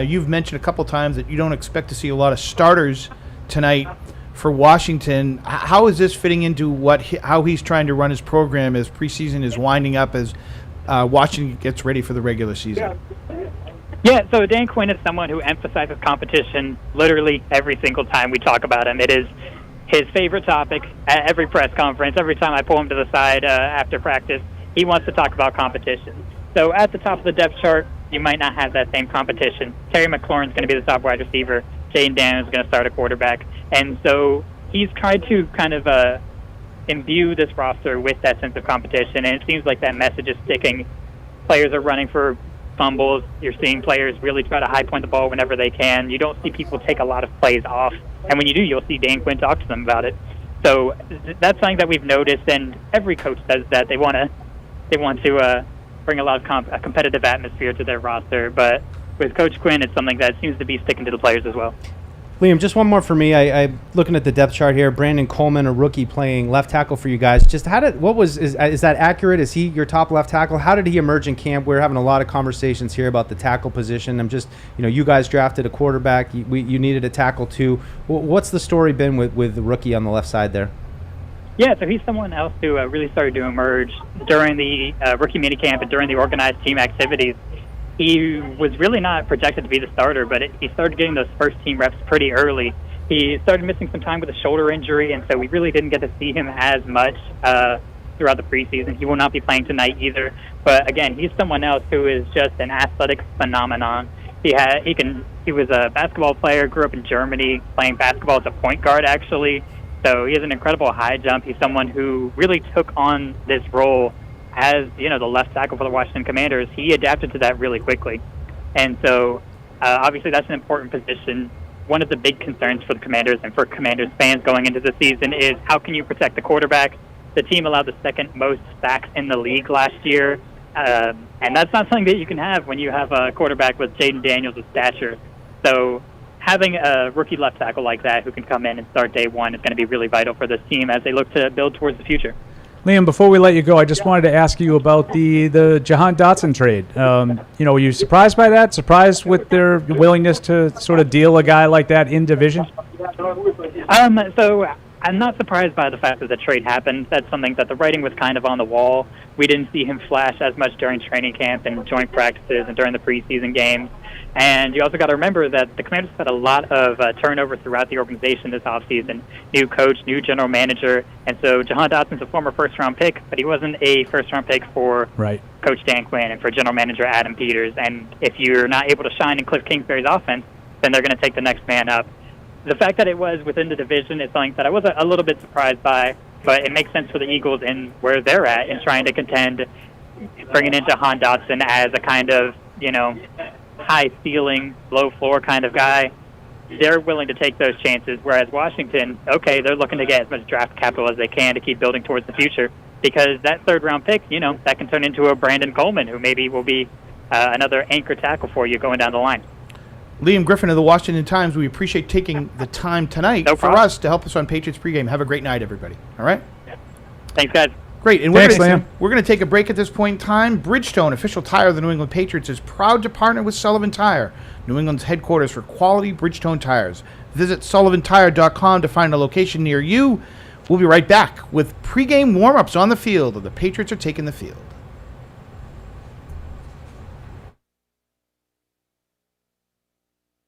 you've mentioned a couple times that you don't expect to see a lot of starters tonight for Washington. How is this fitting into how he's trying to run his program as preseason is winding up, as Washington gets ready for the regular season? Yeah, so Dan Quinn is someone who emphasizes competition literally every single time we talk about him. It is his favorite topic at every press conference. Every time I pull him to the side after practice, he wants to talk about competition. So at the top of the depth chart, you might not have that same competition. Terry McLaurin's going to be the top wide receiver. Jaden Daniels is going to start a quarterback. And so he's tried to kind of imbue this roster with that sense of competition, and it seems like that message is sticking. Players are running for fumbles. You're seeing players really try to high point the ball whenever they can. You don't see people take a lot of plays off. And when you do, you'll see Dan Quinn talk to them about it. So that's something that we've noticed, and every coach does that. They want to bring a lot of a competitive atmosphere to their roster. But with Coach Quinn, it's something that seems to be sticking to the players as well. Liam, just one more for me. I'm looking at the depth chart here. Brandon Coleman, a rookie, playing left tackle for you guys. Just is that accurate? Is he your top left tackle? How did he emerge in camp? We're having a lot of conversations here about the tackle position. I'm just, you guys drafted a quarterback. You needed a tackle too. What's the story been with the rookie on the left side there? Yeah, so he's someone else who really started to emerge during the rookie minicamp and during the organized team activities. He was really not projected to be the starter, but he started getting those first-team reps pretty early. He started missing some time with a shoulder injury, and so we really didn't get to see him as much throughout the preseason. He will not be playing tonight either. But, again, he's someone else who is just an athletic phenomenon. He was a basketball player, grew up in Germany, playing basketball as a point guard, actually. So he has an incredible high jump. He's someone who really took on this role as, the left tackle for the Washington Commanders. He adapted to that really quickly. And so, obviously, that's an important position. One of the big concerns for the Commanders and for Commanders fans going into the season is how can you protect the quarterback? The team allowed the second most sacks in the league last year. And that's not something that you can have when you have a quarterback with Jaden Daniels' stature. So having a rookie left tackle like that who can come in and start day one is going to be really vital for this team as they look to build towards the future. Liam, before we let you go, I just wanted to ask you about the Jahan Dotson trade. Were you surprised by that? Surprised with their willingness to sort of deal a guy like that in division? So I'm not surprised by the fact that the trade happened. That's something that the writing was kind of on the wall. We didn't see him flash as much during training camp and joint practices and during the preseason games. And you also got to remember that the Commanders had a lot of turnover throughout the organization this offseason. New coach, new general manager. And so Jahan Dotson's a former first-round pick, but he wasn't a first-round pick for Coach Dan Quinn and for general manager Adam Peters. And if you're not able to shine in Cliff Kingsbury's offense, then they're going to take the next man up. The fact that it was within the division is something that I was a little bit surprised by, but it makes sense for the Eagles in where they're at in trying to contend, bringing in Jahan Dotson as a kind of, high ceiling, low floor kind of guy. They're willing to take those chances, whereas Washington, they're looking to get as much draft capital as they can to keep building towards the future, because that third-round pick, that can turn into a Brandon Coleman, who maybe will be another anchor tackle for you going down the line. Liam Griffin of the Washington Times, we appreciate taking the time tonight for us to help us on Patriots Pregame. Have a great night, everybody. All right? Thanks, guys. Great. And Thanks, Liam. We're going to take a break at this point in time. Bridgestone, official tire of the New England Patriots, is proud to partner with Sullivan Tire, New England's headquarters for quality Bridgestone tires. Visit sullivantire.com to find a location near you. We'll be right back with pregame warm-ups on the field, and the Patriots are taking the field.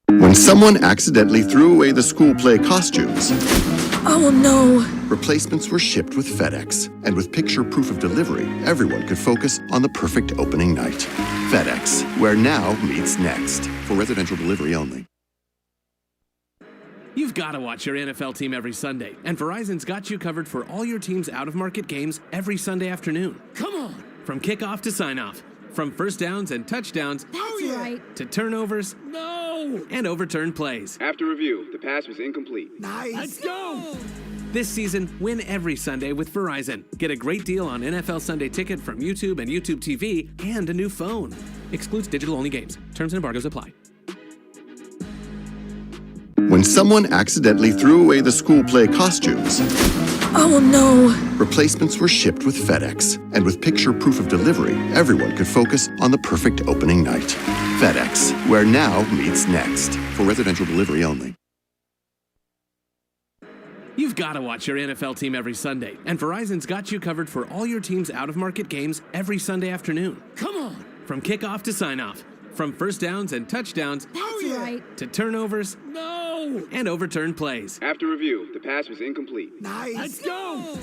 When someone accidentally threw away the school play costumes, Oh no! Replacements were shipped with FedEx, and with picture proof of delivery, everyone could focus on the perfect opening night. FedEx, where now meets next. For residential delivery only. You've got to watch your NFL team every Sunday, and Verizon's got you covered for all your team's out-of-market games every Sunday afternoon. Come on! From kickoff to sign-off, from first downs and touchdowns to turnovers and overturned plays. After review, the pass was incomplete. Let's go! This season, win every Sunday with Verizon. Get a great deal on NFL Sunday Ticket from YouTube and YouTube TV and a new phone. Excludes digital-only games. Terms and embargoes apply. When someone accidentally threw away the school play costumes, oh no! Replacements were shipped with FedEx, and with picture proof of delivery, everyone could focus on the perfect opening night. FedEx, where now meets next. For residential delivery only. You've got to watch your NFL team every Sunday, and Verizon's got you covered for all your team's out-of-market games every Sunday afternoon. Come on! From kickoff to sign-off, from first downs and touchdowns to turnovers and overturned plays. After review, the pass was incomplete. Let's go!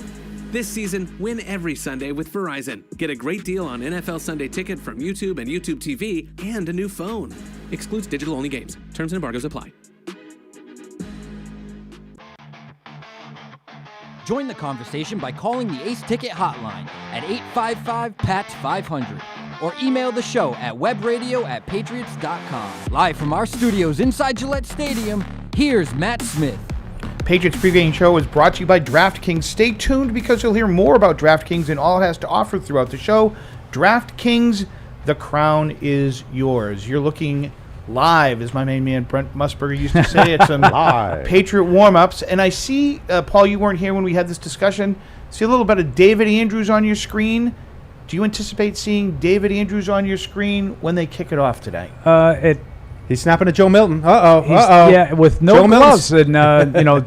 This season, win every Sunday with Verizon. Get a great deal on NFL Sunday Ticket from YouTube and YouTube TV and a new phone. Excludes digital-only games. Terms and embargoes apply. Join the conversation by calling the Ace Ticket hotline at 855-PAT-500 or email the show at webradio@patriots.com. Live from our studios inside Gillette Stadium, here's Matt Smith. Patriots pregame show is brought to you by DraftKings. Stay tuned because you'll hear more about DraftKings and all it has to offer throughout the show. DraftKings, the crown is yours. You're looking live, as my main man Brent Musburger used to say, at some Patriot warm-ups. And I see, Paul, you weren't here when we had this discussion. See a little bit of David Andrews on your screen. Do you anticipate seeing David Andrews on your screen when they kick it off today? He's snapping at Joe Milton. Yeah, with no gloves. And,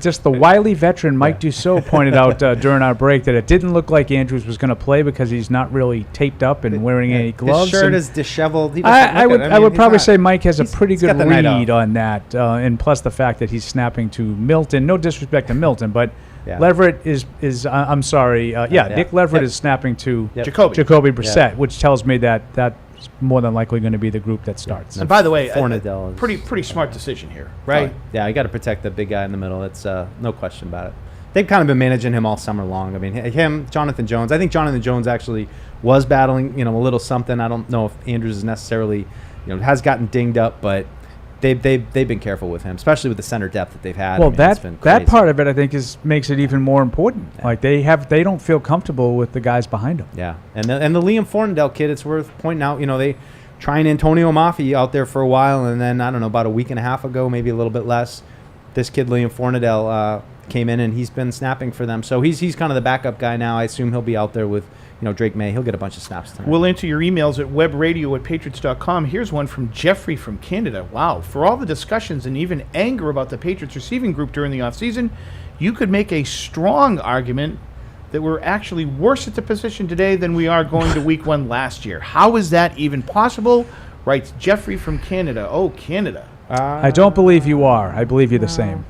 just the wily veteran Mike Dussault pointed out during our break that it didn't look like Andrews was going to play because he's not really taped up and wearing any gloves. His shirt is disheveled. I would probably say Mike has a pretty good read on that. And plus the fact that he's snapping to Milton. No disrespect to Milton, but Leverett is I'm sorry. Nick Leverett is snapping to Jacoby Brissett, which tells me that's more than likely going to be the group that starts. And by the way, pretty smart decision here, right? Yeah, you got to protect the big guy in the middle. It's no question about it. They've kind of been managing him all summer long. I mean, him, Jonathan Jones. I think Jonathan Jones actually was battling, a little something. I don't know if Andrews is necessarily, has gotten dinged up, but they've been careful with him, especially with the center depth that they've had. Well, that part of it, I think, makes it even more important. Yeah. Like they don't feel comfortable with the guys behind them. Yeah, and the Liam Fornadell kid, it's worth pointing out. They trying Antonio Maffi out there for a while, and then I don't know, about a week and a half ago, maybe a little bit less, this kid Liam Fornadell came in and he's been snapping for them. So he's kind of the backup guy now. I assume he'll be out there with Drake May. He'll get a bunch of snaps tonight. We'll answer your emails at webradio@patriots.com. Here's one from Jeffrey from Canada. Wow. For all the discussions and even anger about the Patriots receiving group during the offseason, you could make a strong argument that we're actually worse at the position today than we are going to week one last year. How is that even possible? Writes Jeffrey from Canada. Oh, Canada. I don't believe you are. I believe you're the same.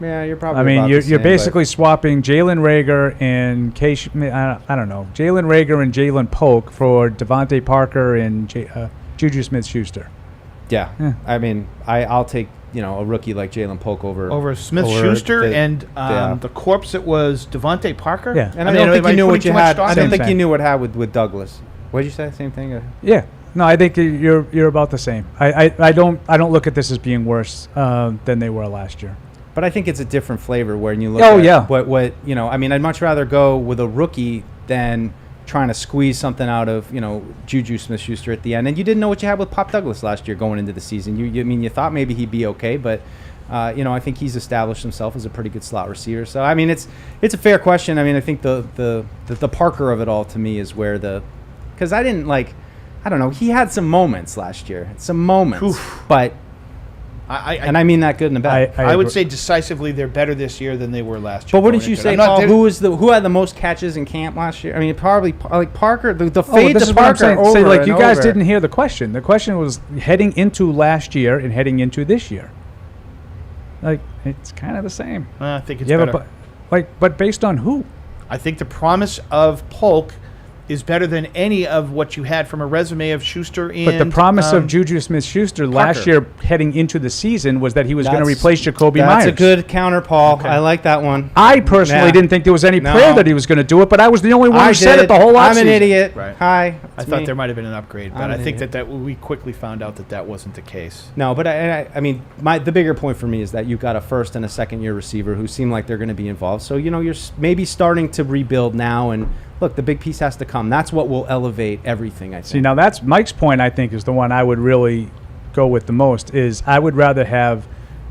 Yeah, you're probably. I mean, you're basically swapping Jalen Reagor and I don't know, Jalen Reagor and Jalen Polk for Devontae Parker and Juju Smith-Schuster. Yeah. I mean, I'll take a rookie like Jalen Polk over Smith-Schuster and the corpse that was Devontae Parker. Yeah, and I don't think you knew what you had. I don't think you knew what had with Douglas. What did you say? Same thing? Yeah. No, I think you're about the same. I don't look at this as being worse than they were last year. But I think it's a different flavor when you look at what I mean, I'd much rather go with a rookie than trying to squeeze something out of, Juju Smith-Schuster at the end. And you didn't know what you had with Pop Douglas last year going into the season. You thought maybe he'd be okay, but I think he's established himself as a pretty good slot receiver. So I mean, it's a fair question. I mean, I think the Parker of it all to me is where because I don't know, he had some moments last year. But I mean that good and bad. I would say decisively they're better this year than they were last year. But wouldn't you say, Paul, who had the most catches in camp last year? I mean, probably like Parker. The fade to Parker. You guys didn't hear the question. The question was heading into last year and heading into this year. Like it's kind of the same. I think it's better. But based on who? I think the promise of Polk is better than any of what you had from a resume of Schuster and But the promise of Juju Smith-Schuster last year heading into the season was that he was going to replace Jacoby Myers. That's a good counter, Paul. I like that one. I personally didn't think there was any prayer that he was going to do it, but I was the only one who said it the whole offseason. I'm an idiot. Right. Hi. I thought there might have been an upgrade, but I think that we quickly found out that wasn't the case. No, but I mean, the bigger point for me is that you've got a first and a second-year receiver who seem like they're going to be involved. So, you're maybe starting to rebuild now, and look, the big piece has to come. That's what will elevate everything, I think. See, now that's Mike's point, I think, is the one I would really go with the most, is I would rather have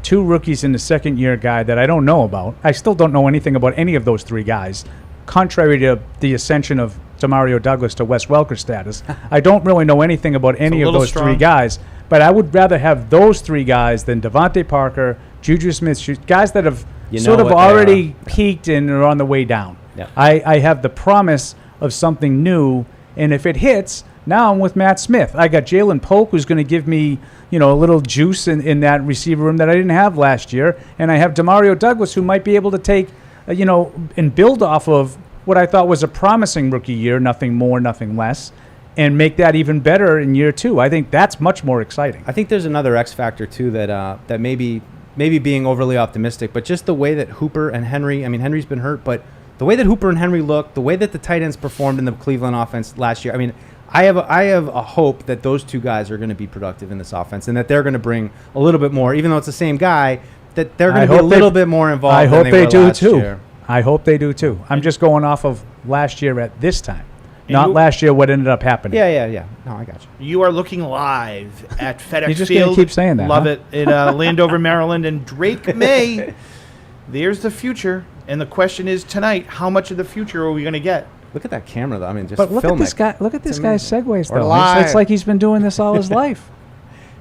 2 rookies in the second-year guy that I don't know about. I still don't know anything about any of those 3 guys, contrary to the ascension of Demario Douglas to Wes Welker status. I don't really know anything about any of those 3 guys, but I would rather have those 3 guys than Devontae Parker, Juju Smith, guys that have sort of already peaked and are on the way down. Yeah. I have the promise of something new, and if it hits, now I'm with Matt Smith. I got Jalen Polk, who's going to give me, a little juice in that receiver room that I didn't have last year, and I have Demario Douglas, who might be able to take, and build off of what I thought was a promising rookie year, nothing more, nothing less, and make that even better in year 2. I think that's much more exciting. I think there's another X factor too that maybe being overly optimistic, but just the way that Hooper and Henry. I mean, Henry's been hurt, but the way that Hooper and Henry looked, the way that the tight ends performed in the Cleveland offense last year, I mean, I have a hope that those 2 guys are going to be productive in this offense and that they're going to bring a little bit more, even though it's the same guy, that they're going to be a little bit more involved. I hope they do too. Year. I hope they do too. I'm just going off of last year at this time, not last year what ended up happening. Yeah. No, I got you. You are looking live at FedEx Field. You're just going to keep saying that. Love it. In Landover, Maryland, and Drake May. There's the future. And the question is tonight, how much of the future are we going to get? Look at that camera, though. I mean, just but look film at this it. guy. Look at this guy's segues, We're though. live. It's like he's been doing this all his life.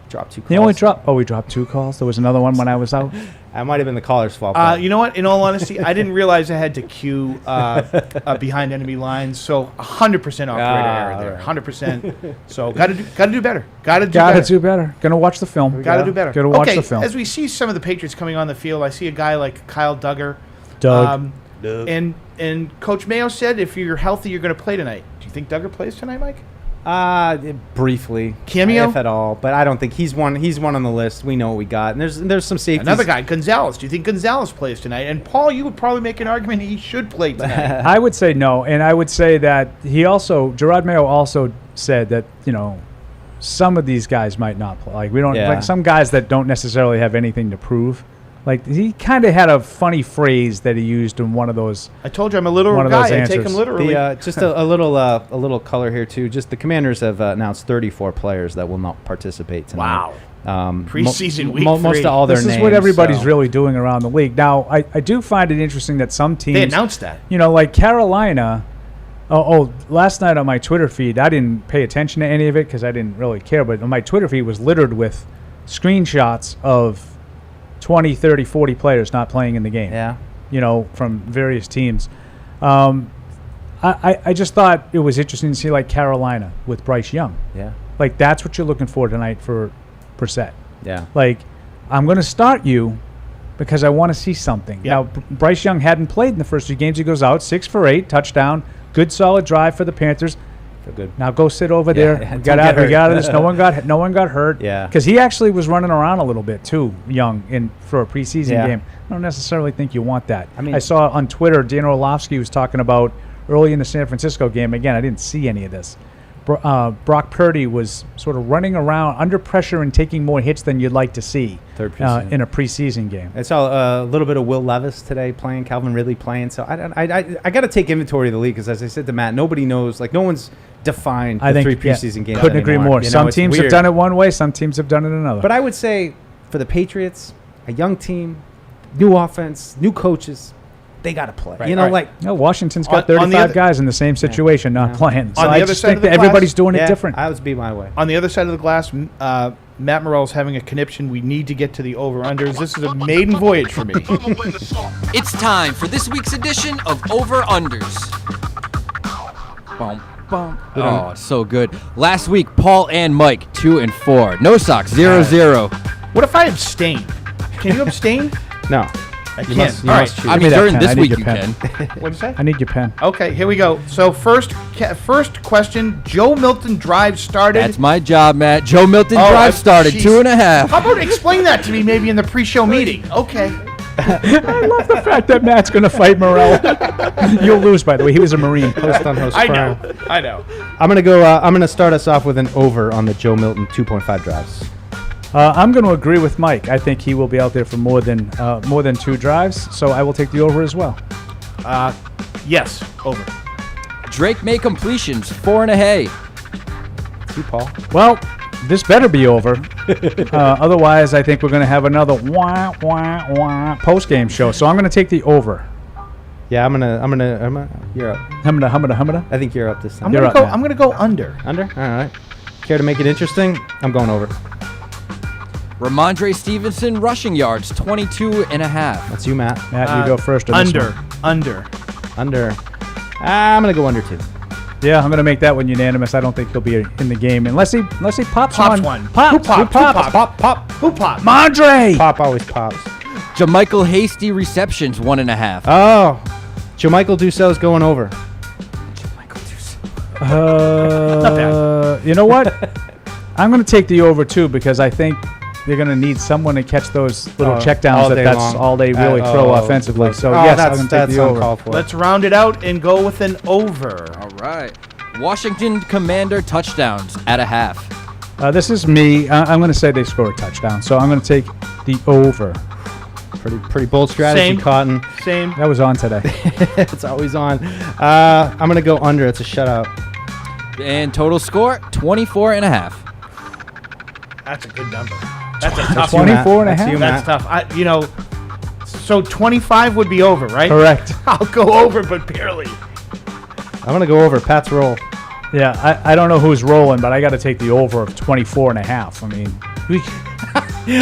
Dropped 2 calls. He only dropped. Oh, we dropped 2 calls. There was another one when I was out. That might have been the caller's fault. You know what? In all honesty, I didn't realize I had to cue behind enemy lines. So 100% operator error there. 100%. So got to do better. Got to do better. Gonna watch the film. Got to do better. Gotta watch the film. As we see some of the Patriots coming on the field, I see a guy like Kyle Duggar. Doug. And Coach Mayo said if you're healthy, you're going to play tonight. Do you think Duggar plays tonight, Mike? Briefly, cameo, if at all, but I don't think he's one on the list. We know what we got, and there's some safeties. Another guy, Gonzalez. Do you think Gonzalez plays tonight? And Paul, you would probably make an argument he should play tonight. I would say no, and I would say that Gerard Mayo also said that some of these guys might not play. Like we don't like some guys that don't necessarily have anything to prove. Like he kind of had a funny phrase that he used in one of those. I told you I'm a literal guy. I take him literally. Just a little color here too. Just the Commanders have announced 34 players that will not participate tonight. Wow. Preseason week 3. Most of all their names. This is what everybody's really doing around the league. Now, I do find it interesting that some teams. They announced that. Like Carolina. Last night on my Twitter feed, I didn't pay attention to any of it because I didn't really care. But my Twitter feed was littered with screenshots of 20, 30, 40 players not playing in the game. Yeah. From various teams. I just thought it was interesting to see like Carolina with Bryce Young. Yeah. Like that's what you're looking for tonight for Brissett. Yeah. Like I'm going to start you because I want to see something. Yep. Now Bryce Young hadn't played in the first 2 games. He goes out 6 for 8, touchdown, good solid drive for the Panthers. Good. Now go sit over there. We got out of this. No one got hurt. Yeah. Because he actually was running around a little bit too, Young, for a preseason game. I don't necessarily think you want that. I mean, I saw on Twitter Dan Orlovsky was talking about early in the San Francisco game. Again, I didn't see any of this. Brock Purdy was sort of running around under pressure and taking more hits than you'd like to see in a preseason game. I saw a little bit of Will Levis today playing, Calvin Ridley playing. So I got to take inventory of the league because, as I said to Matt, nobody knows. Like no one's defined the 3 preseason games. Couldn't agree more. Some teams weird. have done it one way, some teams have done it another. But I would say for the Patriots, a young team, new offense, new coaches, they got to play. Right. Washington's got 35 guys in the same situation not playing. So on the I other just side think of the that everybody's glass, doing it different. I would be my way. On the other side of the glass, Matt Morrell's having a conniption. We need to get to the over-unders. This is a maiden voyage for me. It's time for this week's edition of Over-Unders. Boom. Oh, it's so good. Last week, Paul and Mike, 2 and 4. No socks, 0-0. What if I abstain? Can you abstain? No. I You can't. must All right. choose. I mean, Give me that during pen. this I need week your you pen. can. What'd you say? I need your pen. Okay, here we go. So first question, Joe Milton drive started. That's my job, Matt. Joe Milton Oh, drive started, geez. 2.5. How about explain that to me maybe in the pre-show meeting? Okay. I love the fact that Matt's going to fight Morrell. You'll lose, by the way. He was a Marine. Host on host I prime. know. I know. I'm gonna go. I'm gonna start us off with an over on the Joe Milton 2.5 drives. I'm going to agree with Mike. I think he will be out there for more than 2 drives, so I will take the over as well. Yes, over. Drake May completions, 4.5. You, Paul. Well, this better be over. Otherwise, I think we're going to have another post-game show. So I'm going to take the over. Yeah, I'm gonna. You're up. Humada. I think you're up this time. You're up, Matt. I'm gonna go under. Under? All right. Care to make it interesting? I'm going over. Ramondre Stevenson rushing yards, 22.5. That's you, Matt. Matt, you go first on this one. Under. I'm gonna go under 2. Yeah, I'm going to make that one unanimous. I don't think he'll be in the game unless he pops one. Who pops? Mondre! Pop always pops. JaMychal Hasty receptions, 1.5. Oh, JaMychal Dussault's going over. You know what? I'm going to take the over too because I think they're going to need someone to catch those little checkdowns. That's all they really throw offensively. So yes, I'm going to take the over. Let's round it out and go with an over. All right. Washington Commander touchdowns at 0.5. This is me. I'm going to say they score a touchdown. So I'm going to take the over. Pretty bold strategy, Cotton. Same. That was on today. It's always on. I'm going to go under. It's a shutout. And total score, 24.5. That's a good number. That's a tough 24 and a half. That's tough. So 25 would be over, right? Correct. I'll go over, but barely. I'm going to go over. Pat's roll. Yeah, I don't know who's rolling, but I got to take the over of 24 and a half. I mean,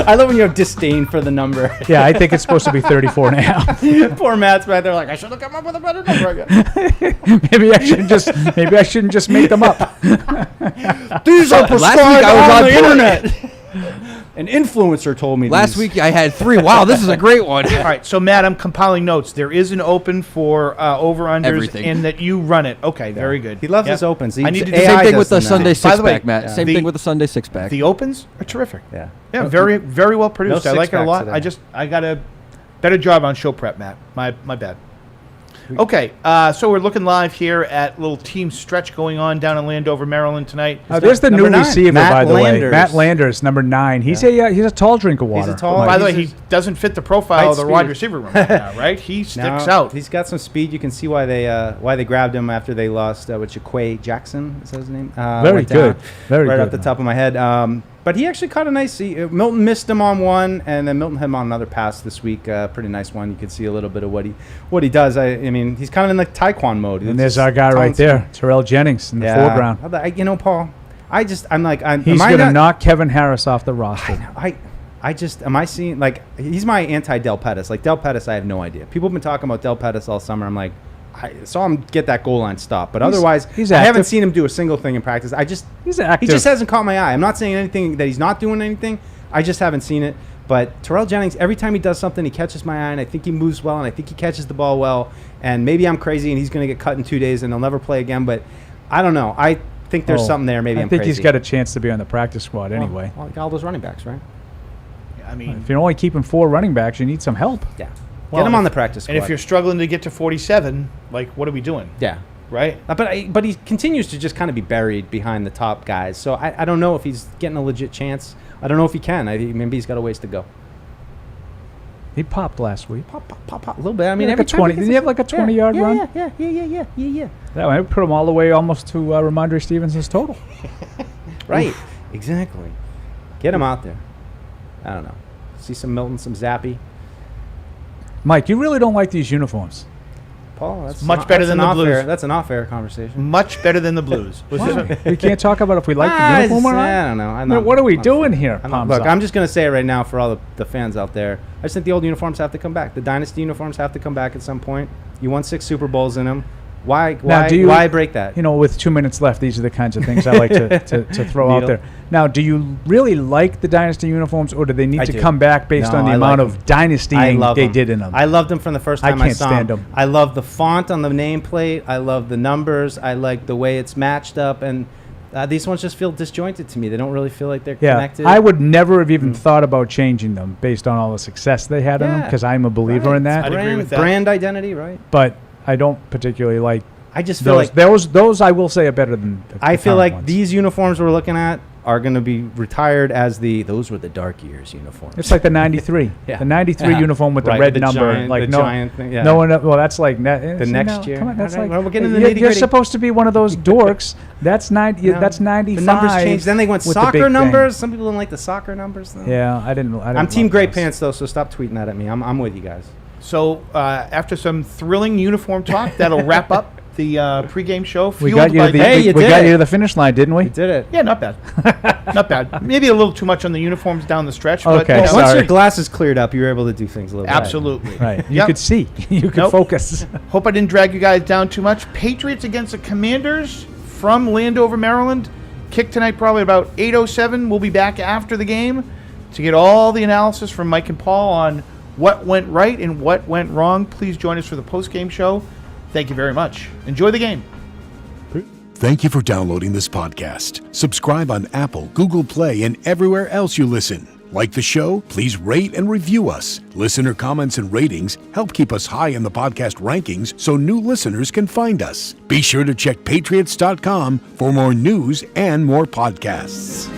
I love when you have disdain for the number. Yeah, I think it's supposed to be 34 and a half. Poor Matt's back there like, I should have come up with a better number. Maybe I shouldn't just make them up. These are prescribed on the internet. An influencer told me Last week I had 3. Wow, this is a great one. All right, so Matt, I'm compiling notes. There is an open for over-unders Everything. and that you run it. Okay, very good. He loves his opens. I need to do Same thing with the Sunday By the way, six-pack, Matt. Same thing with the Sunday six-pack. The opens are terrific. Yeah. Yeah, very, very well produced. No I like it a six-pack lot. today. I got a better job on show prep, Matt. My bad. Okay, so we're looking live here at a little team stretch going on down in Landover, Maryland tonight. There's the new Number 9, receiver, Matt by the way. Landers. Matt Landers, number 9. He's a tall drink of water. He's a tall. By the way, he's he doesn't fit the profile of the speed. wide receiver room right now, right? He sticks out. He's got some speed. You can see why they grabbed him after they lost with Jaquay Jackson. Is that his name? Very good. Very right good. off the top of my head. But he actually caught a nice. Milton missed him on one, and then Milton had him on another pass this week. Pretty nice one. You can see a little bit of what he does. I mean, he's kind of in the Taekwondo mode. And there's our guy right there, Terrell Jennings in the foreground. Paul. He's going to knock Kevin Harris off the roster. Am I seeing, he's my anti-Del Pettis. Like, Del Pettis, I have no idea. People have been talking about Del Pettis all summer. I'm like, I saw him get that goal line stop. But otherwise, I haven't seen him do a single thing in practice. He's active. He just hasn't caught my eye. I'm not saying anything that he's not doing anything. I just haven't seen it. But Terrell Jennings, every time he does something, he catches my eye, and I think he moves well, and I think he catches the ball well. And maybe I'm crazy, and he's going to get cut in 2 days, and he'll never play again. But I don't know. I think there's something there. Maybe I I'm think crazy. he's got a chance to be on the practice squad anyway. Well, all those running backs, right? I mean, if you're only keeping 4 running backs, you need some help. Yeah. Get him on the practice squad. And if you're struggling to get to 47, what are we doing? Yeah. Right? But he continues to just kind of be buried behind the top guys. So I don't know if he's getting a legit chance. I don't know if he can. Maybe he's got a ways to go. He popped last week. Pop a little bit. I mean, every 20. Did he have like a 20-yard run? Yeah. That way, put him all the way almost to Ramondre Stevenson's total. Right. Exactly. Get him out there. I don't know. See some Milton, some Zappy. Mike, you really don't like these uniforms. Paul, that's much better than the Blues. That's an off-air conversation. Much better than the Blues. We can't talk about if we like the uniform or not? I don't know. What are we doing here? Look, I'm just going to say it right now for all the fans out there. I just think the old uniforms have to come back. The dynasty uniforms have to come back at some point. You won 6 Super Bowls in them. Why break that? You know, with 2 minutes left, these are the kinds of things I like to throw out there. Now, do you really like the Dynasty uniforms, or do they need to come back based on the amount of Dynastying they did in them? I loved them from the first time I saw them. I can't stand them. I love the font on the nameplate. I love the numbers. I like the way it's matched up. And these ones just feel disjointed to me. They don't really feel like they're connected. I would never have even thought about changing them based on all the success they had in them, because I'm a believer in that. I'd agree with that. Brand identity, right? But I don't particularly like. I just feel like those I will say are better than. I feel like these uniforms we're looking at are going to be retired as those were the dark years uniforms. It's like the '93, the '93 uniform with the red number, giant, like giant thing. Yeah. No one. Well, that's like the next year. Come on, that's we're getting the nitty-gritty. You're supposed to be one of those dorks. That's 90. No, that's 95. The numbers changed. Then they went soccer numbers. Some people don't like the soccer numbers, though. Yeah, I didn't. I'm Team Great Pants though, so stop tweeting that at me. I'm with you guys. So after some thrilling uniform talk, that'll wrap up the pregame show. We got you to the finish line, didn't we? You did it. Yeah, not bad. Not bad. Maybe a little too much on the uniforms down the stretch. Okay, but, once your glasses cleared up, you were able to do things a little absolutely. Right. You could see. You could focus. Hope I didn't drag you guys down too much. Patriots against the Commanders from Landover, Maryland. Kick tonight probably about 8:07. We'll be back after the game to get all the analysis from Mike and Paul on what went right and what went wrong. Please join us for the post-game show. Thank you very much. Enjoy the game. Thank you for downloading this podcast. Subscribe on Apple, Google Play, and everywhere else you listen. Like the show? Please rate and review us. Listener comments and ratings help keep us high in the podcast rankings so new listeners can find us. Be sure to check Patriots.com for more news and more podcasts.